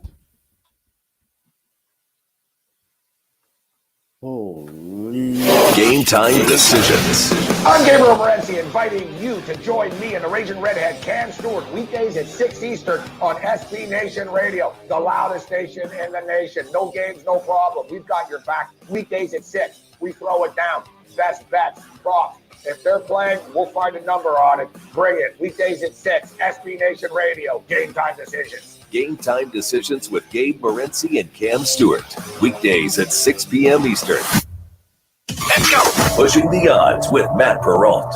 Game time decisions. I'm Gabriel Morency, inviting you to join me and the Raging Redhead Cam Stewart weekdays at 6 Eastern on SB Nation Radio, the loudest station in the nation. No games, no problem. We've got your back. Weekdays at 6. We throw it down. Best bets, props. If they're playing, we'll find a number on it. Bring it. Weekdays at 6. SB Nation Radio. Game time decisions. Game time decisions with Gabe Morency and Cam Stewart. Weekdays at 6 p.m. Eastern. Let's go. Pushing the odds with Matt Perrault.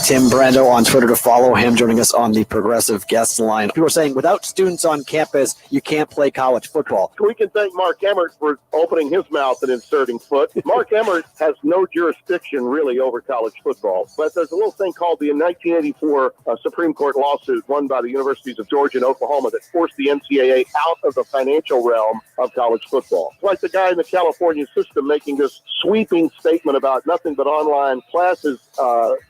Tim Brando on Twitter to follow him, joining us on the Progressive Guest Line. People are saying without students on campus, you can't play college football. We can thank Mark Emmert for opening his mouth and inserting foot. Mark Emmert has no jurisdiction really over college football, but there's a little thing called the 1984 Supreme Court lawsuit won by the universities of Georgia and Oklahoma that forced the NCAA out of the financial realm of college football. It's like the guy in the California system making this sweeping statement about nothing but online classes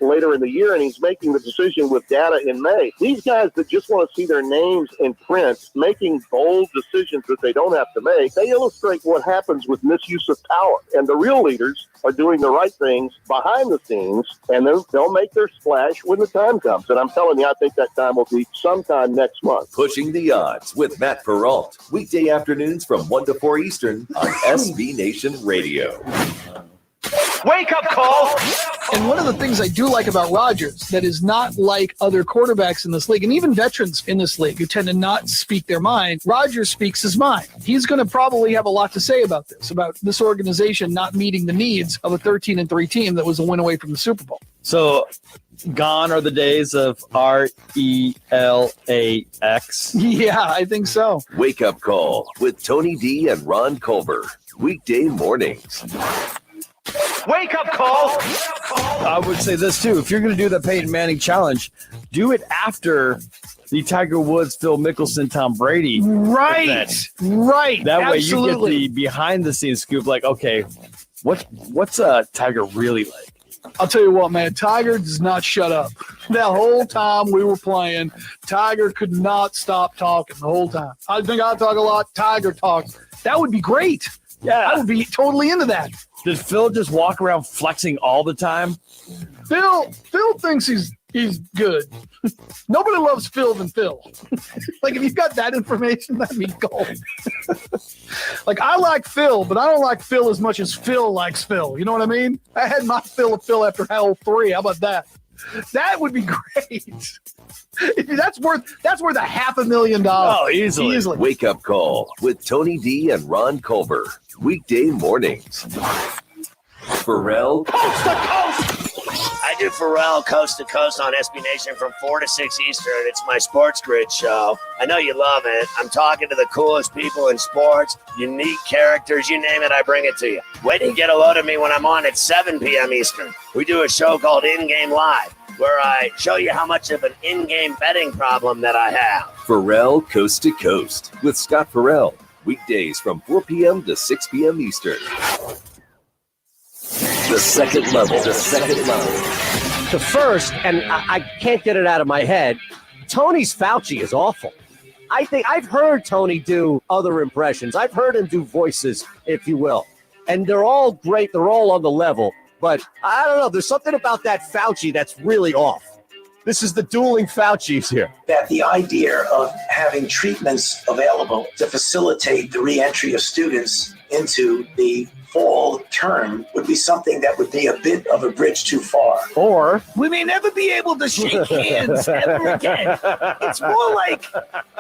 later in the year, and he's making the decision with data in May. These guys that just want to see their names in print making bold decisions that they don't have to make, they illustrate what happens with misuse of power. And the real leaders are doing the right things behind the scenes, and then they'll make their splash when the time comes. And I'm telling you, I think that time will be sometime next month. Pushing the odds with Matt Perrault. Weekday afternoons from 1 to 4 Eastern on SB Nation Radio. Wake up call. And one of the things I do like about Rodgers that is not like other quarterbacks in this league, and even veterans in this league who tend to not speak their mind, Rodgers speaks his mind. He's going to probably have a lot to say about this organization not meeting the needs of a 13-3 team that was a win away from the Super Bowl. So gone are the days of RELAX. Yeah, I think so. Wake up call with Tony D and Ron Culver. Weekday mornings. Wake up call. I would say this too. If you're going to do the Peyton Manning challenge, do it after the Tiger Woods, Phil Mickelson, Tom Brady. Right. event. Right. That Absolutely. way you get the behind the scenes scoop. Like, okay, what's Tiger really like? I'll tell you what, man, Tiger does not shut up. That whole time we were playing, Tiger could not stop talking the whole time. I think I talk a lot. Tiger talks. That would be great. Yeah. I would be totally into that. Does Phil just walk around flexing all the time? Phil thinks he's good. Nobody loves Phil than Phil. Like, if you've got that information, that'd be gold. Like, I like Phil, but I don't like Phil as much as Phil likes Phil. You know what I mean? I had my fill of Phil after hole 3. How about that? That would be great. That's worth $500,000. Oh, easily. Wake up call with Tony D and Ron Culver. Weekday mornings. Pharrell. Coast to coast. I do Pharrell Coast to Coast on SB Nation from 4 to 6 Eastern. It's my Sports Grid show. I know you love it. I'm talking to the coolest people in sports, unique characters, you name it, I bring it to you. Wait to get a load of me when I'm on at 7 p.m. Eastern. We do a show called In Game Live, where I show you how much of an in-game betting problem that I have. Pharrell Coast to Coast with Scott Pharrell. Weekdays from 4 p.m. to 6 p.m. Eastern. The second level. The first, and I can't get it out of my head, Tony's Fauci is awful. I think I've heard Tony do other impressions. I've heard him do voices, if you will. And they're all great. They're all on the level. But I don't know. There's something about that Fauci that's really off. This is the dueling Faucis here. That the idea of having treatments available to facilitate the reentry of students into the fall term would be something that would be a bit of a bridge too far. Or we may never be able to shake hands ever again. It's more like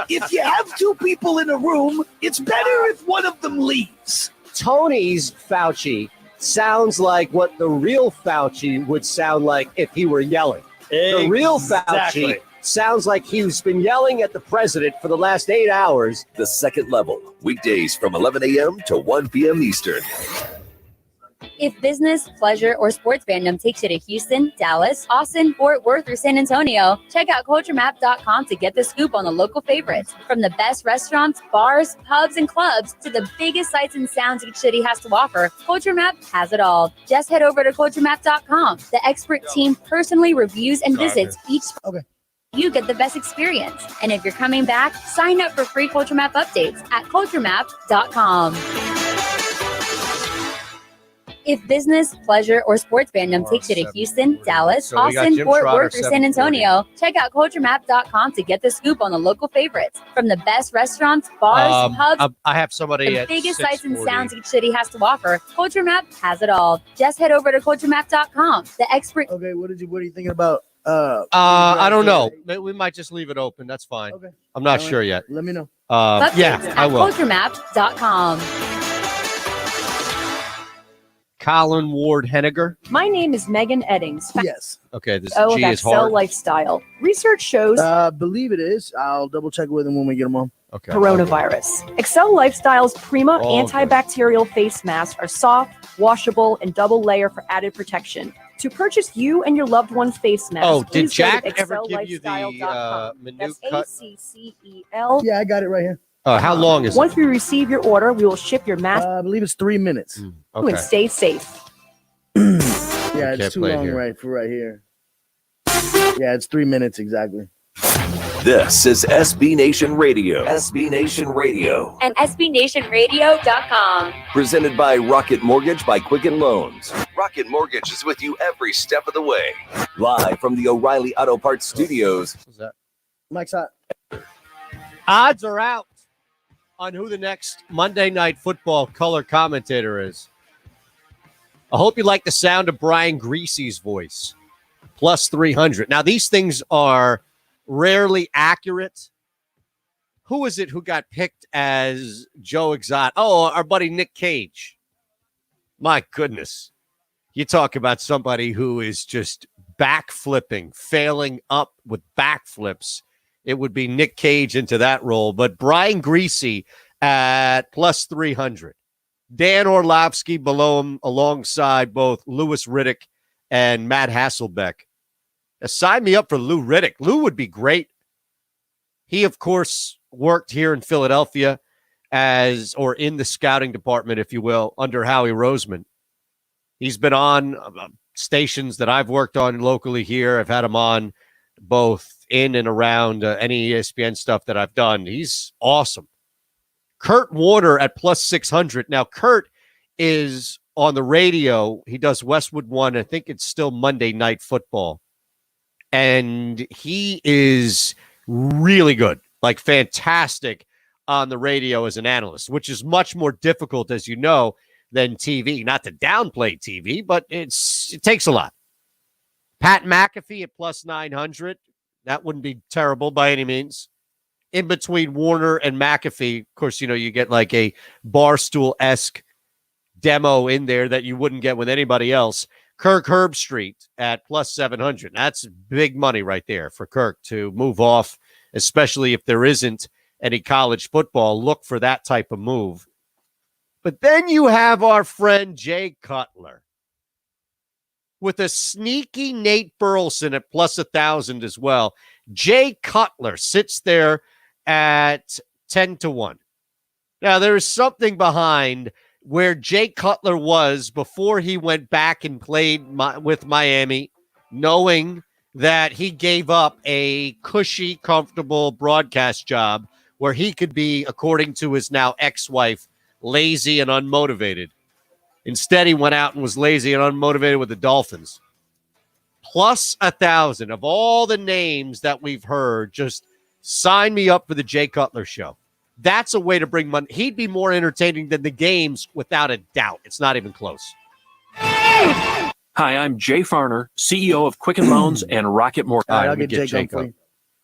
if you have two people in a room, it's better if one of them leaves. Tony's Fauci sounds like what the real Fauci would sound like if he were yelling. The real Fauci sounds like he's been yelling at the president for the last 8 hours. The Second Level, weekdays from 11 a.m. to 1 p.m. Eastern. If business, pleasure, or sports fandom takes you to Houston, Dallas, Austin, Fort Worth, or San Antonio, check out CultureMap.com to get the scoop on the local favorites. From the best restaurants, bars, pubs, and clubs to the biggest sights and sounds each city has to offer, CultureMap has it all. Just head over to CultureMap.com. The expert team personally reviews and visits each. Okay. You get the best experience. And if you're coming back, sign up for free Culture Map updates at CultureMap.com. If business, pleasure, or sports fandom takes you to Houston, Dallas, So we got Austin, Jim Fort Trotter, Worth, or San 740. Antonio, check out CultureMap.com to get the scoop on the local favorites. From the best restaurants, bars, pubs, I have somebody the at biggest sights and 640. sounds each city has to offer, Culture Map has it all. Just head over to CultureMap.com. The expert. Okay, what are you thinking about? I don't know. We might just leave it open. That's fine. Okay. I'm not All right. sure yet. Let me know. Yeah, updates I at will. CultureMap.com. Colin Ward Henniger. My name is Megan Eddings. Yes. Okay, this Oh, G that is cell hard. lifestyle. Research shows Believe it is. I'll double check with him when we get him on. Okay. coronavirus. Excel Lifestyle's Prima Oh, antibacterial face masks are soft, washable, and double layer for added protection. To purchase you and your loved one's face mask, Oh, did please go to Jack ever give you the excellifestyle.com. menu That's cut? ACCEL. Yeah, I got it right here. How long is Once we receive your order, we will ship your mask I believe it's 3 minutes. and stay safe. Yeah, can't it's too play it long here. right here. Yeah, it's 3 minutes exactly. This is SB Nation Radio. SB Nation Radio. And SBNationRadio.com. Presented by Rocket Mortgage by Quicken Loans. Rocket Mortgage is with you every step of the way. Live from the O'Reilly Auto Parts Studios. Mike's hot. Odds are out on who the next Monday Night Football color commentator is. I hope you like the sound of Brian Greasy's voice. Plus 300. Now, these things are rarely accurate. Who is it who got picked as Joe Exotic? Oh, our buddy Nick Cage. My goodness. You talk about somebody who is just backflipping, failing up with backflips. It would be Nick Cage into that role. But Brian Greasy at plus 300. Dan Orlovsky below him alongside both Louis Riddick and Matt Hasselbeck. Now, sign me up for Lou Riddick. Lou would be great. He, of course, worked here in Philadelphia or in the scouting department, if you will, under Howie Roseman. He's been on stations that I've worked on locally here. I've had him on both in and around any ESPN stuff that I've done. He's awesome. Kurt Warner at plus 600. Now, Kurt is on the radio. He does Westwood One. I think it's still Monday Night Football. And he is really good, like fantastic on the radio as an analyst, which is much more difficult, as you know, than TV. Not to downplay TV, but it takes a lot. Pat McAfee at plus 900. That wouldn't be terrible by any means. In between Warner and McAfee, of course, you know, you get like a Barstool-esque demo in there that you wouldn't get with anybody else. Kirk Herbstreit at plus 700. That's big money right there for Kirk to move off, especially if there isn't any college football. Look for that type of move. But then you have our friend Jay Cutler with a sneaky Nate Burleson at plus 1,000 as well. Jay Cutler sits there at 10-1. Now, there's something behind where Jay Cutler was before he went back and played with Miami, knowing that he gave up a cushy, comfortable broadcast job where he could be, according to his now ex-wife, lazy and unmotivated. Instead, he went out and was lazy and unmotivated with the Dolphins. Plus 1,000 of all the names that we've heard, just sign me up for the Jay Cutler show. That's a way to bring money. He'd be more entertaining than the games without a doubt. It's not even close. Hi, I'm Jay Farner, CEO of Quicken Loans and Rocket Mortgage. All right, I'll get Jake on.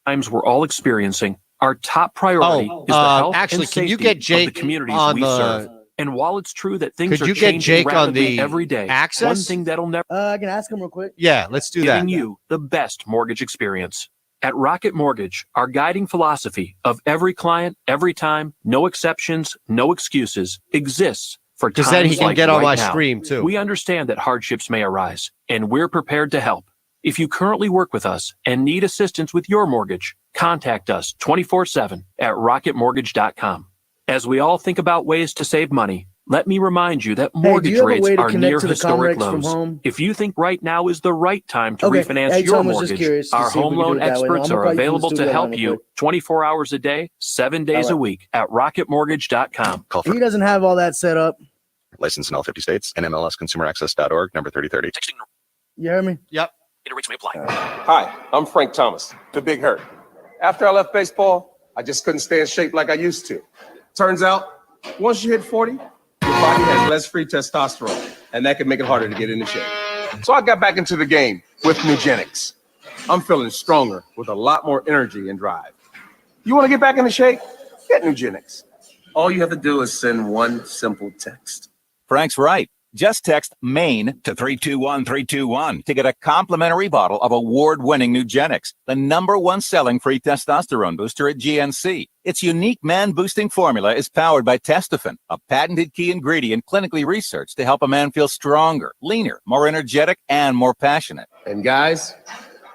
Times we're all experiencing. Our top priority is the health actually, and can you safety get Jake of the communities on we the- serve. And while it's true that things Could are you get changing Jake on rapidly the every day, access? one thing that'll never I can ask him real quick. Yeah, let's do that. giving you the best mortgage experience. At Rocket Mortgage, our guiding philosophy of every client, every time, no exceptions, no excuses, exists for times Because then he can like get on right my now. stream, too. We understand that hardships may arise, and we're prepared to help. If you currently work with us and need assistance with your mortgage, contact us 24/7 at rocketmortgage.com. As we all think about ways to save money, let me remind you that Hey, do mortgage you have a rates way to are connect near to the historic Comrex from lows. home? If you think right now is the right time to Okay. refinance Hey, your Tom was just mortgage, curious to our see if home we could do loan it that way. No, experts I'm are gonna call you from the available to studio help line you real quick. 24 hours a day, 7 days All a right. week at rocketmortgage.com. Call for He doesn't have all that set up. license in all 50 states. NMLSconsumeraccess.org, number 3030. You hear me? Yep. Rates may apply. Hi, I'm Frank Thomas, the Big Hurt. After I left baseball, I just couldn't stay in shape like I used to. Turns out, once you hit 40, your body has less free testosterone, and that can make it harder to get into shape. So I got back into the game with Nugenics. I'm feeling stronger with a lot more energy and drive. You want to get back into shape? Get Nugenics. All you have to do is send one simple text. Frank's right. Just text MAINE to 321-321 to get a complimentary bottle of award-winning Nugenics, the #1 selling free testosterone booster at GNC. Its unique man-boosting formula is powered by Testofen, a patented key ingredient clinically researched to help a man feel stronger, leaner, more energetic, and more passionate. And guys,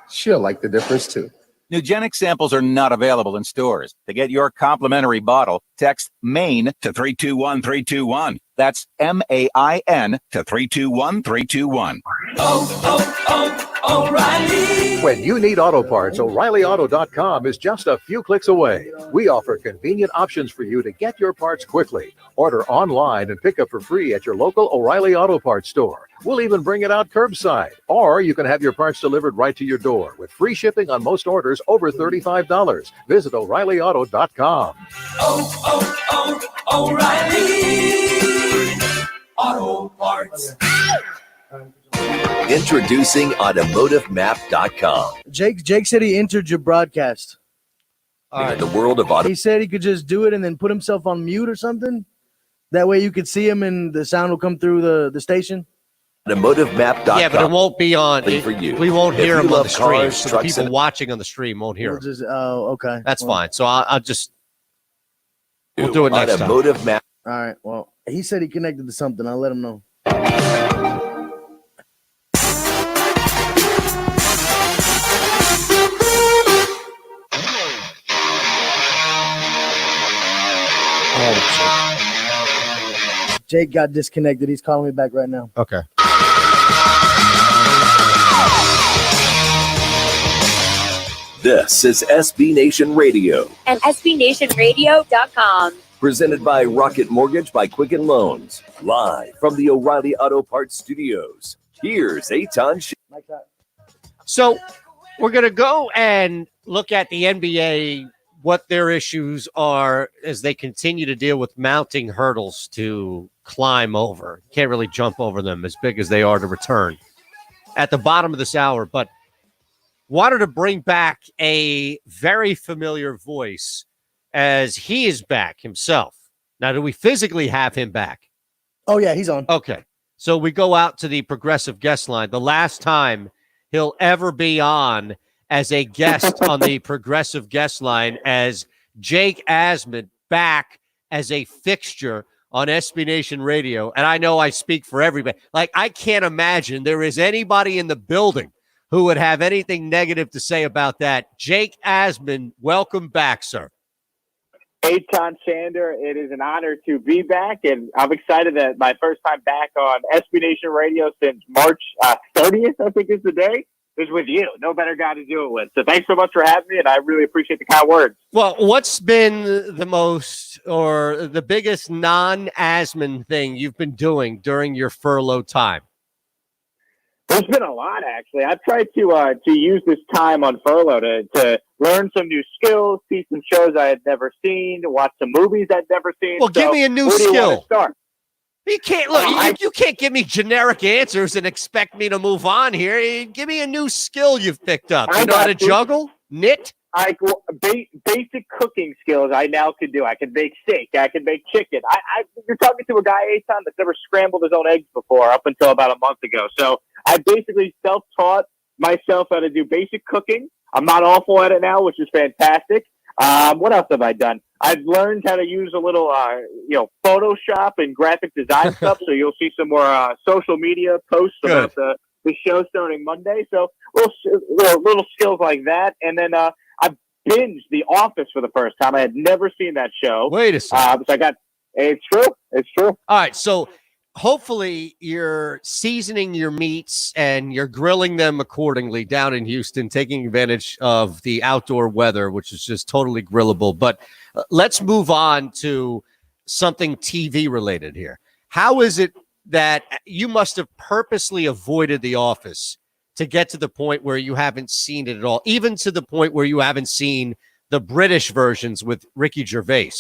she'll like the difference too. Nugenic samples are not available in stores. To get your complimentary bottle, text MAINE to 321-321. That's MAIN to 321-321. O'Reilly. When you need auto parts, O'ReillyAuto.com is just a few clicks away. We offer convenient options for you to get your parts quickly. Order online and pick up for free at your local O'Reilly Auto Parts store. We'll even bring it out curbside. Or you can have your parts delivered right to your door with free shipping on most orders over $35. Visit O'ReillyAuto.com. O'Reilly Auto Parts. Introducing AutomotiveMap.com. Jake said he entered your broadcast. In the world of auto. He said he could just do it and then put himself on mute or something. That way you could see him and the sound will come through the station. AutomotiveMap.com. Yeah, but it won't be on. For you. We won't If hear you him on love the stream. cars, So the trucks, people and- watching on the stream won't hear him. Okay. That's Well, fine. So I'll just we'll do it next time. Automotive Map. All right. Well, he said he connected to something. I'll let him know. Jake got disconnected. He's calling me back right now. Okay. This is SB Nation Radio, And SBNationRadio.com. presented by Rocket Mortgage by Quicken Loans, live from the O'Reilly Auto Parts Studios. Here's Eitan. So we're going to go and look at the NBA, what their issues are as they continue to deal with mounting hurdles to climb over. Can't really jump over them as big as they are to return at the bottom of this hour, but wanted to bring back a very familiar voice as he is back himself. Now, do we physically have him back? Oh, yeah, he's on. Okay. So we go out to the progressive guest line. The last time he'll ever be on as a guest on the progressive guest line as Jake Asman back as a fixture on SB Nation Radio. And I know I speak for everybody. Like, I can't imagine there is anybody in the building who would have anything negative to say about that. Jake Asman, welcome back, sir. Eitan Shander, it is an honor to be back, and I'm excited that my first time back on SB Nation Radio since March 30th, I think is the day, is with you. No better guy to do it with. So thanks so much for having me, and I really appreciate the kind words. Well, what's been the most or the biggest non-Asman thing you've been doing during your furlough time? There's been a lot, actually. I've tried to use this time on furlough to learn some new skills, see some shows I had never seen, watch some movies I'd never seen. Well, give me a new where do you want skill. to start? You can't look. You can't give me generic answers and expect me to move on here. Give me a new skill you've picked up. You know how to juggle, knit. Basic cooking skills I now can do. I can make steak. I can make chicken. You're talking to a guy, Eitan, that's never scrambled his own eggs before up until about a month ago. So I basically self-taught myself how to do basic cooking. I'm not awful at it now, which is fantastic. What else have I done? I've learned how to use a little, Photoshop and graphic design stuff. So you'll see some more social media posts about the show starting Monday. So little skills like that. And then I binged The Office for the first time. I had never seen that show. Wait a second. So it's true. It's true. All right. So hopefully you're seasoning your meats and you're grilling them accordingly down in Houston, taking advantage of the outdoor weather, which is just totally grillable. But let's move on to something TV related here. How is it that you must have purposely avoided The Office to get to the point where you haven't seen it at all, even to the point where you haven't seen the British versions with Ricky Gervais?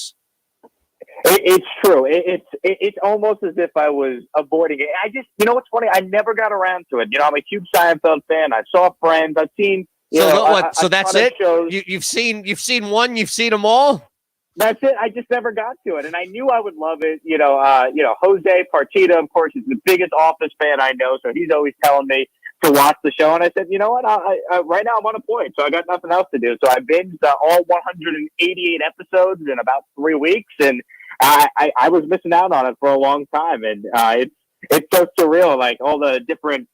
It's true. It's almost as if I was avoiding it. I just, what's funny? I never got around to it. I'm a huge Seinfeld fan. I saw Friends. I've seen. So that's it. You've seen one. You've seen them all. That's it. I just never got to it, and I knew I would love it. Jose Partida, of course, is the biggest Office fan I know, so he's always telling me to watch the show. And I said, you know what? I right now I'm on a point, so I got nothing else to do. So I binged all 188 episodes in about 3 weeks, and I was missing out on it for a long time. And it's so surreal, like all the different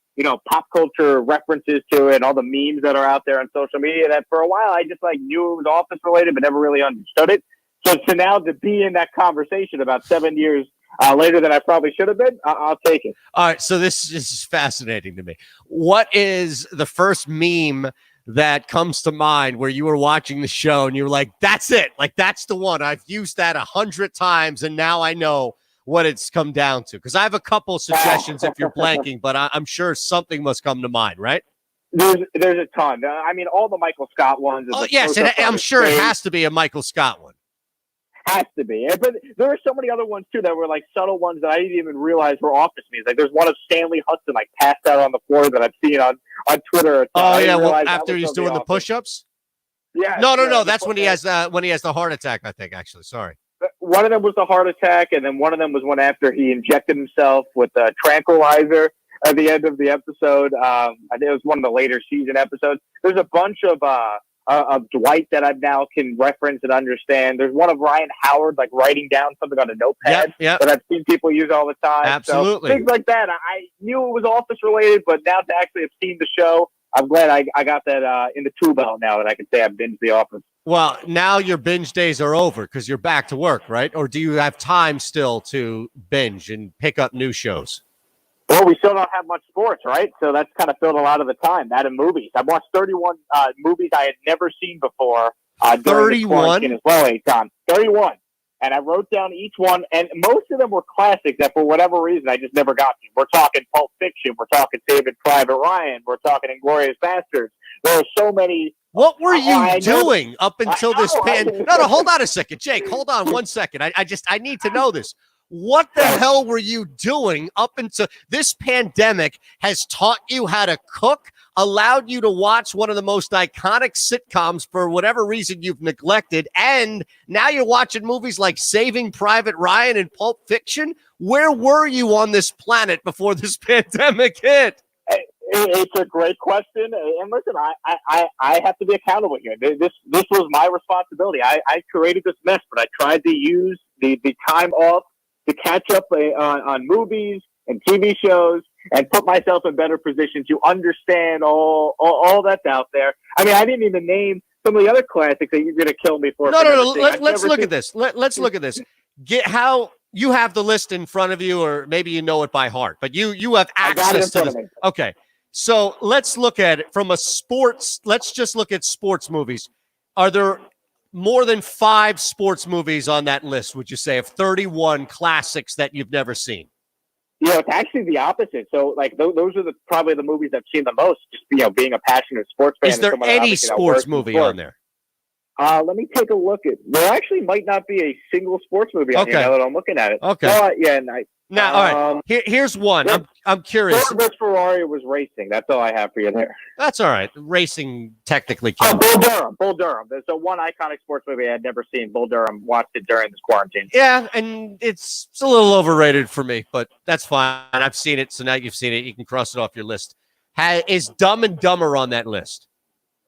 pop culture references to it, and all the memes that are out there on social media. That for a while I just knew it was Office related, but never really understood it. So to now to be in that conversation about 7 years later than I probably should have been, I'll take it. All right, so this is fascinating to me. What is the first meme that comes to mind where you were watching the show and you were like, that's it, like that's the one? I've used that 100 times and now I know what it's come down to? Because I have a couple suggestions if you're blanking, but I'm sure something must come to mind, right? There's a ton. I mean, all the Michael Scott ones. Oh, yes, and I'm sure it has to be a Michael Scott one. Has to be. But there are so many other ones, too, that were subtle ones that I didn't even realize were Office memes. There's one of Stanley Hudson, passed out on the floor that I've seen on Twitter. Oh, yeah, well, after he's doing the push-ups? Yeah. No, that's when he has the heart attack, I think, actually. Sorry. One of them was the heart attack, and then one of them was one after he injected himself with a tranquilizer at the end of the episode. I think it was one of the later season episodes. There's a bunch of Dwight that I now can reference and understand. There's one of Ryan Howard writing down something on a notepad that I've seen people use all the time. Absolutely. So things like that. I knew it was Office related, but now to actually have seen the show, I'm glad I got that in the tool belt now that I can say I've binged The Office. Well, now your binge days are over because you're back to work, right? Or do you have time still to binge and pick up new shows? Well, we still don't have much sports, right? So that's kind of filled a lot of the time. That and movies. I've watched 31 movies I had never seen before. 31 as well, Eitan. 31. And I wrote down each one, and most of them were classics that for whatever reason I just never got to. We're talking Pulp Fiction. We're talking Saving Private Ryan. We're talking Inglourious Basterds. There are so many. What were you doing up until this pandemic? No, hold on a second. Jake, hold on 1 second. I need to know this. What the hell were you doing up until this pandemic has taught you how to cook, allowed you to watch one of the most iconic sitcoms for whatever reason you've neglected, and now you're watching movies like Saving Private Ryan and Pulp Fiction? Where were you on this planet before this pandemic hit? It's a great question, and listen, I have to be accountable here. This was my responsibility. I created this mess, but I tried to use the time off to catch up on movies and TV shows and put myself in better position to understand all that's out there. I mean, I didn't even name some of the other classics that you're going to kill me for. No. Let's look at this. Let's look at this. Get how you have the list in front of you, or maybe you know it by heart, but you have access to this. Okay. So let's look at it from let's just look at sports movies. Are there more than 5 sports movies on that list, would you say, of 31 classics that you've never seen? It's actually the opposite. So, those are probably the movies I've seen the most, just, being a passionate sports fan. Is there any sports movie on there? Let me take a look at. There actually might not be a single sports movie on here now that I'm looking at it. Okay. Yeah, and Now, all right. Here's one. I'm curious. Ford vs. Ferrari was racing. That's all I have for you there. That's all right. Racing technically counts. Bull Durham. Bull Durham. There's the one iconic sports movie I had never seen. Bull Durham. Watched it during this quarantine. Yeah, and it's a little overrated for me, but that's fine. I've seen it, so now you've seen it. You can cross it off your list. Is Dumb and Dumber on that list?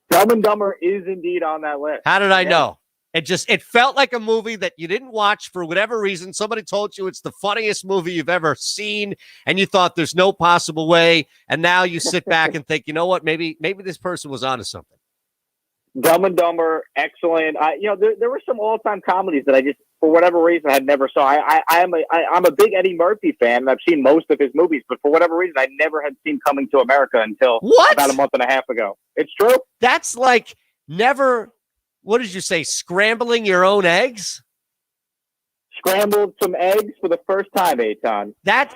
Dumb and Dumber is indeed on that list. How did I know? It felt like a movie that you didn't watch for whatever reason. Somebody told you it's the funniest movie you've ever seen, and you thought there's no possible way. And now you sit back and think, you know what? Maybe this person was onto something. Dumb and Dumber, excellent. There were some all-time comedies that I just, for whatever reason, I never saw. I'm a big Eddie Murphy fan, and I've seen most of his movies, but for whatever reason, I never had seen Coming to America until about a month and a half ago. It's true. That's like never. What did you say? Scrambling your own eggs? Scrambled some eggs for the first time, Eitan. That's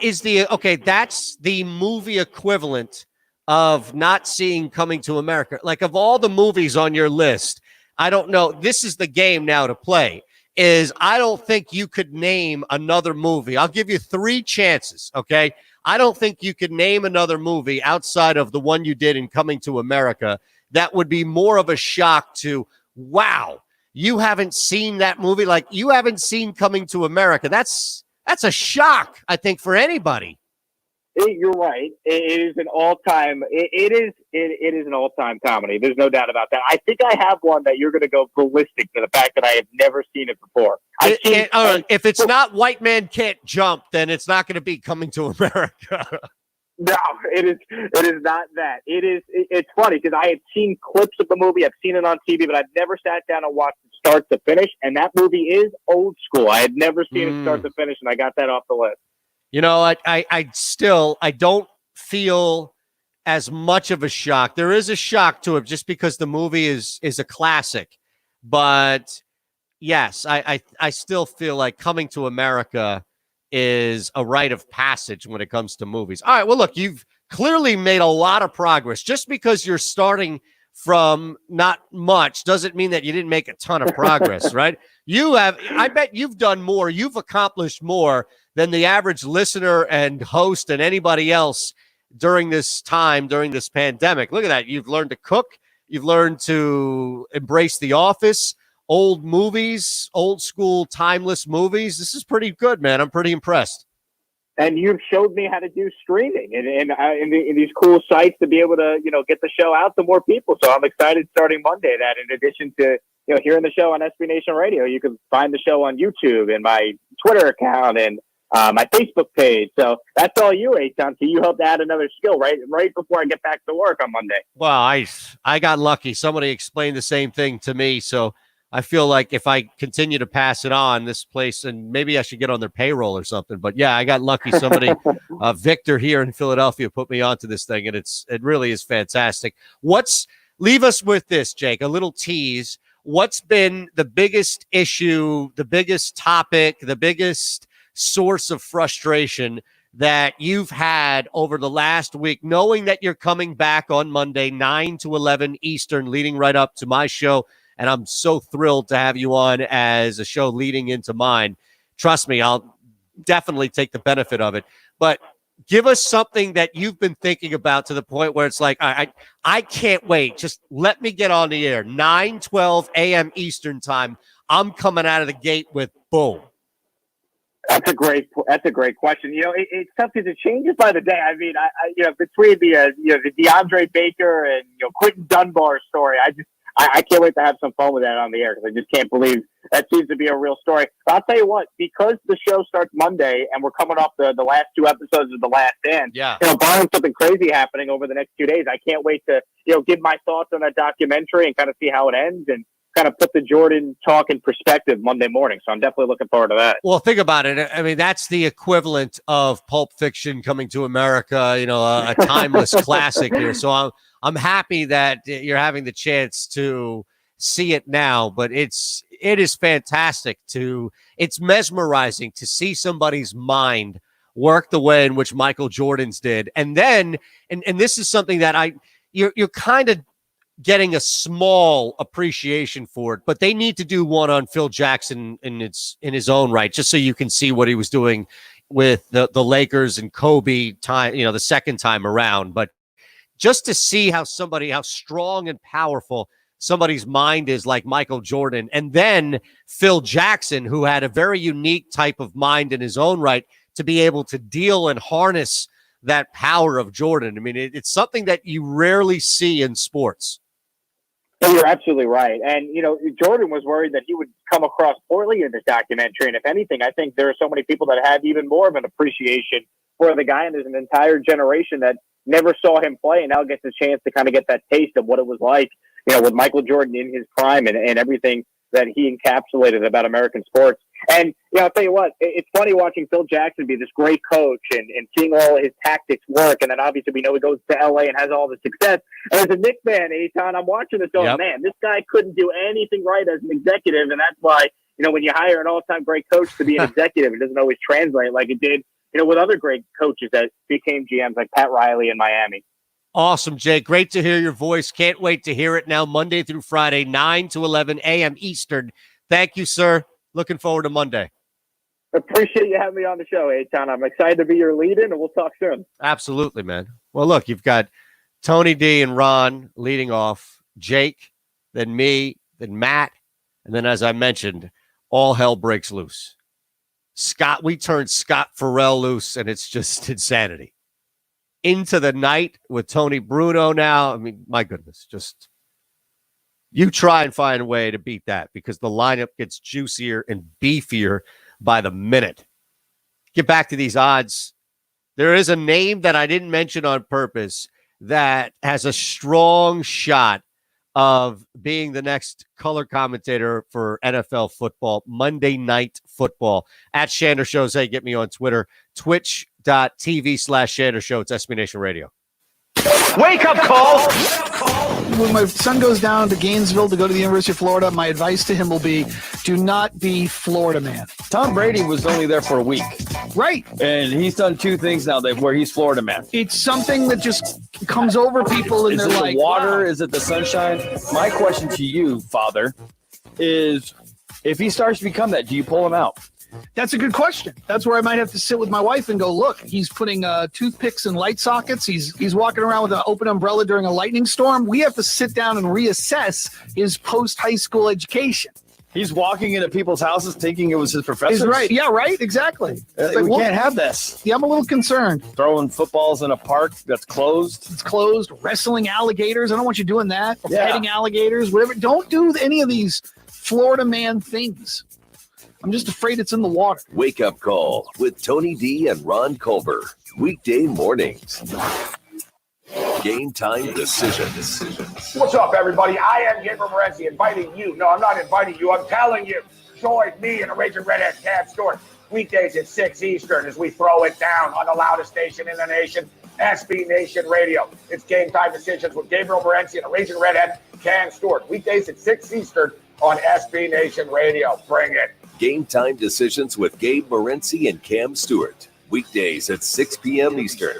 the movie equivalent of not seeing Coming to America. Like, of all the movies on your list, I don't know. This is the game now to play. I don't think you could name another movie. I'll give you 3 chances, okay? I don't think you could name another movie outside of the one you did in Coming to America that would be more of a shock to, wow, you haven't seen that movie? Like, you haven't seen Coming to America. That's a shock, I think, for anybody. You're right. It is an all-time. It is an all-time comedy. There's no doubt about that. I think I have one that you're going to go ballistic to the fact that I have never seen it before. If it's not White Man Can't Jump, then it's not going to be Coming to America. No, it is not that. It's funny because I had seen clips of the movie. I've seen it on TV, but I've never sat down and watched it start to finish. And that movie is old school. I had never seen it start to finish, and I got that off the list. You know, I don't feel as much of a shock. There is a shock to it just because the movie is a classic. But yes, I still feel like Coming to America is a rite of passage when it comes to movies. All right, well, look, you've clearly made a lot of progress. Just because you're starting from not much doesn't mean that you didn't make a ton of progress, right? I bet you've done more. You've accomplished more than the average listener and host and anybody else during this time, during this pandemic. Look at that. You've learned to cook. You've learned to embrace The Office, old movies, old school, timeless movies. This is pretty good, man. I'm pretty impressed. And you've showed me how to do streaming in these cool sites to be able to, get the show out to more people. So I'm excited starting Monday that in addition to, hearing the show on SB Nation Radio, you can find the show on YouTube and my Twitter account and my Facebook page. So that's all you, Eitan. So you helped add another skill right before I get back to work on Monday. Well, I got lucky. Somebody explained the same thing to me. So I feel like if I continue to pass it on, this place, and maybe I should get on their payroll or something. But yeah, I got lucky. Somebody, Victor here in Philadelphia, put me onto this thing, and it really is fantastic. Leave us with this, Jake, a little tease. What's been the biggest issue, the biggest topic, the biggest source of frustration that you've had over the last week, knowing that you're coming back on Monday, 9 to 11 Eastern, leading right up to my show? And I'm so thrilled to have you on as a show leading into mine. Trust me, I'll definitely take the benefit of it. But give us something that you've been thinking about to the point where it's like, I can't wait. Just let me get on the air. 9:12 a.m. Eastern time. I'm coming out of the gate with boom. That's a great question. It's tough because it changes by the day. I mean, between the DeAndre Baker and Quentin Dunbar story, I can't wait to have some fun with that on the air because I just can't believe that seems to be a real story. But I'll tell you what, because the show starts Monday and we're coming off the last 2 episodes of The Last Stand, barring something crazy happening over the next 2 days, I can't wait to give my thoughts on that documentary and kind of see how it ends and kind of put the Jordan talk in perspective Monday morning. So I'm definitely looking forward to that. Well, think about it. I mean, that's the equivalent of Pulp Fiction Coming to America, a timeless classic here. So I'm happy that you're having the chance to see it now, but it is fantastic it's mesmerizing to see somebody's mind work the way in which Michael Jordan's did. And then, and this is something that you're kind of getting a small appreciation for it, but they need to do one on Phil Jackson in his own right, just so you can see what he was doing with the Lakers and Kobe time, the second time around. But just to see how strong and powerful somebody's mind is, like Michael Jordan, and then Phil Jackson, who had a very unique type of mind in his own right, to be able to deal and harness that power of Jordan. I mean, it's something that you rarely see in sports. You're absolutely right. And, Jordan was worried that he would come across poorly in this documentary. And if anything, I think there are so many people that have even more of an appreciation for the guy. And there's an entire generation that never saw him play and now gets a chance to kind of get that taste of what it was like, with Michael Jordan in his prime and everything that he encapsulated about American sports. And, I'll tell you what, it's funny watching Phil Jackson be this great coach and seeing all his tactics work. And then obviously we know he goes to LA and has all the success. And as a Knicks fan, Eitan, I'm watching this going, man, this guy couldn't do anything right as an executive. And that's why, when you hire an all-time great coach to be an executive, it doesn't always translate like it did, with other great coaches that became GMs like Pat Riley in Miami. Awesome, Jay. Great to hear your voice. Can't wait to hear it now, Monday through Friday, 9 to 11 a.m. Eastern. Thank you, sir. Looking forward to Monday. Appreciate you having me on the show, Eitan. I'm excited to be your lead-in, and we'll talk soon. Absolutely, man. Well, look, you've got Tony D and Ron leading off, Jake, then me, then Matt, and then, as I mentioned, all hell breaks loose. Scott, we turned Scott Farrell loose, and it's just insanity. Into the night with Tony Bruno now. I mean, my goodness, just you try and find a way to beat that because the lineup gets juicier and beefier by the minute. Get back to these odds. There is a name that I didn't mention on purpose that has a strong shot of being the next color commentator for NFL football, Monday Night Football. At Shander Shows. Hey, get me on Twitter, twitch.tv/Shander Show. It's SB Nation Radio. Wake up call! When my son goes down to Gainesville to go to the University of Florida, my advice to him will be, do not be Florida man. Tom Brady was only there for a week. Right. And he's done two things now where he's Florida man. It's something that just comes over people and is they're it like, the water? wow. Is it the sunshine? My question to you, Father, is if he starts to become that, do you pull him out? That's a good question. That's where I might have to sit with my wife and go, look, he's putting toothpicks in light sockets. He's walking around with an open umbrella during a lightning storm. We have to sit down and reassess his post-high school education. He's walking into people's houses thinking it was his professors. He's right. Yeah, right. Exactly. We can't have this. Yeah, I'm a little concerned. Throwing footballs in a park that's closed. It's closed. Wrestling alligators. I don't want you doing that. Or petting alligators, whatever. Don't do any of these Florida man things. I'm just afraid it's in the water. Wake Up Call with Tony D and Ron Culver. Weekday mornings. Game time decisions. What's up, everybody? I am Gabriel Morency inviting you. No, I'm not inviting you. I'm telling you. Join me and the Raging Redhead Cam Stewart weekdays at 6 Eastern as we throw it down on the loudest station in the nation, SB Nation Radio. It's Game Time Decisions with Gabriel Morency and the Raging Redhead Cam Stewart. Weekdays at 6 Eastern on SB Nation Radio. Bring it. Game Time Decisions with Gabe Morency and Cam Stewart. Weekdays at 6 p.m. Eastern.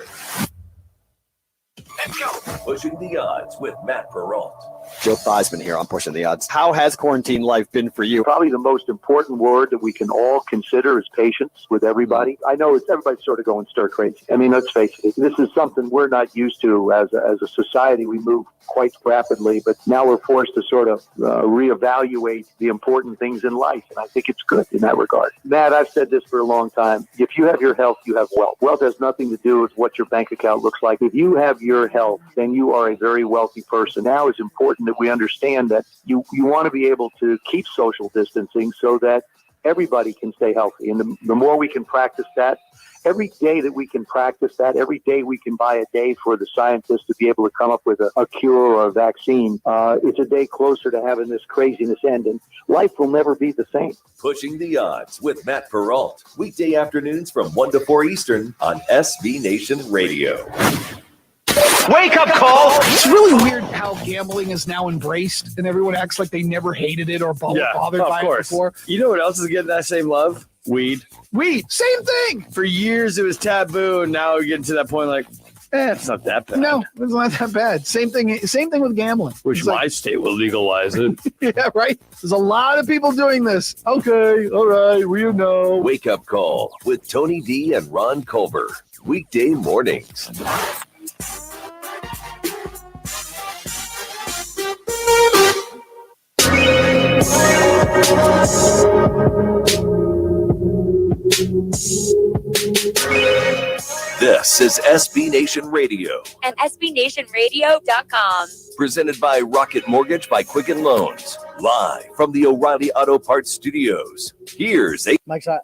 Let's go. Pushing the Odds with Matt Perrault. Joe Theismann here on Pushing the Odds. How has quarantine life been for you? Probably the most important word that we can all consider is patience with everybody. I know everybody's sort of going stir crazy. I mean, let's face it. This is something we're not used to as a society. We move quite rapidly, but now we're forced to sort of reevaluate the important things in life. And I think it's good in that regard. Matt, I've said this for a long time. If you have your health, you have wealth. Wealth has nothing to do with what your bank account looks like. If you have your health, then you are a very wealthy person. Now it's important that we understand that you want to be able to keep social distancing so that everybody can stay healthy. And the more we can practice that, every day that we can practice that, every day we can buy a day for the scientists to be able to come up with a cure or a vaccine, it's a day closer to having this craziness end. And life will never be the same. Pushing the Odds with Matt Perrault. Weekday afternoons from 1 to 4 Eastern on SB Nation Radio. Wake up call! It's really weird how gambling is now embraced and everyone acts like they never hated it or bothered by it before. You know what else is getting that same love? Weed. Same thing. For years it was taboo, and now we're getting to that point like, It's not that bad. No, it's not that bad. Same thing with gambling. Wish my state will legalize it. Yeah, right. There's a lot of people doing this. Okay, all right, Wake Up Call with Tony D and Ron Culver. Weekday mornings. This is SB Nation Radio, And SBNationRadio.com. presented by Rocket Mortgage by Quicken Loans, live from the O'Reilly Auto Parts Studios. Here's Mike's hot.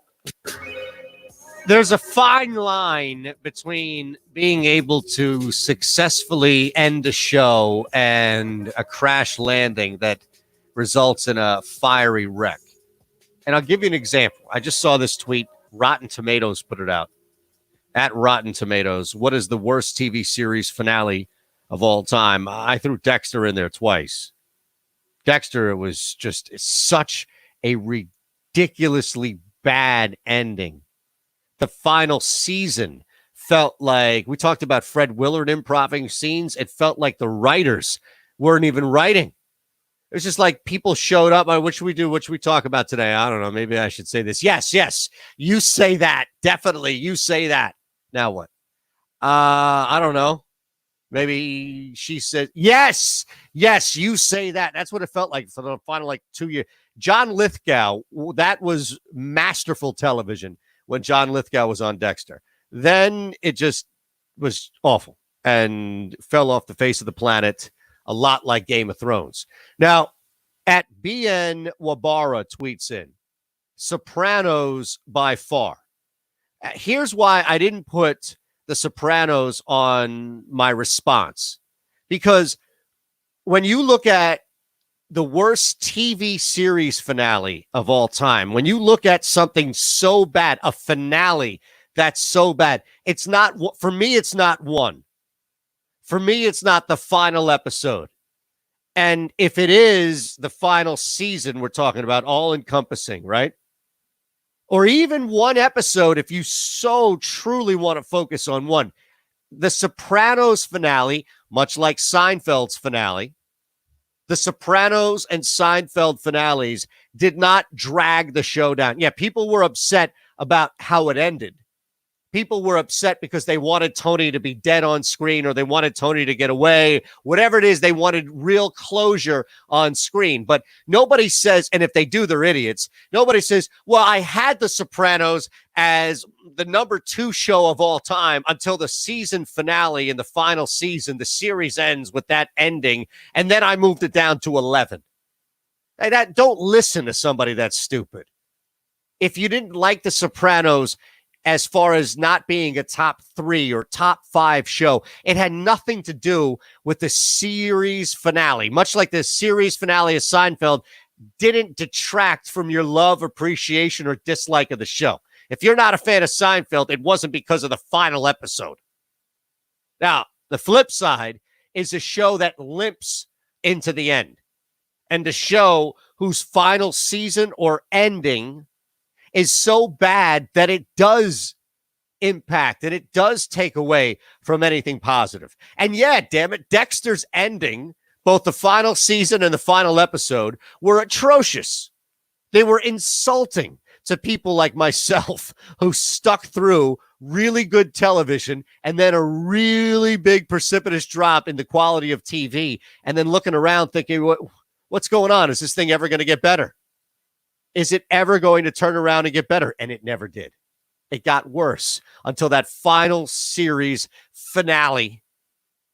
There's a fine line between being able to successfully end a show and a crash landing that results in a fiery wreck. And I'll give you an example. I just saw this tweet. Rotten Tomatoes put it out. At Rotten Tomatoes, what is the worst TV series finale of all time? I threw Dexter in there twice. Dexter was just such a ridiculously bad ending. The final season felt like, we talked about Fred Willard improving scenes. It felt like the writers weren't even writing. It was just like people showed up. What should we do? What should we talk about today? I don't know. Maybe I should say this. Yes. You say that. Definitely. You say that. Now what? I don't know. Maybe she said, yes, you say that. That's what it felt like for the final 2 years. John Lithgow, that was masterful television when John Lithgow was on Dexter. Then it just was awful and fell off the face of the planet, a lot like Game of Thrones. Now, at BN Wabara tweets in, Sopranos by far. Here's why I didn't put The Sopranos on my response. Because when you look at the worst TV series finale of all time, when you look at something so bad, a finale that's so bad, it's not, for me, it's not one. For me, it's not the final episode. And if it is the final season, we're talking about all encompassing, right? Or even one episode, if you so truly want to focus on one. The Sopranos finale, much like Seinfeld's finale, the Sopranos and Seinfeld finales did not drag the show down. Yeah, people were upset about how it ended. People were upset because they wanted Tony to be dead on screen, or they wanted Tony to get away. Whatever it is, they wanted real closure on screen. But nobody says, and if they do, they're idiots. Nobody says, well, I had The Sopranos as the number 2 show of all time until the season finale in the final season. The series ends with that ending, and then I moved it down to 11. Hey, don't listen to somebody that's stupid. If you didn't like The Sopranos as far as not being a top 3 or top 5 show, it had nothing to do with the series finale. Much like the series finale of Seinfeld didn't detract from your love, appreciation, or dislike of the show. If you're not a fan of Seinfeld, it wasn't because of the final episode. Now, the flip side is a show that limps into the end, and a show whose final season or ending is so bad that it does impact and it does take away from anything positive. And yeah, damn it, Dexter's ending, both the final season and the final episode, were atrocious. They were insulting to people like myself who stuck through really good television and then a really big precipitous drop in the quality of TV, and then looking around thinking, what's going on? Is this thing ever going to get better? Is it ever going to turn around and get better? And it never did. It got worse until that final series finale,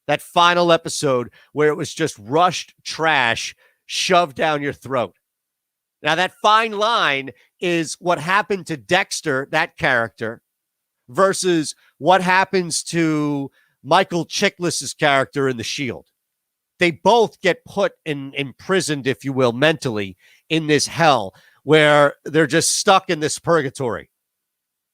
that final episode where it was just rushed trash shoved down your throat. Now, that fine line is what happened to Dexter, that character, versus what happens to Michael Chiklis's character in The Shield. They both get put imprisoned, if you will, mentally in this hell, where they're just stuck in this purgatory.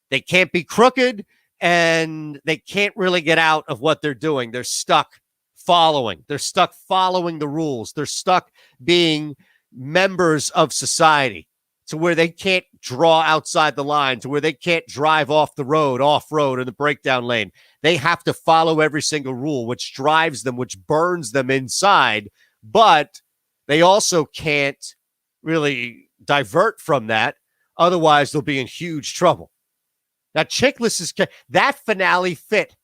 They can't be crooked, and they can't really get out of what they're doing. They're stuck following. They're stuck following the rules. They're stuck being members of society. to where they can't draw outside the line, to where they can't drive off the road, off-road, in the breakdown lane. They have to follow every single rule, which drives them, which burns them inside. But they also can't really divert from that. Otherwise, they'll be in huge trouble. Now, Chiklis that finale fit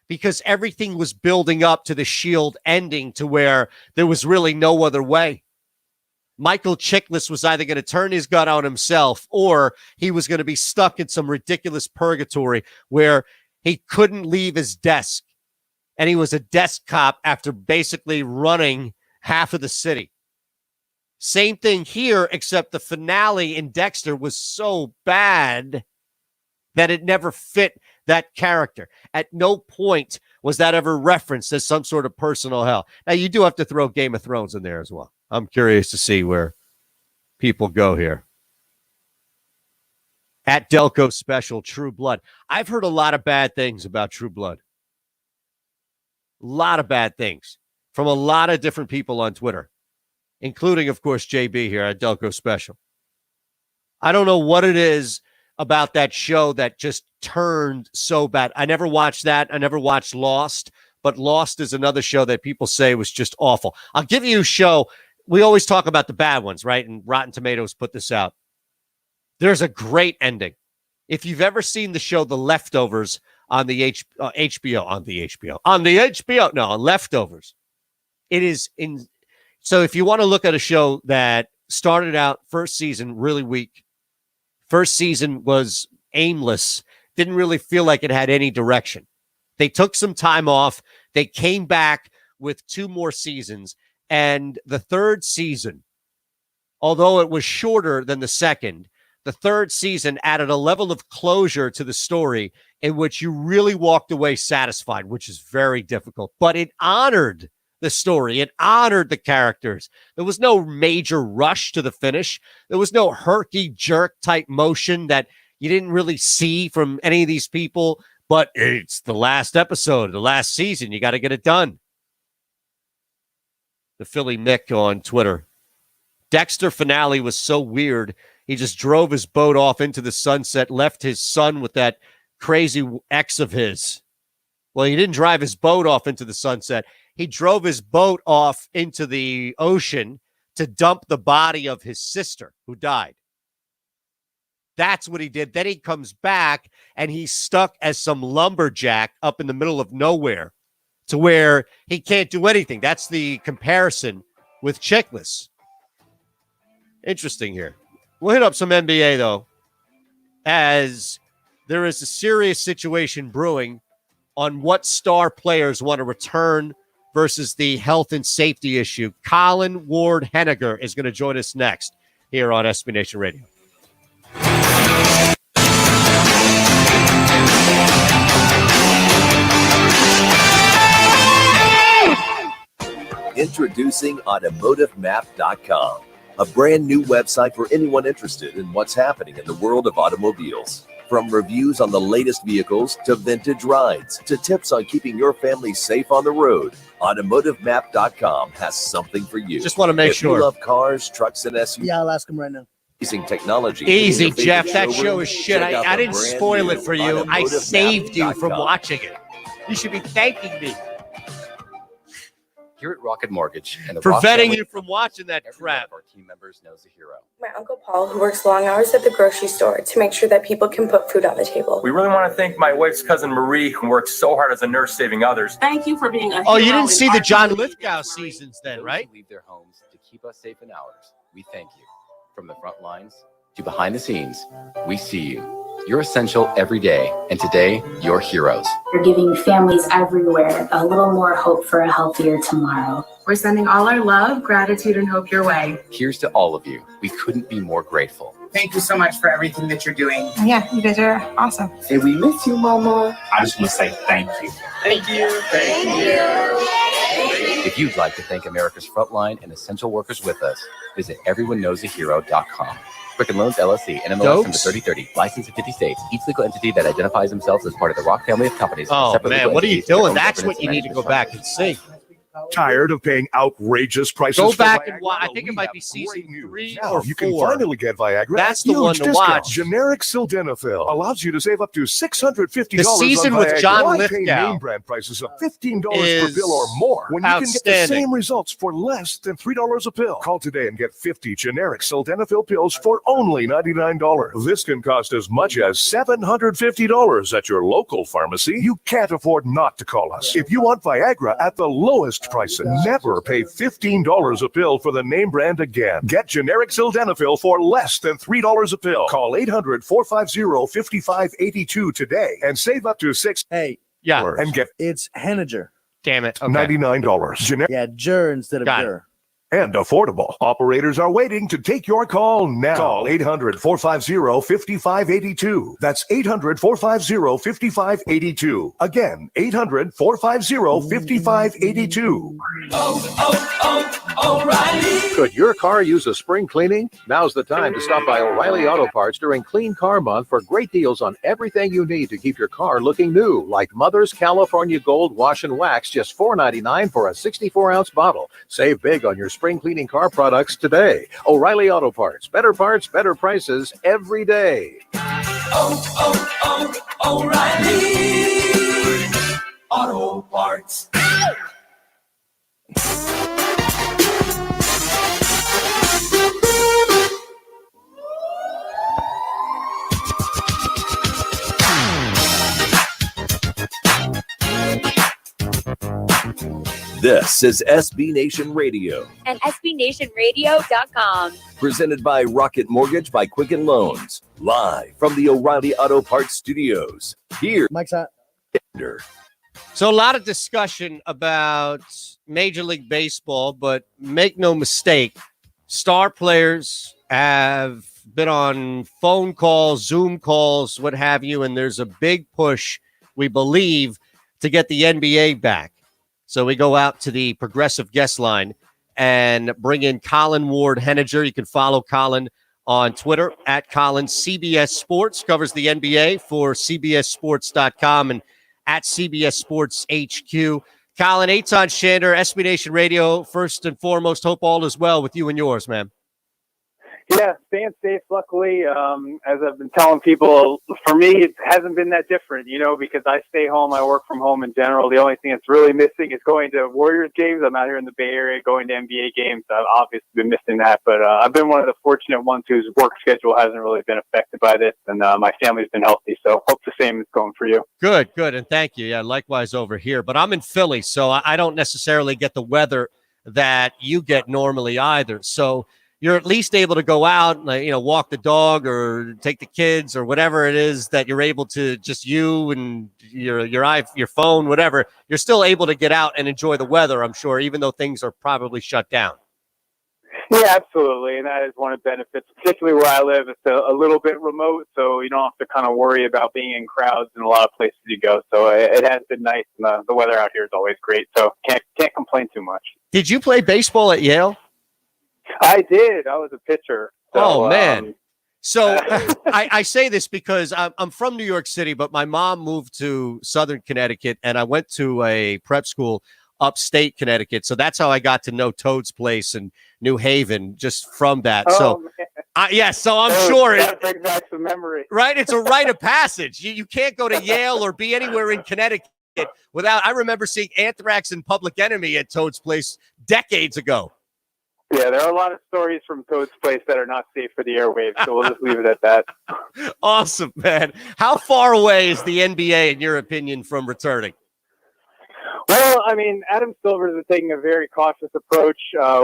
because everything was building up to the Shield ending to where there was really no other way. Michael Chiklis was either going to turn his gun on himself or he was going to be stuck in some ridiculous purgatory where he couldn't leave his desk. And he was a desk cop after basically running half of the city. Same thing here, except the finale in Dexter was so bad that it never fit that character. At no point was that ever referenced as some sort of personal hell. Now, you do have to throw Game of Thrones in there as well. I'm curious to see where people go here. At Delco Special, True Blood. I've heard a lot of bad things about True Blood. A lot of bad things from a lot of different people on Twitter, including, of course, JB here at Delco Special. I don't know what it is about that show that just turned so bad. I never watched that. I never watched Lost, but Lost is another show that people say was just awful. I'll give you a show. We always talk about the bad ones, right? And Rotten Tomatoes put this out. There's a great ending. If you've ever seen the show The Leftovers on the HBO, on Leftovers, it is in. So if you want to look at a show that started out first season really weak, first season was aimless, didn't really feel like it had any direction. They took some time off. They came back with 2 more seasons. And the third season, although it was shorter than the second, the third season added a level of closure to the story in which you really walked away satisfied, which is very difficult. But it honored the story. It honored the characters. There was no major rush to the finish. There was no herky-jerk type motion that you didn't really see from any of these people. But it's the last episode, the last season. You got to get it done. The Philly Mick on Twitter. Dexter finale was so weird. He just drove his boat off into the sunset, left his son with that crazy ex of his. Well, he didn't drive his boat off into the sunset. He drove his boat off into the ocean to dump the body of his sister who died. That's what he did. Then he comes back and he's stuck as some lumberjack up in the middle of nowhere to where he can't do anything. That's the comparison with Chiklis. Interesting here. We'll hit up some NBA, though, as there is a serious situation brewing on what star players want to return versus the health and safety issue. Colin Ward Henniger is going to join us next here on SB Nation Radio. Introducing AutomotiveMap.com, a brand new website for anyone interested in what's happening in the world of automobiles. From reviews on the latest vehicles to vintage rides to tips on keeping your family safe on the road, AutomotiveMap.com has something for you. Just want to make if sure. You love cars, trucks, and SUVs. Yeah, I'll ask him right now. Using technology. Easy, Jeff. That show is shit. I didn't spoil it for you. I saved you from watching it. You should be thanking me. Here at Rocket Mortgage and the preventing you from watching that crap. Our team members knows a hero. My Uncle Paul, who works long hours at the grocery store to make sure that people can put food on the table. We really want to thank my wife's cousin Marie, who works so hard as a nurse saving others. Thank you for being a hero. Oh, you didn't see the John Lithgow seasons then, right? Leave their homes to keep us safe in ours. We thank you. From the front lines to behind the scenes, we see you. You're essential every day, and today, you're heroes. We're giving families everywhere a little more hope for a healthier tomorrow. We're sending all our love, gratitude, and hope your way. Here's to all of you. We couldn't be more grateful. Thank you so much for everything that you're doing. Yeah, you guys are awesome. And we miss you, Mama. I just want to say thank you. Thank you. Thank you. If you'd like to thank America's frontline and essential workers with us, visit everyoneknowsahero.com. Quicken Loans, LLC, NMLS number 3030, licensed in 50 states. Each legal entity that identifies themselves as part of the Rock family of companies. Oh, man, what are you doing? That's what you need to go back and see. Tired of paying outrageous prices? Go for back Viagra? and watch. I Well, think it we might have be season great news. 3 Now or you 4. can finally get Viagra. That's at the huge one to discount. watch. Generic Sildenafil allows you to save up to $650 The season on with Viagra. John Why pay Lithgow name brand prices of $15 per is pill or more when you can get the outstanding. same results for less than $3 a pill? Call today and get 50 generic Sildenafil pills for only $99. This can cost as much as $750 at your local pharmacy. You can't afford not to call us. If you want Viagra at the lowest prices, never pay $15 a pill for the name brand again. Get generic Sildenafil for less than $3 a pill. Call 800-450-5582 today and save up to $6. Hey, yeah, and get it's Henniger. Damn it. Okay. $99. Generic. Yeah, Jur instead of Got it. Jur. And affordable. Operators are waiting to take your call now. Call 800-450-5582. That's 800-450-5582. Again, 800-450-5582. O'Reilly. Could your car use a spring cleaning? Now's the time to stop by O'Reilly Auto Parts during Clean Car Month for great deals on everything you need to keep your car looking new, like Mother's California Gold Wash and Wax, just $4.99 for a 64-ounce bottle. Save big on your spring cleaning car products today. O'Reilly Auto Parts. Better prices every day. O'Reilly Auto Parts. This is SB Nation Radio, And SBNationRadio.com. presented by Rocket Mortgage by Quicken Loans, live from the O'Reilly Auto Parts Studios. Here, Mike's hot. So a lot of discussion about Major League Baseball, but make no mistake, star players have been on phone calls, Zoom calls, what have you, and there's a big push, we believe, to get the NBA back. So we go out to the Progressive Guest Line and bring in Colin Ward Henniger. You can follow Colin on Twitter at Colin CBS Sports, covers the NBA for CBSSports.com and at CBS Sports HQ. Colin, Eitan Shander, SB Nation Radio. First and foremost, hope all is well with you and yours, man. Yeah, staying safe, luckily. As I've been telling people, for me, it hasn't been that different, because I stay home. I work from home in general. The only thing that's really missing is going to Warriors games. I'm out here in the Bay Area going to NBA games. I've obviously been missing that, but I've been one of the fortunate ones whose work schedule hasn't really been affected by this, and my family's been healthy, so hope the same is going for you. Good, and thank you. Yeah, likewise over here. But I'm in Philly, so I don't necessarily get the weather that you get normally either. So you're at least able to go out, walk the dog or take the kids or whatever it is that you're able to, just you and your phone, whatever. You're still able to get out and enjoy the weather, I'm sure, even though things are probably shut down. Yeah, absolutely. And that is one of the benefits, particularly where I live. It's a little bit remote, so you don't have to kind of worry about being in crowds in a lot of places you go. So it has been nice. And the weather out here is always great. So can't complain too much. Did you play baseball at Yale? I did. I was a pitcher. So, man. So I say this because I'm from New York City, but my mom moved to Southern Connecticut, and I went to a prep school upstate Connecticut. So that's how I got to know Toad's Place in New Haven, just from that. So I'm sure that brings back some memory. Right? It's a rite of passage. You can't go to Yale or be anywhere in Connecticut without. I remember seeing Anthrax and Public Enemy at Toad's Place decades ago. Yeah, there are a lot of stories from Toad's Place that are not safe for the airwaves, so we'll just leave it at that. Awesome, man. How far away is the NBA, in your opinion, from returning? Well, I mean, Adam Silver is taking a very cautious approach,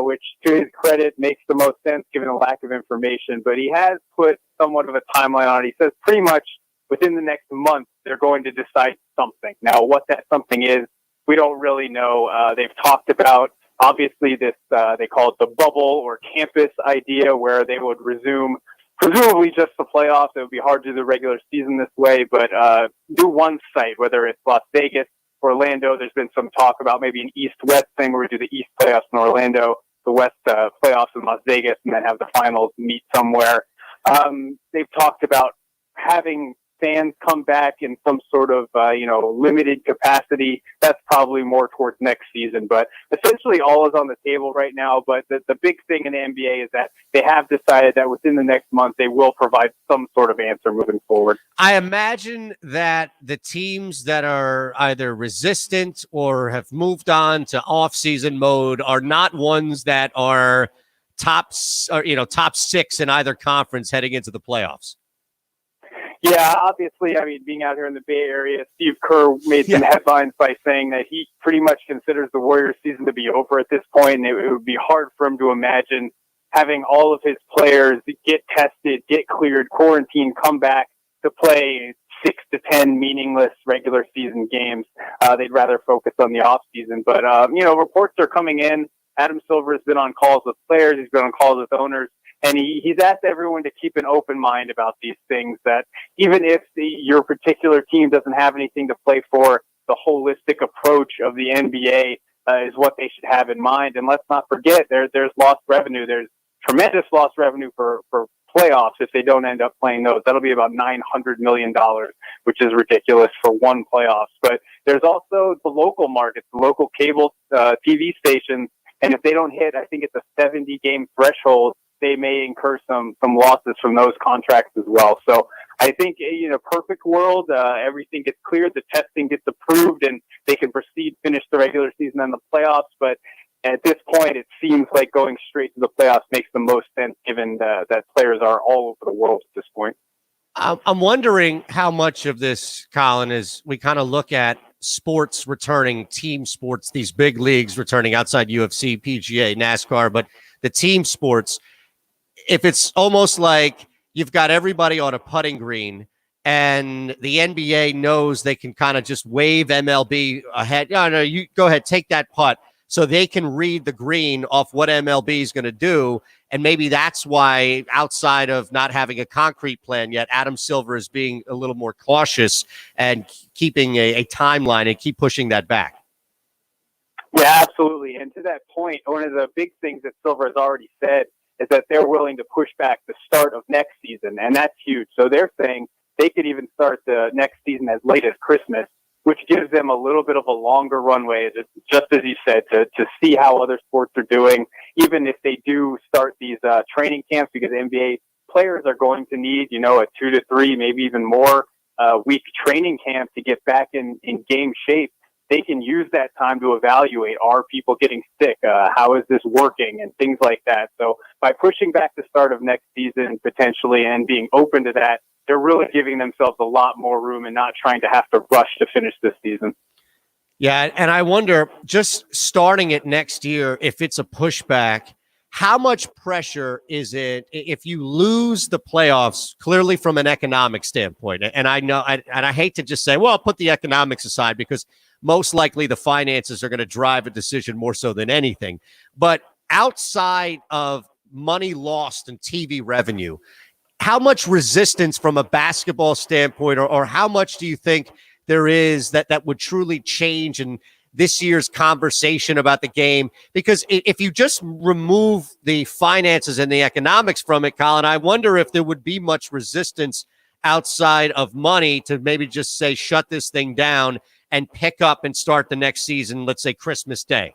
which, to his credit, makes the most sense given the lack of information. But he has put somewhat of a timeline on it. He says pretty much within the next month, they're going to decide something. Now, what that something is, we don't really know. They've talked about, obviously, this they call it the bubble or campus idea, where they would resume presumably just the playoffs. It would be hard to do the regular season this way, but do one site, whether it's Las Vegas, Orlando. There's been some talk about maybe an East-West thing where we do the East playoffs in Orlando, the West playoffs in Las Vegas, and then have the finals meet somewhere. They've talked about having fans come back in some sort of, limited capacity, that's probably more towards next season. But essentially all is on the table right now. But the big thing in the NBA is that they have decided that within the next month, they will provide some sort of answer moving forward. I imagine that the teams that are either resistant or have moved on to off-season mode are not ones that are top 6 in either conference heading into the playoffs. Yeah, obviously, being out here in the Bay Area, Steve Kerr made some headlines by saying that he pretty much considers the Warriors season to be over at this point, and it would be hard for him to imagine having all of his players get tested, get cleared, quarantine, come back to play 6 to 10 meaningless regular season games. They'd rather focus on the off season. But, reports are coming in. Adam Silver has been on calls with players. He's been on calls with owners. And he's asked everyone to keep an open mind about these things, that even if your particular team doesn't have anything to play for, the holistic approach of the NBA is what they should have in mind. And let's not forget, there's lost revenue. There's tremendous lost revenue for playoffs if they don't end up playing those. That'll be about $900 million, which is ridiculous for one playoffs. But there's also the local markets, the local cable TV stations. And if they don't hit, I think it's a 70-game threshold, they may incur some losses from those contracts as well. So I think in a perfect world, everything gets cleared, the testing gets approved, and they can finish the regular season and the playoffs. But at this point, it seems like going straight to the playoffs makes the most sense, given that players are all over the world at this point. I'm wondering how much of this, Colin, is we kind of look at sports returning, team sports, these big leagues returning outside UFC, PGA, NASCAR, but the team sports, if it's almost like you've got everybody on a putting green and the NBA knows they can kind of just wave MLB ahead. No, you go ahead, take that putt, so they can read the green off what MLB is going to do. And maybe that's why, outside of not having a concrete plan yet, Adam Silver is being a little more cautious and keeping a timeline and keep pushing that back. Yeah, absolutely. And to that point, one of the big things that Silver has already said is that they're willing to push back the start of next season, and that's huge. So they're saying they could even start the next season as late as Christmas, which gives them a little bit of a longer runway, just as you said, to see how other sports are doing, even if they do start these training camps, because NBA players are going to need, a 2 to 3, maybe even more week training camp to get back in game shape. They can use that time to evaluate, are people getting sick? How is this working? And things like that. So by pushing back the start of next season potentially and being open to that, they're really giving themselves a lot more room and not trying to have to rush to finish this season. Yeah, and I wonder, just starting it next year, if it's a pushback, how much pressure is it if you lose the playoffs, clearly from an economic standpoint? And I know, and I hate to just say, well, put the economics aside, because most likely the finances are going to drive a decision more so than anything. But outside of money lost in TV revenue, how much resistance from a basketball standpoint, or how much do you think there is that would truly change in this year's conversation about the game? Because if you just remove the finances and the economics from it, Colin, I wonder if there would be much resistance outside of money to maybe just say, shut this thing down and pick up and start the next season, let's say Christmas Day.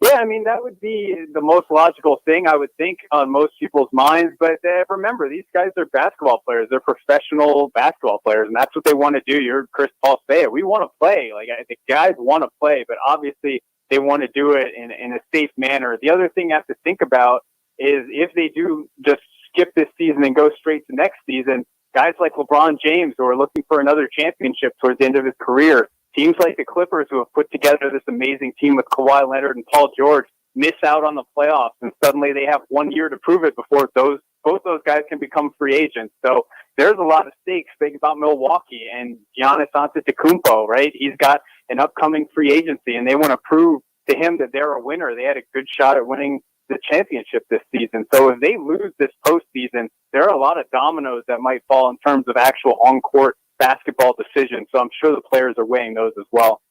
Yeah, that would be the most logical thing, I would think, on most people's minds. But remember, these guys are basketball players. They're professional basketball players, and that's what they want to do. You're Chris Paul say it. We want to play. The guys want to play, but obviously they want to do it in a safe manner. The other thing you have to think about is if they do just skip this season and go straight to next season, guys like LeBron James, who are looking for another championship towards the end of his career, teams like the Clippers, who have put together this amazing team with Kawhi Leonard and Paul George, miss out on the playoffs, and suddenly they have 1 year to prove it before both those guys can become free agents. So there's a lot of stakes. Think about Milwaukee and Giannis Antetokounmpo, right? He's got an upcoming free agency, and they want to prove to him that they're a winner. They had a good shot at winning the championship this season. So if they lose this postseason, there are a lot of dominoes that might fall in terms of actual on-court basketball decisions. So I'm sure the players are weighing those as well.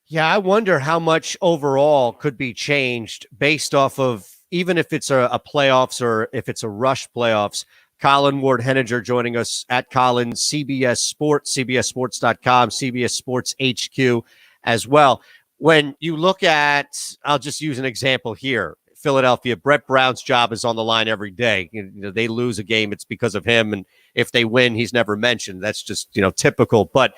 Yeah, I wonder how much overall could be changed based off of, even if it's a playoffs or if it's a rush playoffs, Colin Ward Henninger joining us at Colin, CBS Sports, CBSSports.com, CBS Sports HQ as well. When you look at, I'll just use an example here, Philadelphia, Brett Brown's job is on the line every day. They lose a game, it's because of him. And if they win, he's never mentioned. That's just, typical. But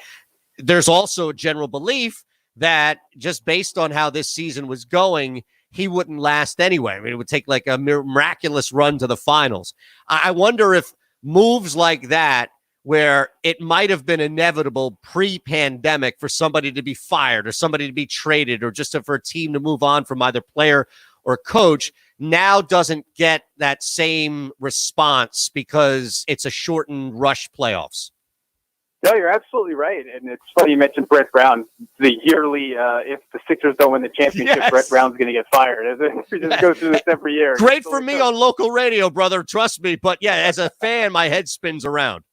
there's also a general belief that just based on how this season was going, he wouldn't last anyway. I mean, it would take like a miraculous run to the finals. I wonder if moves like that, where it might have been inevitable pre-pandemic for somebody to be fired or somebody to be traded or just for a team to move on from either player or coach, now doesn't get that same response because it's a shortened rush playoffs. No, you're absolutely right. And it's funny you mentioned Brett Brown. The yearly, if the Sixers don't win the championship, Yes. Brett Brown's going to get fired. We just go through this every year. Great for me on local radio, brother. Trust me. But yeah, as a fan, my head spins around.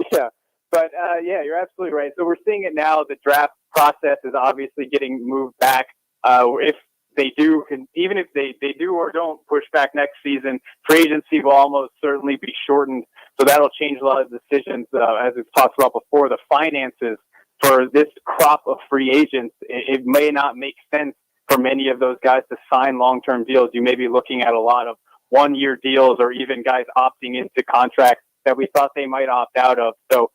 Yeah, but you're absolutely right. So we're seeing it now. The draft process is obviously getting moved back. If they do, even if they do or don't push back next season, free agency will almost certainly be shortened. So that'll change a lot of decisions. As we've talked about before, the finances for this crop of free agents, it may not make sense for many of those guys to sign long-term deals. You may be looking at a lot of one-year deals or even guys opting into contracts that we thought they might opt out of. So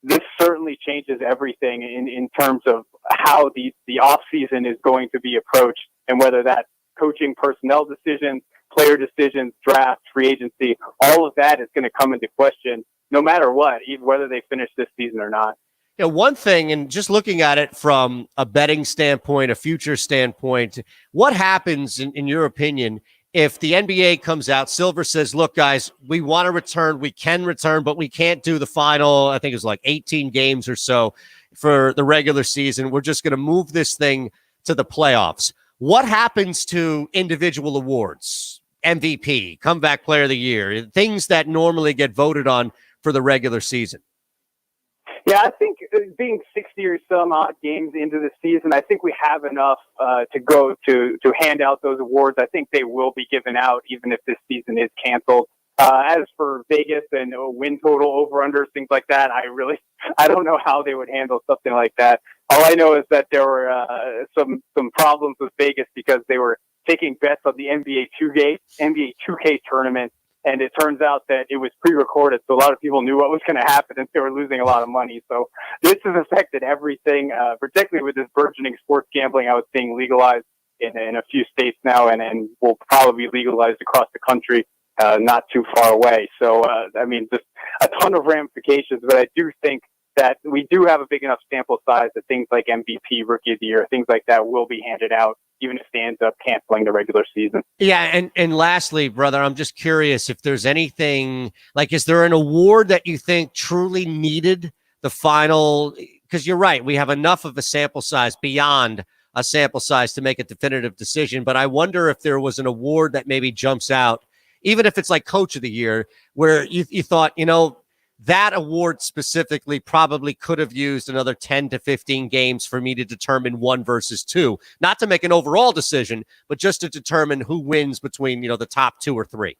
this certainly changes everything in terms of how the off season is going to be approached, and whether that's coaching personnel decisions, player decisions, draft, free agency, all of that is going to come into question no matter what, even whether they finish this season or not. One thing, and just looking at it from a betting standpoint, a future standpoint, what happens, in your opinion, if the NBA comes out, Silver says, look, guys, we want to return. We can return, but we can't do the final, I think it was like 18 games or so for the regular season. We're just going to move this thing to the playoffs. What happens to individual awards, MVP, comeback player of the year, things that normally get voted on for the regular season? Yeah, I think being 60 or some odd games into the season, I think we have enough to go to hand out those awards. I think they will be given out even if this season is canceled. As for Vegas and win total over-unders, things like that, I don't know how they would handle something like that. All I know is that there were some problems with Vegas because they were taking bets on the NBA 2K tournament. And it turns out that it was pre-recorded, so a lot of people knew what was going to happen, and they were losing a lot of money. So this has affected everything, particularly with this burgeoning sports gambling I was seeing legalized in a few states now, and will probably be legalized across the country not too far away. So, just a ton of ramifications, but I do think that we do have a big enough sample size that things like MVP, Rookie of the Year, things like that will be handed out, even if they end up canceling the regular season. Yeah, and lastly, brother, I'm just curious if there's anything, like, is there an award that you think truly needed the final? Because you're right, we have enough of a sample size beyond a sample size to make a definitive decision, but I wonder if there was an award that maybe jumps out, even if it's like Coach of the Year, where you thought, that award specifically probably could have used another 10 to 15 games for me to determine 1 versus 2, not to make an overall decision, but just to determine who wins between, the top 2 or 3.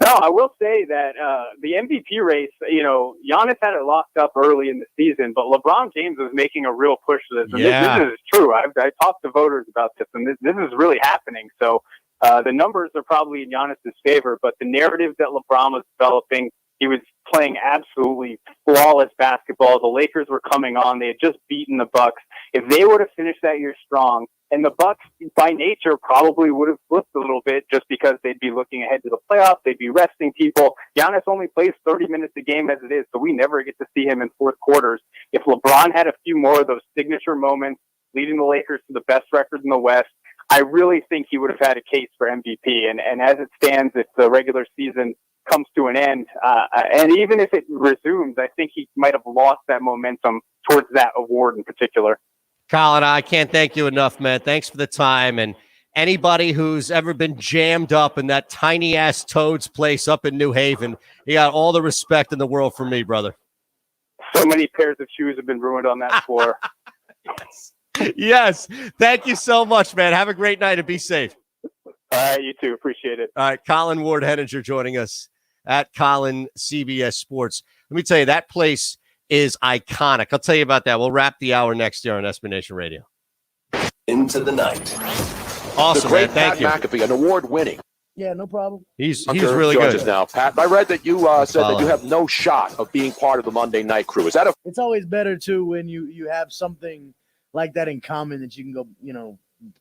No, I will say that the MVP race, Giannis had it locked up early in the season, but LeBron James was making a real push for this. And this is true. I talked to voters about this, and this is really happening. So the numbers are probably in Giannis's favor, but the narrative that LeBron was developing, he was playing absolutely flawless basketball. The Lakers were coming on. They had just beaten the Bucks. If they would have finished that year strong, and the Bucks by nature probably would have flipped a little bit just because they'd be looking ahead to the playoffs. They'd be resting people. Giannis only plays 30 minutes a game as it is, so we never get to see him in fourth quarters. If LeBron had a few more of those signature moments, leading the Lakers to the best record in the West, I really think he would have had a case for MVP. And as it stands, if the regular season comes to an end, and even if it resumes, I think he might have lost that momentum towards that award in particular. Colin, I can't thank you enough, man. Thanks for the time. And anybody who's ever been jammed up in that tiny-ass Toad's place up in New Haven, you got all the respect in the world for me, brother. So many pairs of shoes have been ruined on that floor. Yes. Thank you so much, man. Have a great night and be safe. All right, you too. Appreciate it. All right, Colin Ward Henninger joining us at Colin CBS Sports. Let me tell you, that place is iconic. I'll tell you about that. We'll wrap the hour next year on SB Nation Radio. Into the night. Awesome, the great man. Thank Pat you. McAfee, an award-winning. Yeah, no problem. He's Hunter really Judges good. now, Pat. I read that you said that you have no shot of being part of the Monday Night Crew. Is that a It's always better too when you have something like that in common that you can go,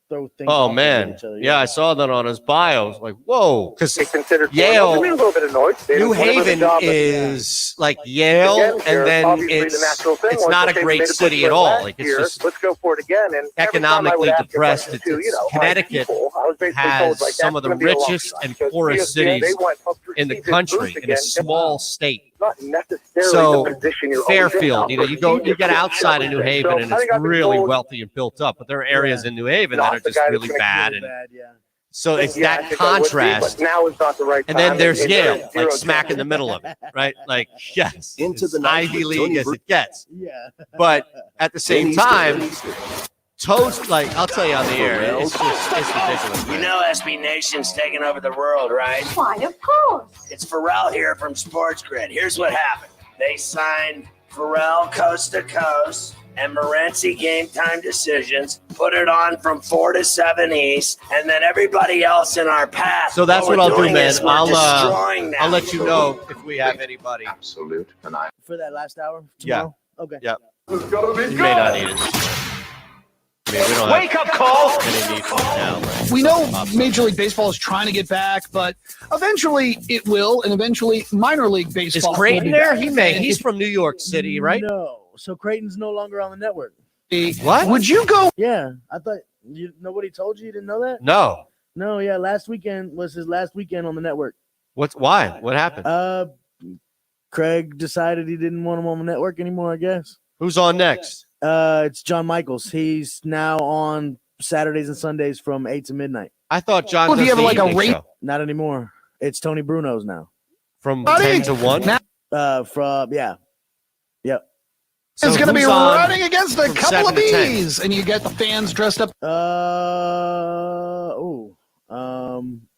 throw things. Oh, off of man. each other. Yeah, I saw that on his bio. I was like, whoa. Because Yale, Yale, a little bit annoyed. They New didn't win Haven the job, but is like Yale, again, and here, then obviously the it's natural thing was, not a okay, we great made a push city for at it all. last Like it's year, just let's go for it again. And every time I would economically ask a depressed. question to, It's my Connecticut people, I was basically has told, like, some that's of the gonna be a long richest shot and because poorest ESPN, cities they want up to in the receive this country boost in again. a small state. It's not necessarily So the position you're always in. Fairfield, you get outside of New Haven, and I it's think I've been really told wealthy and built up. But there are areas in New Haven not that are the just guy that's really gonna bad, really and so it's Yeah, I that think I would be, contrast. but now is not the right And then time. there's And Yale, there's like zero smack in chance. the middle of it, right? Like, yes, Into the it's night Ivy with League Tony as Bru- it gets. Yeah. But at the same Eastern, time, Toads, like, I'll tell you on the air, it's ridiculous. You know SB Nation's taking over the world, right? Why, of course. It's Pharrell here from Sports Grid. Here's what happened. They signed Pharrell Coast to Coast and Morency Game Time Decisions, put it on from 4 to 7 East, and then everybody else in our path. So that's what we're I'll do, doing man. is we're destroying them. I'll let you know if we have anybody. Absolute. And I For that last hour Yeah. tomorrow? Okay. Yep. It's gonna be You may not need it. I mean, we don't have Wake up call. any need for it now. but- We know Major League Baseball is trying to get back, but eventually it will, and eventually minor league Is baseball. will Creighton be there? back. He may. And He's if from New York City, right? No. So Creighton's no longer on the network. What? Would you go? Yeah. I thought nobody told you. You didn't know that? No. No, yeah. Last weekend was his last weekend on the network. Why? What happened? Craig decided he didn't want him on the network anymore, I guess. Who's on next? It's John Michaels. He's now on Saturdays and Sundays from 8 to midnight. I thought John Well, do does you have the like a evening rate? show. Not anymore. It's Tony Bruno's now. From Buddy, 10 to 1? From yeah. Yep. So It's going to be who's on running against a from couple 7 of to 10? bees, and you get the fans dressed up. I'll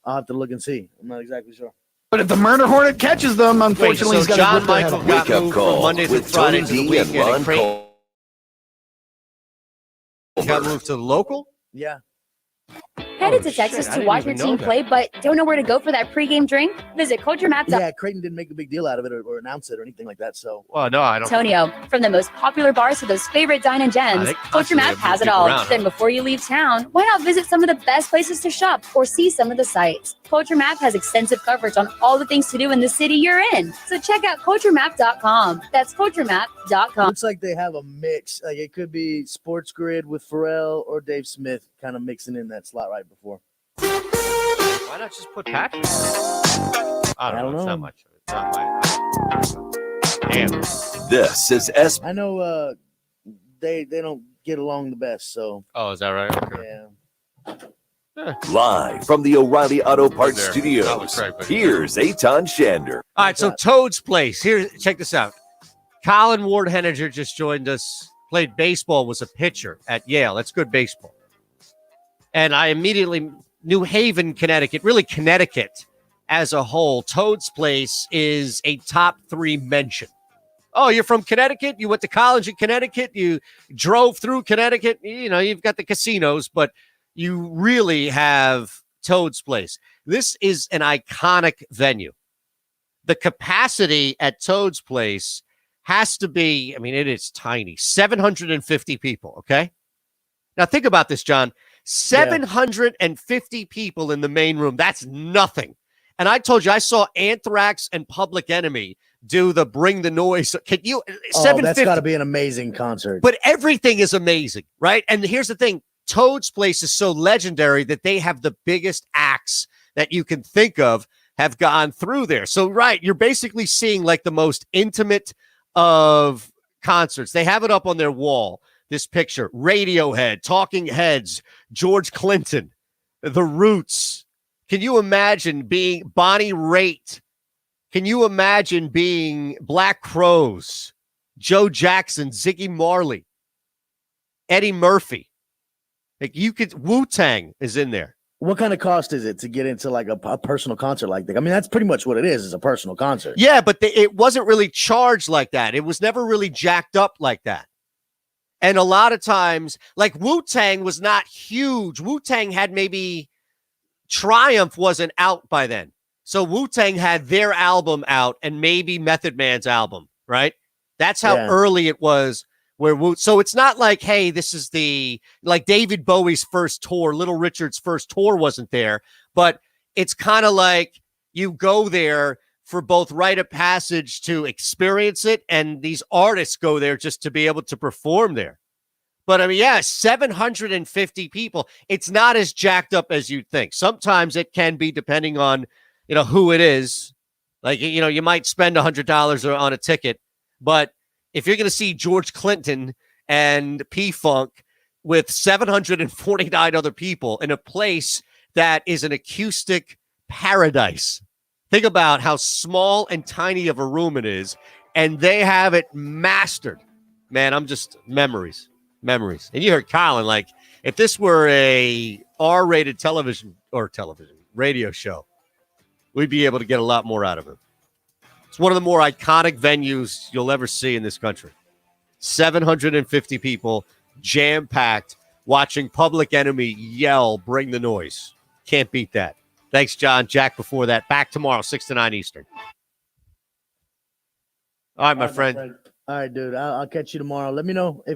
have to look and see. I'm not exactly sure. But if the Murder Hornet catches them, Wait, unfortunately, so he's got John to rip their head Michael off. got Wake up moved call from Monday through with Friday Tony to the D weekend, and Ron and Creighton got moved to the local? Yeah. Headed to shit, Texas I to didn't watch your even know team that. play, but don't know where to go for that pregame drink? Visit CultureMap.com. Yeah, Creighton didn't make a big deal out of it or announce it or anything like that. So Well, no, I don't. Antonio, from the most popular bars to those favorite dine and gems, they Culture constantly Map have has it people all. around, Then huh? before you leave town, why not visit some of the best places to shop or see some of the sights? Culture Map has extensive coverage on all the things to do in the city you're in. So check out CultureMap.com. That's CultureMap.com. looks like they have a mix. Like it could be Sports Grid with Pharrell or Dave Smith kind of mixing in that slot right before. Why not just put Patrick? I don't know. It's not much. It's not my. Damn. This is S. I know they don't get along the best, so Oh, is that right? Okay. yeah. Live from the O'Reilly Auto Parts There. Studios. That was Craig, but- Here's Eitan Shander. All right, so Toad's Place. Here, check this out. Colin Ward Henninger just joined us. Played baseball, was a pitcher at Yale. That's good baseball. And I immediately, New Haven, Connecticut, really Connecticut as a whole. Toad's Place is a top 3 mention. Oh, you're from Connecticut? You went to college in Connecticut? You drove through Connecticut? You know, you've got the casinos, but you really have Toad's Place. This is an iconic venue. The capacity at Toad's Place has to be, I mean, it is tiny, 750 people, okay? Now think about this, John. 750 people in the main room. That's nothing. And I told you, I saw Anthrax and Public Enemy do the Bring the Noise. Can you, Oh, 750? that's got to be an amazing concert. But everything is amazing, right? And here's the thing. Toad's Place is so legendary that they have the biggest acts that you can think of have gone through there. So, right, you're basically seeing like the most intimate of concerts. They have it up on their wall, this picture. Radiohead, Talking Heads, George Clinton, The Roots. Can you imagine being Bonnie Raitt? Can you imagine being Black Crowes, Joe Jackson, Ziggy Marley, Eddie Murphy? Like you could, Wu-Tang is in there. What kind of cost is it to get into like a personal concert like that? I mean, that's pretty much what it is a personal concert. Yeah, but it wasn't really charged like that. It was never really jacked up like that. And a lot of times, like Wu-Tang was not huge. Wu-Tang had maybe Triumph wasn't out by then. So Wu-Tang had their album out and maybe Method Man's album, right? That's how early it was. So it's not like, hey, this is like David Bowie's first tour, Little Richard's first tour wasn't there, but it's kind of like you go there for both rite of passage to experience it, and these artists go there just to be able to perform there. But I mean, 750 people. It's not as jacked up as you'd think. Sometimes it can be depending on, who it is. Like, you might spend $100 on a ticket, but if you're going to see George Clinton and P-Funk with 749 other people in a place that is an acoustic paradise, think about how small and tiny of a room it is, and they have it mastered. Man, I'm just memories. And you heard Colin, like, if this were a R-rated radio show, we'd be able to get a lot more out of it. It's one of the more iconic venues you'll ever see in this country. 750 people, jam-packed, watching Public Enemy yell, "Bring the noise." Can't beat that. Thanks, John. Jack before that. Back tomorrow, 6 to 9 Eastern. All right, my friend. All right, dude. I'll catch you tomorrow. Let me know if